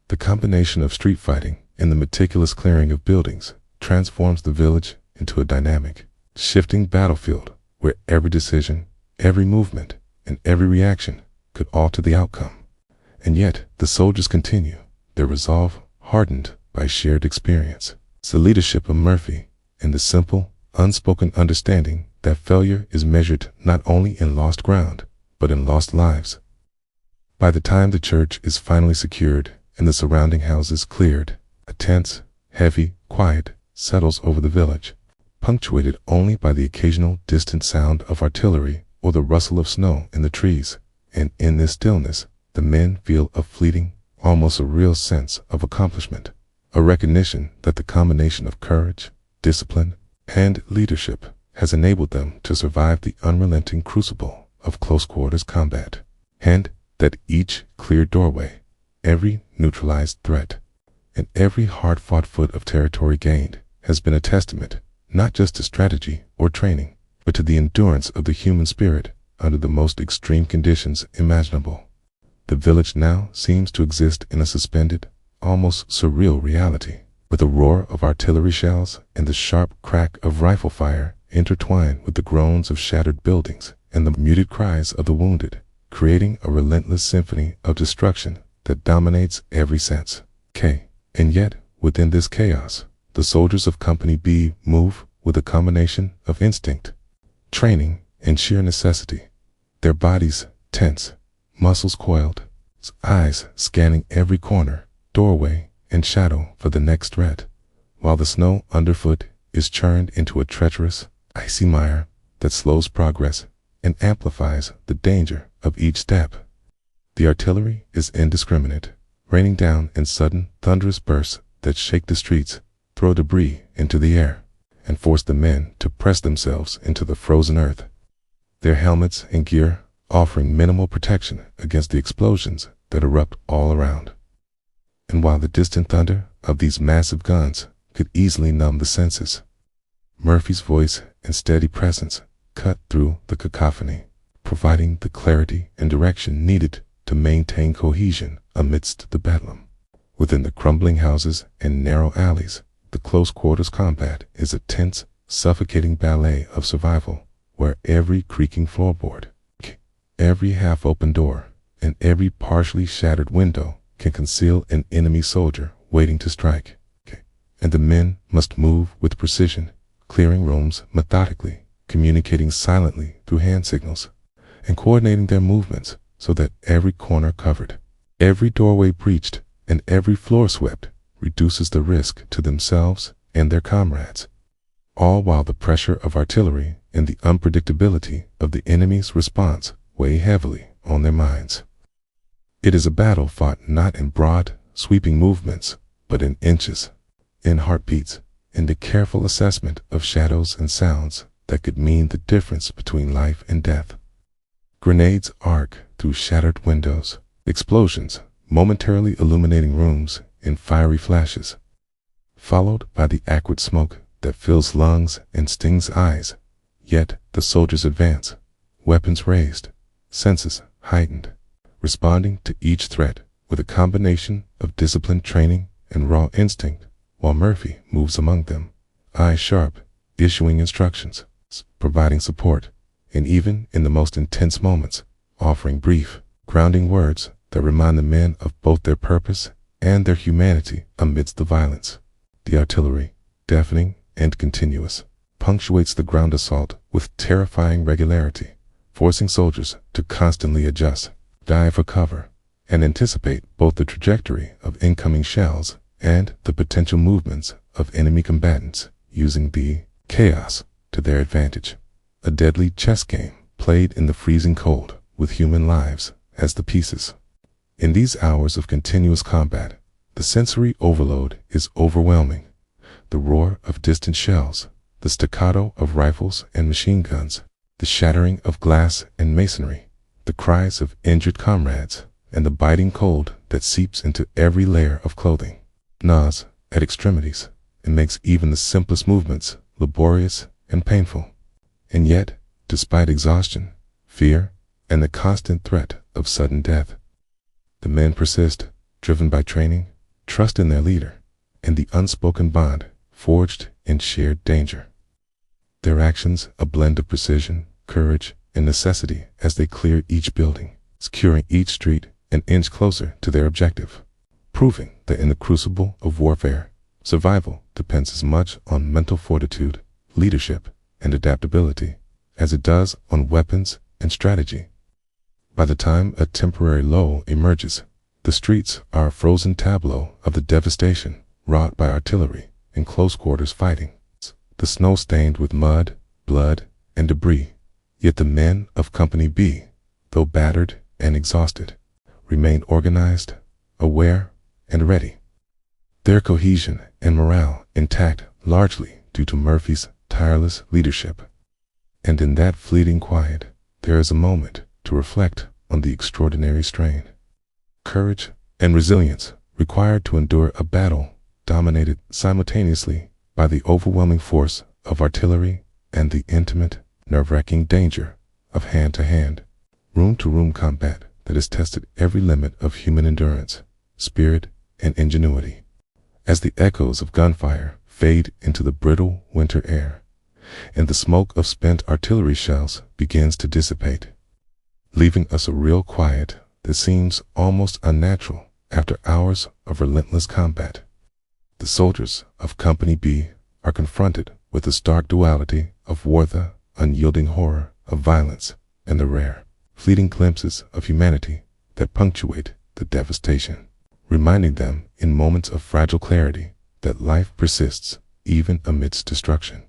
The combination of street fighting and the meticulous clearing of buildings transforms the village into a dynamic, shifting battlefield where every decision, every movement, and every reaction could alter the outcome. And yet the soldiers continue, their resolve hardened by shared experience. It's the leadership of Murphy and the simple, unspoken understanding that failure is measured not only in lost ground, but in lost lives. By the time the church is finally secured and the surrounding houses cleared, a tense, heavy quiet settles over the village, punctuated only by the occasional distant sound of artillery or the rustle of snow in the trees. And in this stillness, the men feel a fleeting, almost a real sense of accomplishment, a recognition that the combination of courage, discipline, and leadership has enabled them to survive the unrelenting crucible of close-quarters combat, and that each cleared doorway, every neutralized threat, and every hard-fought foot of territory gained has been a testament not just to strategy or training, but to the endurance of the human spirit under the most extreme conditions imaginable. The village now seems to exist in a suspended, almost surreal reality, with the roar of artillery shells and the sharp crack of rifle fire intertwined with the groans of shattered buildings and the muted cries of the wounded, creating a relentless symphony of destruction that dominates every sense. And yet, within this chaos, the soldiers of Company B move with a combination of instinct, training, and sheer necessity, their bodies tense, muscles coiled, eyes scanning every corner, doorway, and shadow for the next threat, while the snow underfoot is churned into a treacherous, icy mire that slows progress and amplifies the danger of each step. The artillery is indiscriminate, raining down in sudden, thunderous bursts that shake the streets, throw debris into the air, and force the men to press themselves into the frozen earth, their helmets and gear offering minimal protection against the explosions that erupt all around. And while the distant thunder of these massive guns could easily numb the senses, Murphy's voice and steady presence cut through the cacophony, providing the clarity and direction needed to maintain cohesion amidst the bedlam. Within the crumbling houses and narrow alleys, the close-quarters combat is a tense, suffocating ballet of survival, where every creaking floorboard, every half-open door, and every partially shattered window can conceal an enemy soldier waiting to strike. And the men must move with precision, clearing rooms methodically, communicating silently through hand signals, and coordinating their movements so that every corner covered, every doorway breached, and every floor swept reduces the risk to themselves and their comrades, all while the pressure of artillery and the unpredictability of the enemy's response weigh heavily on their minds. It is a battle fought not in broad, sweeping movements, but in inches, in heartbeats, in the careful assessment of shadows and sounds that could mean the difference between life and death. Grenades arc through shattered windows, explosions momentarily illuminating rooms in fiery flashes, followed by the acrid smoke that fills lungs and stings eyes. Yet the soldiers advance, weapons raised, senses heightened, responding to each threat with a combination of disciplined training and raw instinct, while Murphy moves among them, eyes sharp, issuing instructions, providing support, and even in the most intense moments, offering brief, grounding words that remind the men of both their purpose and their humanity amidst the violence. The artillery, deafening and continuous, punctuates the ground assault with terrifying regularity, forcing soldiers to constantly adjust, dive for cover, and anticipate both the trajectory of incoming shells and the potential movements of enemy combatants, using the chaos to their advantage. A deadly chess game played in the freezing cold with human lives as the pieces. In these hours of continuous combat, the sensory overload is overwhelming. The roar of distant shells, the staccato of rifles and machine guns, the shattering of glass and masonry, the cries of injured comrades, and the biting cold that seeps into every layer of clothing, gnaws at extremities, and makes even the simplest movements laborious and painful. And yet, despite exhaustion, fear, and the constant threat of sudden death, the men persist, driven by training, trust in their leader, and the unspoken bond forged in shared danger. Their actions a blend of precision, courage, and necessity as they clear each building, securing each street an inch closer to their objective, proving that in the crucible of warfare, survival depends as much on mental fortitude, leadership, and adaptability as it does on weapons and strategy. By the time a temporary lull emerges, the streets are a frozen tableau of the devastation wrought by artillery and close-quarters fighting, the snow stained with mud, blood, and debris. Yet the men of Company B, though battered and exhausted, remain organized, aware, and ready. Their cohesion and morale intact largely due to Murphy's tireless leadership. And in that fleeting quiet, there is a moment to reflect on the extraordinary strain, courage, and resilience required to endure a battle dominated simultaneously by the overwhelming force of artillery and the intimate, nerve-wracking danger of hand-to-hand, room-to-room combat that has tested every limit of human endurance, spirit, and ingenuity. As the echoes of gunfire fade into the brittle winter air, and the smoke of spent artillery shells begins to dissipate, leaving us a real quiet that seems almost unnatural after hours of relentless combat. The soldiers of Company B are confronted with the stark duality of war, the unyielding horror of violence, and the rare, fleeting glimpses of humanity that punctuate the devastation, reminding them in moments of fragile clarity that life persists even amidst destruction.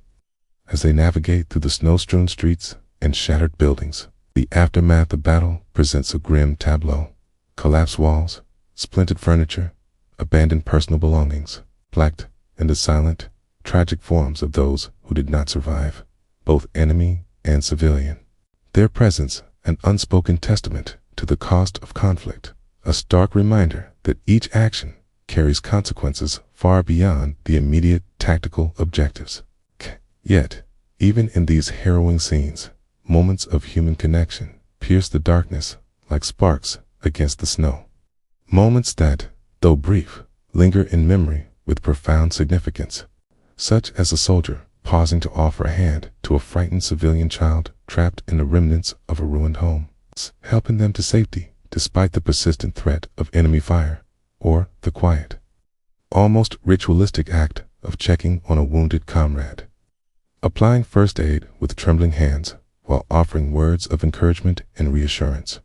As they navigate through the snow-strewn streets and shattered buildings, the aftermath of battle presents a grim tableau. Collapsed walls, splintered furniture, abandoned personal belongings, plagued in the silent, tragic forms of those who did not survive, both enemy and civilian. Their presence an unspoken testament to the cost of conflict, a stark reminder that each action carries consequences far beyond the immediate tactical objectives. Yet, even in these harrowing scenes, moments of human connection pierce the darkness like sparks against the snow. Moments that, though brief, linger in memory with profound significance, such as a soldier pausing to offer a hand to a frightened civilian child trapped in the remnants of a ruined home, helping them to safety despite the persistent threat of enemy fire, or the quiet, almost ritualistic act of checking on a wounded comrade, applying first aid with trembling hands while offering words of encouragement and reassurance.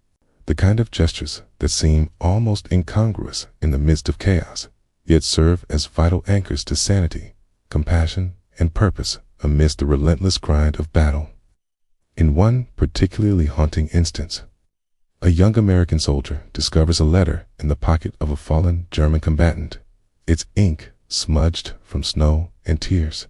The kind of gestures that seem almost incongruous in the midst of chaos, yet serve as vital anchors to sanity, compassion, and purpose amidst the relentless grind of battle. In one particularly haunting instance, a young American soldier discovers a letter in the pocket of a fallen German combatant, its ink smudged from snow and tears.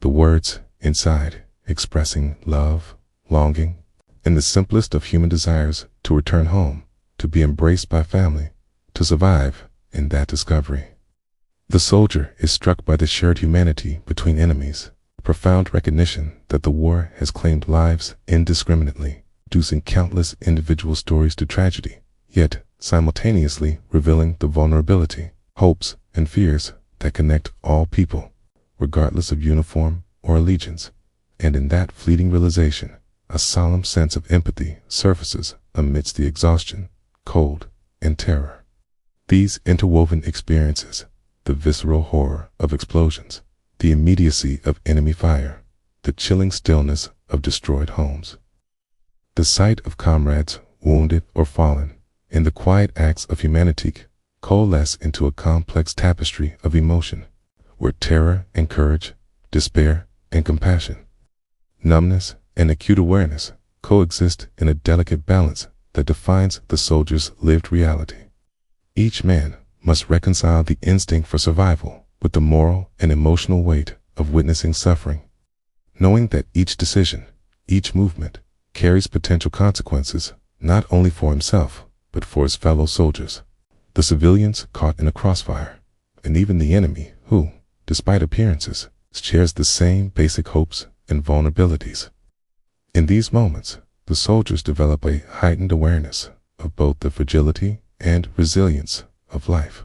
The words inside expressing love, longing, and the simplest of human desires to return home, to be embraced by family, to survive in that discovery. The soldier is struck by the shared humanity between enemies, a profound recognition that the war has claimed lives indiscriminately, reducing countless individual stories to tragedy, yet simultaneously revealing the vulnerability, hopes, and fears that connect all people, regardless of uniform or allegiance. And in that fleeting realization, a solemn sense of empathy surfaces amidst the exhaustion, cold, and terror. These interwoven experiences, the visceral horror of explosions, the immediacy of enemy fire, the chilling stillness of destroyed homes, the sight of comrades wounded or fallen, and the quiet acts of humanity coalesce into a complex tapestry of emotion, where terror and courage, despair and compassion, numbness and acute awareness coexist in a delicate balance that defines the soldier's lived reality. Each man must reconcile the instinct for survival with the moral and emotional weight of witnessing suffering, knowing that each decision, each movement, carries potential consequences not only for himself, but for his fellow soldiers, the civilians caught in a crossfire, and even the enemy who, despite appearances, shares the same basic hopes and vulnerabilities. In these moments, the soldiers develop a heightened awareness of both the fragility and resilience of life,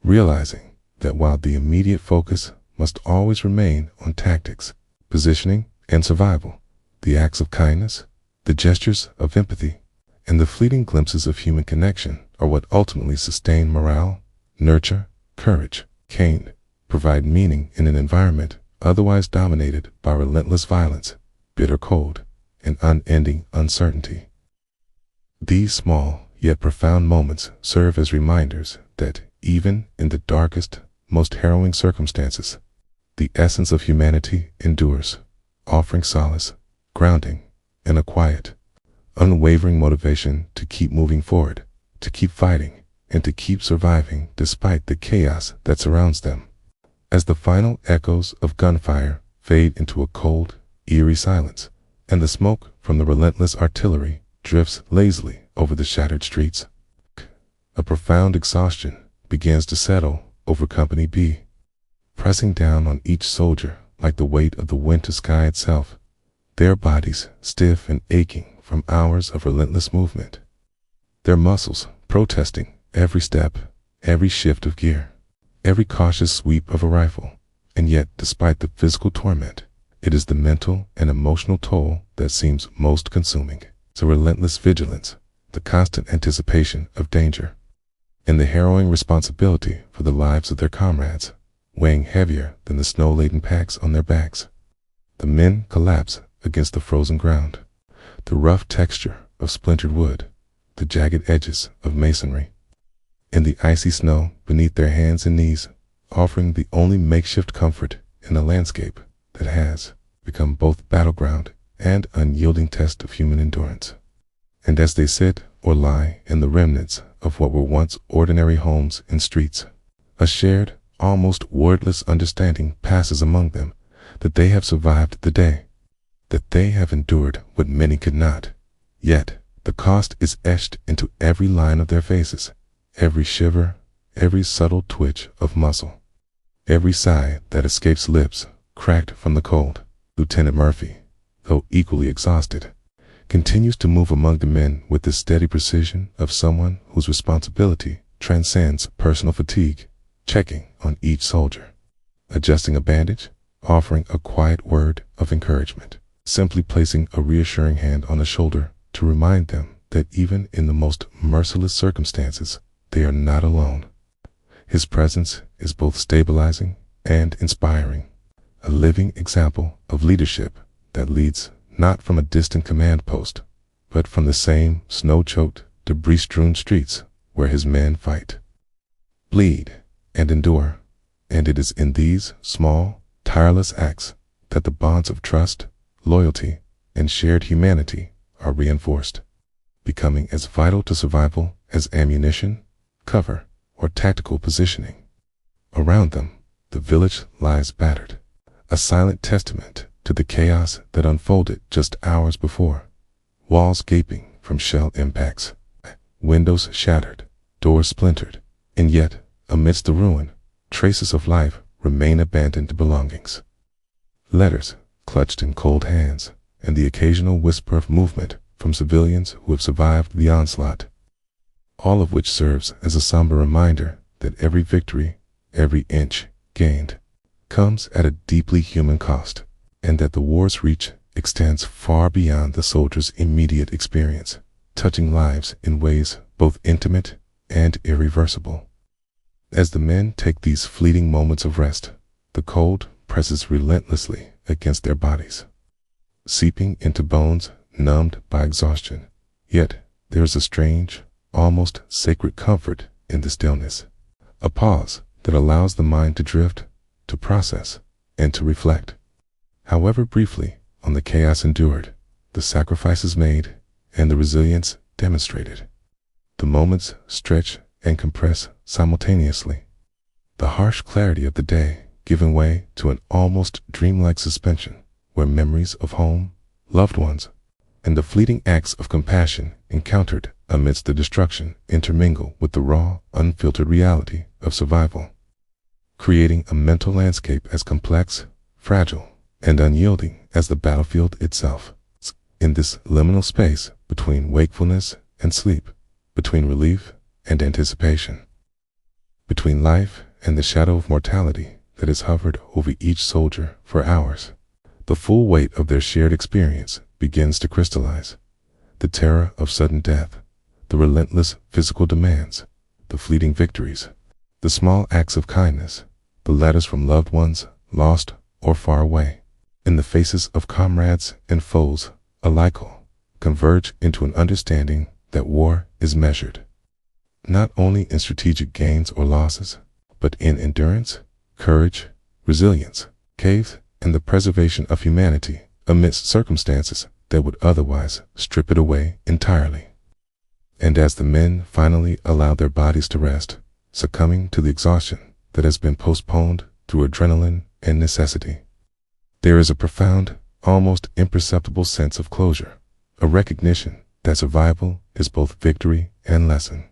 realizing that while the immediate focus must always remain on tactics, positioning, and survival, the acts of kindness, the gestures of empathy, and the fleeting glimpses of human connection are what ultimately sustain morale, nurture courage, and provide meaning in an environment otherwise dominated by relentless violence, bitter cold, and unending uncertainty. These small yet profound moments serve as reminders that even in the darkest, most harrowing circumstances, the essence of humanity endures, offering solace, grounding, and a quiet, unwavering motivation to keep moving forward, to keep fighting, and to keep surviving despite the chaos that surrounds them. As the final echoes of gunfire fade into a cold, eerie silence, and the smoke from the relentless artillery drifts lazily over the shattered streets, a profound exhaustion begins to settle over Company B, pressing down on each soldier like the weight of the winter sky itself, their bodies stiff and aching from hours of relentless movement, their muscles protesting every step, every shift of gear, every cautious sweep of a rifle. And yet, despite the physical torment, it is the mental and emotional toll that seems most consuming. It's a relentless vigilance, the constant anticipation of danger, and the harrowing responsibility for the lives of their comrades, weighing heavier than the snow-laden packs on their backs. The men collapse against the frozen ground, the rough texture of splintered wood, the jagged edges of masonry, and the icy snow beneath their hands and knees, offering the only makeshift comfort in a landscape that has become both battleground and unyielding test of human endurance. And as they sit or lie in the remnants of what were once ordinary homes and streets, a shared, almost wordless understanding passes among them that they have survived the day, that they have endured what many could not. Yet the cost is etched into every line of their faces, every shiver, every subtle twitch of muscle, every sigh that escapes lips cracked from the cold. Lieutenant Murphy, though equally exhausted, continues to move among the men with the steady precision of someone whose responsibility transcends personal fatigue, checking on each soldier, adjusting a bandage, offering a quiet word of encouragement, simply placing a reassuring hand on the shoulder to remind them that even in the most merciless circumstances, they are not alone. His presence is both stabilizing and inspiring, a living example of leadership that leads not from a distant command post, but from the same snow-choked, debris-strewn streets where his men fight, bleed, and endure. And it is in these small, tireless acts that the bonds of trust, loyalty, and shared humanity are reinforced, becoming as vital to survival as ammunition, cover, or tactical positioning. Around them, the village lies battered, a silent testament to the chaos that unfolded just hours before. Walls gaping from shell impacts, windows shattered, doors splintered, and yet, amidst the ruin, traces of life remain abandoned belongings. Letters clutched in cold hands, and the occasional whisper of movement from civilians who have survived the onslaught, all of which serves as a somber reminder that every victory, every inch gained, comes at a deeply human cost, and that the war's reach extends far beyond the soldier's immediate experience, touching lives in ways both intimate and irreversible. As the men take these fleeting moments of rest, the cold presses relentlessly against their bodies, seeping into bones numbed by exhaustion. Yet there is a strange, almost sacred comfort in the stillness, a pause that allows the mind to drift, to process, and to reflect, however briefly, on the chaos endured, the sacrifices made, and the resilience demonstrated. The moments stretch and compress simultaneously, the harsh clarity of the day giving way to an almost dreamlike suspension where memories of home, loved ones, and the fleeting acts of compassion encountered amidst the destruction intermingle with the raw, unfiltered reality of survival, creating a mental landscape as complex, fragile, and unyielding as the battlefield itself. In this liminal space between wakefulness and sleep, between relief and anticipation, between life and the shadow of mortality that has hovered over each soldier for hours, the full weight of their shared experience begins to crystallize. The terror of sudden death, the relentless physical demands, the fleeting victories, the small acts of kindness, the letters from loved ones lost or far away, in the faces of comrades and foes alike, converge into an understanding that war is measured, not only in strategic gains or losses, but in endurance, courage, resilience, faith, and the preservation of humanity amidst circumstances that would otherwise strip it away entirely. And as the men finally allow their bodies to rest, succumbing to the exhaustion that has been postponed through adrenaline and necessity, there is a profound, almost imperceptible sense of closure, a recognition that survival is both victory and lesson,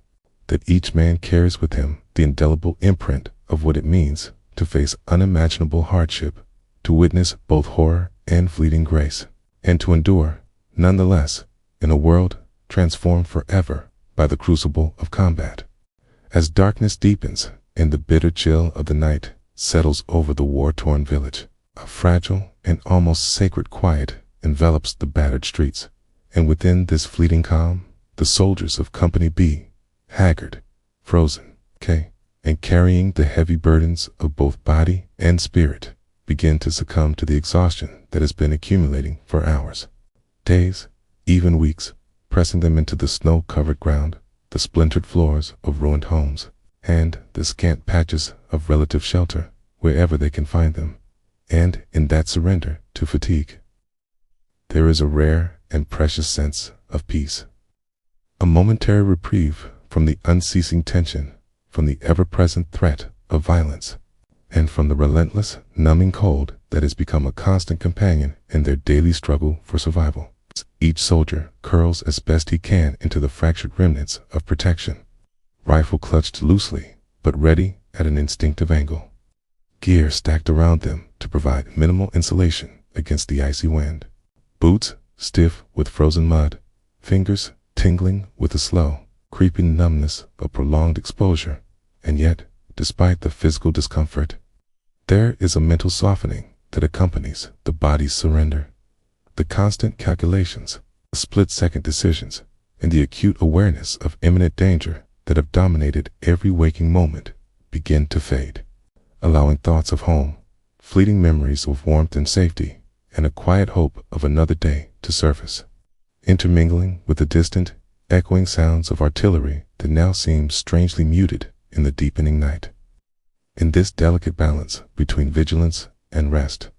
that each man carries with him the indelible imprint of what it means to face unimaginable hardship, to witness both horror and fleeting grace, and to endure, nonetheless, in a world transformed forever by the crucible of combat. As darkness deepens and the bitter chill of the night settles over the war-torn village, a fragile and almost sacred quiet envelops the battered streets, and within this fleeting calm, the soldiers of Company B, haggard, frozen, and carrying the heavy burdens of both body and spirit, begin to succumb to the exhaustion that has been accumulating for hours, days, even weeks, pressing them into the snow-covered ground, the splintered floors of ruined homes, and the scant patches of relative shelter wherever they can find them. And in that surrender to fatigue, there is a rare and precious sense of peace, a momentary reprieve from the unceasing tension, from the ever-present threat of violence, and from the relentless, numbing cold that has become a constant companion in their daily struggle for survival. Each soldier curls as best he can into the fractured remnants of protection, rifle clutched loosely, but ready at an instinctive angle, gear stacked around them to provide minimal insulation against the icy wind, boots stiff with frozen mud, fingers tingling with the slow, creeping numbness of prolonged exposure. And yet, despite the physical discomfort, there is a mental softening that accompanies the body's surrender. The constant calculations, the split-second decisions, and the acute awareness of imminent danger that have dominated every waking moment begin to fade, allowing thoughts of home, fleeting memories of warmth and safety, and a quiet hope of another day to surface, intermingling with the distant, echoing sounds of artillery that now seem strangely muted in the deepening night. In this delicate balance between vigilance and rest,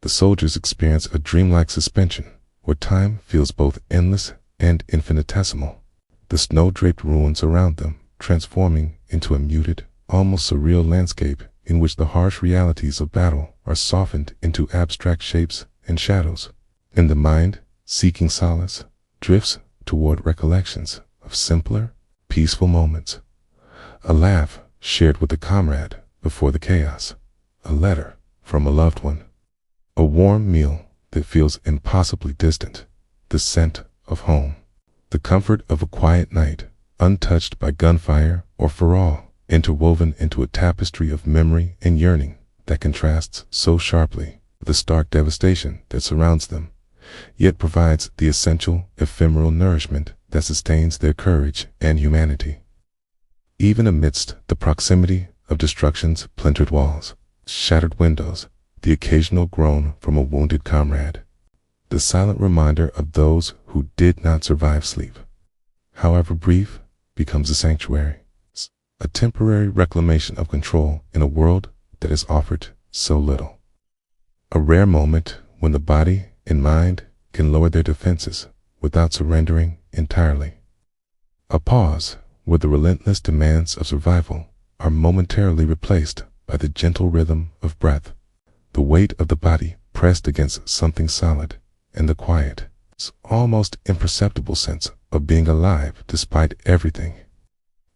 the soldiers experience a dreamlike suspension where time feels both endless and infinitesimal, the snow-draped ruins around them transforming into a muted, almost surreal landscape in which the harsh realities of battle are softened into abstract shapes and shadows, and the mind, seeking solace, drifts toward recollections of simpler, peaceful moments, a laugh shared with a comrade before the chaos, a letter from a loved one, a warm meal that feels impossibly distant, the scent of home, the comfort of a quiet night, untouched by gunfire or ferrol, interwoven into a tapestry of memory and yearning that contrasts so sharply with the stark devastation that surrounds them, yet provides the essential, ephemeral nourishment that sustains their courage and humanity. Even amidst the proximity of destruction's splintered walls, shattered windows, the occasional groan from a wounded comrade, the silent reminder of those who did not survive sleep, however brief, becomes a sanctuary, a temporary reclamation of control in a world that has offered so little. A rare moment when the body and mind can lower their defenses without surrendering entirely. A pause where the relentless demands of survival are momentarily replaced by the gentle rhythm of breath, the weight of the body pressed against something solid, and the quiet, almost imperceptible sense of being alive despite everything.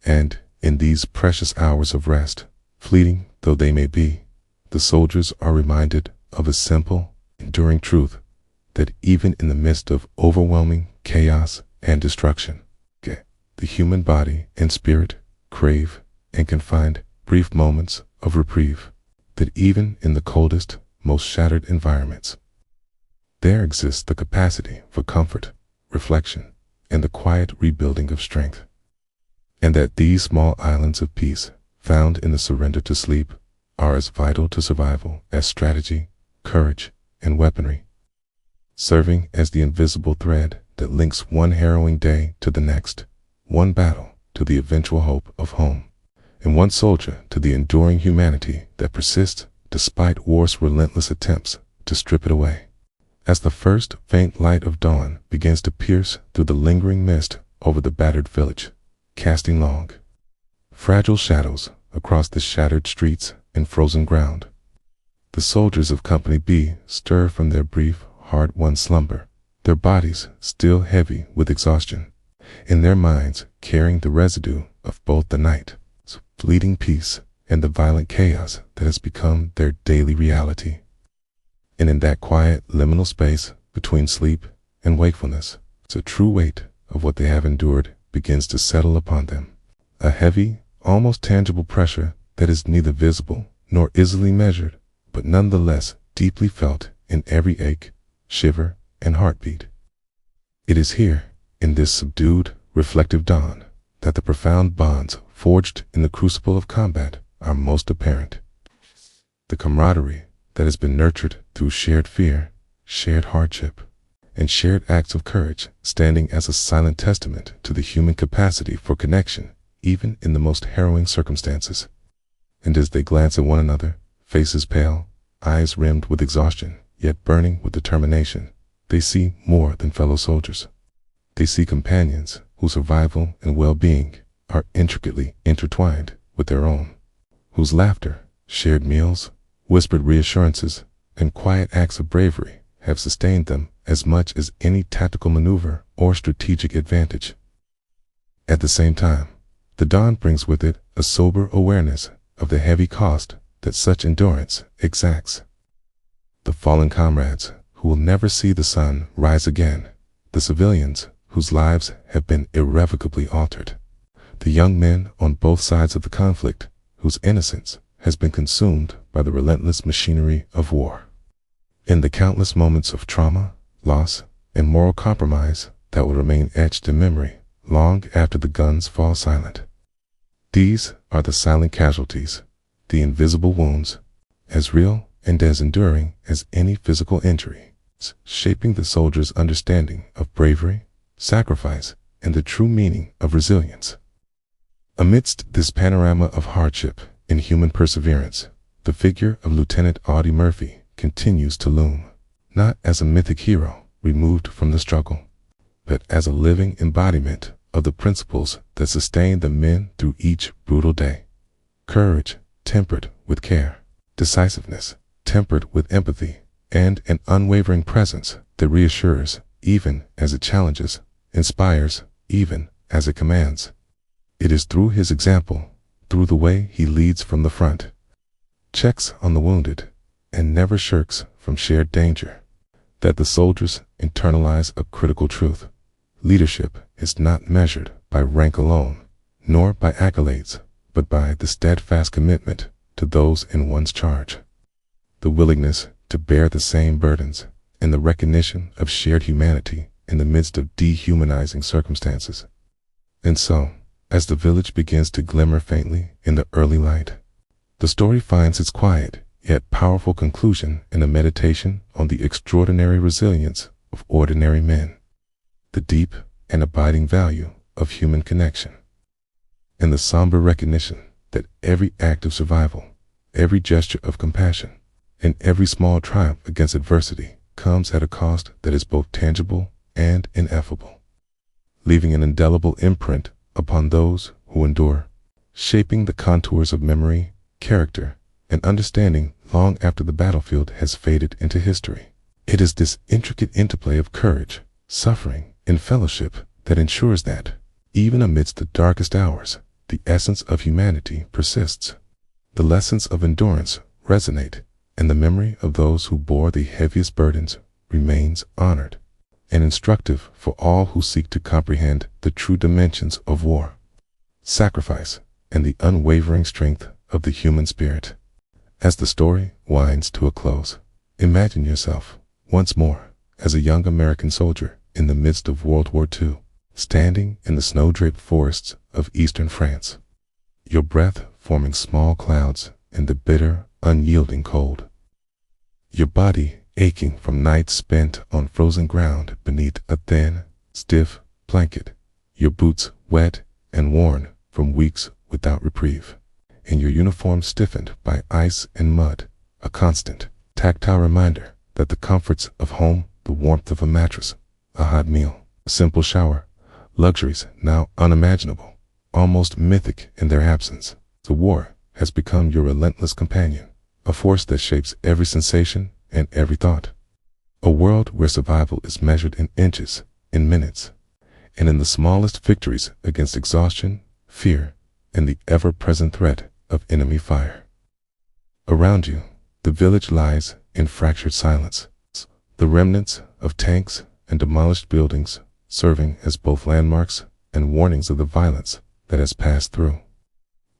And in these precious hours of rest, fleeting though they may be, the soldiers are reminded of a simple, enduring truth, that even in the midst of overwhelming chaos and destruction, the human body and spirit crave and can find brief moments of reprieve, that even in the coldest, most shattered environments, there exists the capacity for comfort, reflection, and the quiet rebuilding of strength. And that these small islands of peace, found in the surrender to sleep, are as vital to survival as strategy, courage, and weaponry, serving as the invisible thread that links one harrowing day to the next, one battle to the eventual hope of home, and one soldier to the enduring humanity that persists despite war's relentless attempts to strip it away. As the first faint light of dawn begins to pierce through the lingering mist over the battered village, casting long, fragile shadows across the shattered streets and frozen ground. The soldiers of Company B stir from their brief, hard-won slumber, their bodies still heavy with exhaustion, in their minds carrying the residue of both the night's fleeting peace and the violent chaos that has become their daily reality. And in that quiet, liminal space between sleep and wakefulness, the true weight of what they have endured begins to settle upon them. A heavy, almost tangible pressure that is neither visible nor easily measured, but nonetheless deeply felt in every ache, shiver, and heartbeat. It is here, in this subdued, reflective dawn, that the profound bonds forged in the crucible of combat are most apparent. The camaraderie that has been nurtured through shared fear, shared hardship, and shared acts of courage, standing as a silent testament to the human capacity for connection, even in the most harrowing circumstances. And as they glance at one another, faces pale, eyes rimmed with exhaustion, yet burning with determination, they see more than fellow soldiers. They see companions whose survival and well-being are intricately intertwined with their own, whose laughter, shared meals, whispered reassurances, and quiet acts of bravery have sustained them as much as any tactical maneuver or strategic advantage. At the same time, the dawn brings with it a sober awareness of the heavy cost that such endurance exacts. The fallen comrades who will never see the sun rise again, the civilians whose lives have been irrevocably altered, the young men on both sides of the conflict whose innocence has been consumed by the relentless machinery of war, and the countless moments of trauma, loss, and moral compromise that will remain etched in memory long after the guns fall silent. These are the silent casualties, the invisible wounds, as real and as enduring as any physical injury, shaping the soldier's understanding of bravery, sacrifice, and the true meaning of resilience. Amidst this panorama of hardship and human perseverance, the figure of Lieutenant Audie Murphy continues to loom, not as a mythic hero removed from the struggle, but as a living embodiment of the principles that sustain the men through each brutal day. Courage tempered with care, decisiveness tempered with empathy, and an unwavering presence that reassures even as it challenges, inspires even as it commands. It is through his example, through the way he leads from the front, checks on the wounded, and never shirks from shared danger, that the soldiers internalize a critical truth. Leadership is not measured by rank alone, nor by accolades, but by the steadfast commitment to those in one's charge, the willingness to bear the same burdens, and the recognition of shared humanity in the midst of dehumanizing circumstances. And so, as the village begins to glimmer faintly in the early light, the story finds its quiet yet powerful conclusion in a meditation on the extraordinary resilience of ordinary men, the deep and abiding value of human connection, and the somber recognition that every act of survival, every gesture of compassion, and every small triumph against adversity comes at a cost that is both tangible and ineffable, leaving an indelible imprint upon those who endure, shaping the contours of memory, character, and understanding long after the battlefield has faded into history. It is this intricate interplay of courage, suffering, and fellowship that ensures that, even amidst the darkest hours, the essence of humanity persists. The lessons of endurance resonate, and the memory of those who bore the heaviest burdens remains honored and instructive for all who seek to comprehend the true dimensions of war, sacrifice, and the unwavering strength of the human spirit. As the story winds to a close, imagine yourself once more as a young American soldier in the midst of World War II, standing in the snow-draped forests of eastern France, your breath forming small clouds in the bitter, unyielding cold, your body aching from nights spent on frozen ground beneath a thin, stiff blanket, your boots wet and worn from weeks without reprieve, and your uniform stiffened by ice and mud, a constant, tactile reminder that the comforts of home, the warmth of a mattress, a hot meal, a simple shower, luxuries now unimaginable, almost mythic in their absence. The war has become your relentless companion, a force that shapes every sensation and every thought. A world where survival is measured in inches, in minutes, and in the smallest victories against exhaustion, fear, and the ever-present threat of enemy fire. Around you, the village lies in fractured silence, the remnants of tanks and demolished buildings serving as both landmarks and warnings of the violence that has passed through.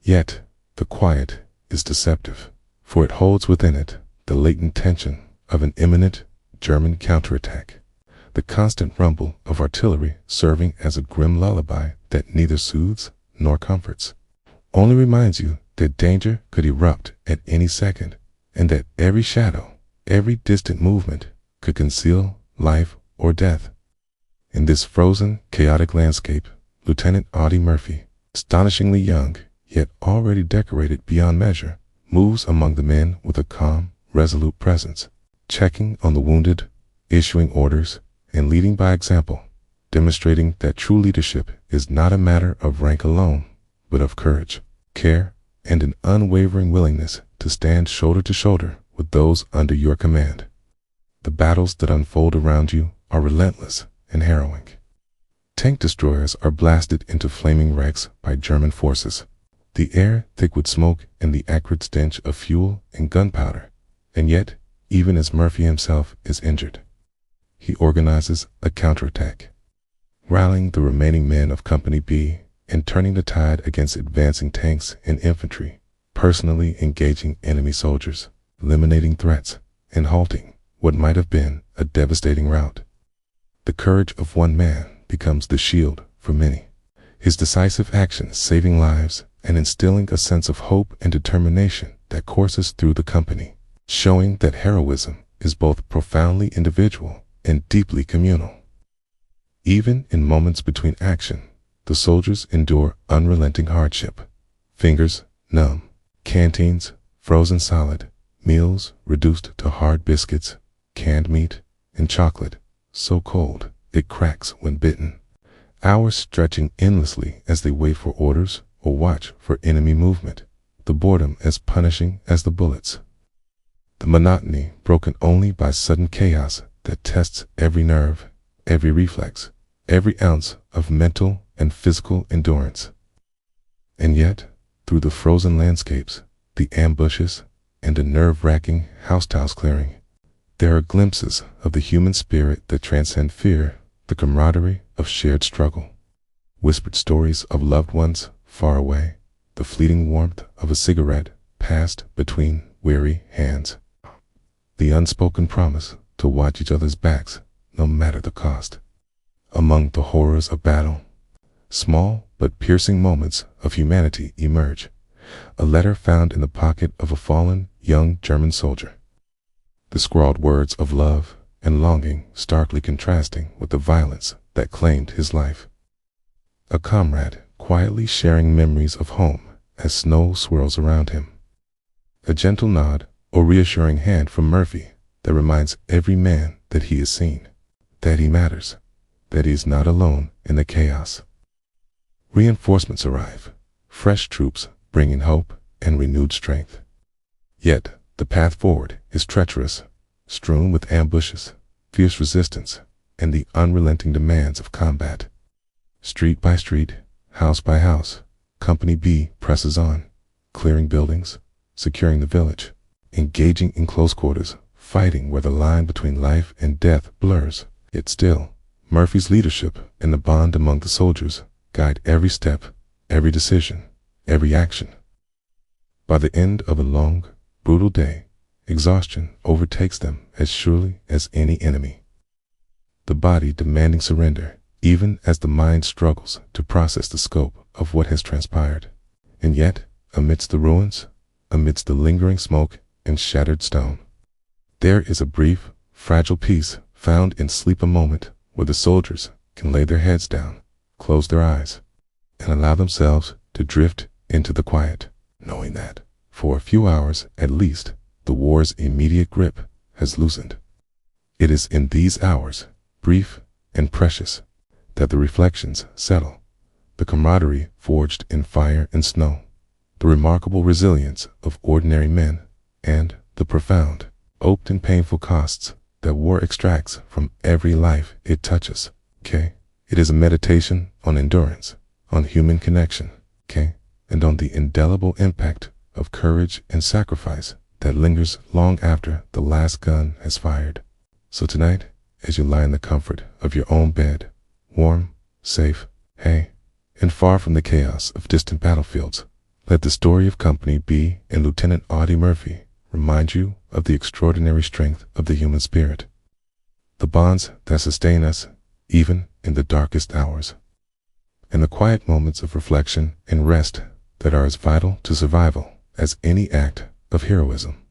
Yet, the quiet is deceptive, for it holds within it the latent tension of an imminent German counterattack, the constant rumble of artillery serving as a grim lullaby that neither soothes nor comforts, only reminds you that danger could erupt at any second, and that every shadow, every distant movement could conceal life or death. In this frozen, chaotic landscape, Lieutenant Audie Murphy, astonishingly young, yet already decorated beyond measure, moves among the men with a calm, resolute presence, checking on the wounded, issuing orders, and leading by example, demonstrating that true leadership is not a matter of rank alone, but of courage, care, and an unwavering willingness to stand shoulder to shoulder with those under your command. The battles that unfold around you are relentless and harrowing. Tank destroyers are blasted into flaming wrecks by German forces, the air thick with smoke and the acrid stench of fuel and gunpowder, and yet, even as Murphy himself is injured, he organizes a counterattack, rallying the remaining men of Company B and turning the tide against advancing tanks and infantry, personally engaging enemy soldiers, eliminating threats, and halting what might have been a devastating rout. The courage of one man becomes the shield for many, his decisive actions saving lives and instilling a sense of hope and determination that courses through the company, showing that heroism is both profoundly individual and deeply communal. Even in moments between action, the soldiers endure unrelenting hardship, fingers numb, canteens frozen solid, meals reduced to hard biscuits, canned meat, and chocolate, so cold it cracks when bitten, hours stretching endlessly as they wait for orders or watch for enemy movement, the boredom as punishing as the bullets. The monotony broken only by sudden chaos that tests every nerve, every reflex, every ounce of mental and physical endurance. And yet, through the frozen landscapes, the ambushes, and the nerve-wracking house-tiles clearing, there are glimpses of the human spirit that transcend fear, the camaraderie of shared struggle, whispered stories of loved ones far away, the fleeting warmth of a cigarette passed between weary hands, the unspoken promise to watch each other's backs no matter the cost. Among the horrors of battle, small but piercing moments of humanity emerge. A letter found in the pocket of a fallen young German soldier, the scrawled words of love and longing starkly contrasting with the violence that claimed his life. A comrade quietly sharing memories of home as snow swirls around him. A gentle nod or reassuring hand from Murphy that reminds every man that he is seen, that he matters, that he is not alone in the chaos. Reinforcements arrive, fresh troops bringing hope and renewed strength. Yet the path forward is treacherous, strewn with ambushes, fierce resistance, and the unrelenting demands of combat. Street by street, house by house, Company B presses on, clearing buildings, securing the village, engaging in close quarters, fighting where the line between life and death blurs. Yet still, Murphy's leadership and the bond among the soldiers guide every step, every decision, every action. By the end of a long, brutal day, exhaustion overtakes them as surely as any enemy. The body demanding surrender, even as the mind struggles to process the scope of what has transpired. And yet, amidst the ruins, amidst the lingering smoke and shattered stone, there is a brief, fragile peace found in sleep, a moment where the soldiers can lay their heads down, close their eyes, and allow themselves to drift into the quiet, knowing that, for a few hours at least, the war's immediate grip has loosened. It is in these hours, brief and precious, that the reflections settle, the camaraderie forged in fire and snow, the remarkable resilience of ordinary men, and the profound, open and painful costs that war extracts from every life it touches. Okay? It is a meditation on endurance, on human connection, okay? And on the indelible impact of courage and sacrifice that lingers long after the last gun has fired. So tonight, as you lie in the comfort of your own bed, warm, safe, hey, and far from the chaos of distant battlefields, let the story of Company B and Lieutenant Audie Murphy remind you of the extraordinary strength of the human spirit, the bonds that sustain us even in the darkest hours, and the quiet moments of reflection and rest that are as vital to survival as any act of heroism.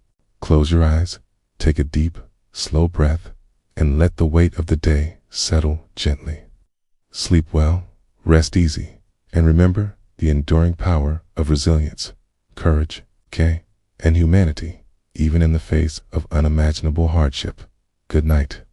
Close your eyes, take a deep, slow breath, and let the weight of the day settle gently. Sleep well, rest easy, and remember the enduring power of resilience, courage, and humanity, even in the face of unimaginable hardship. Good night.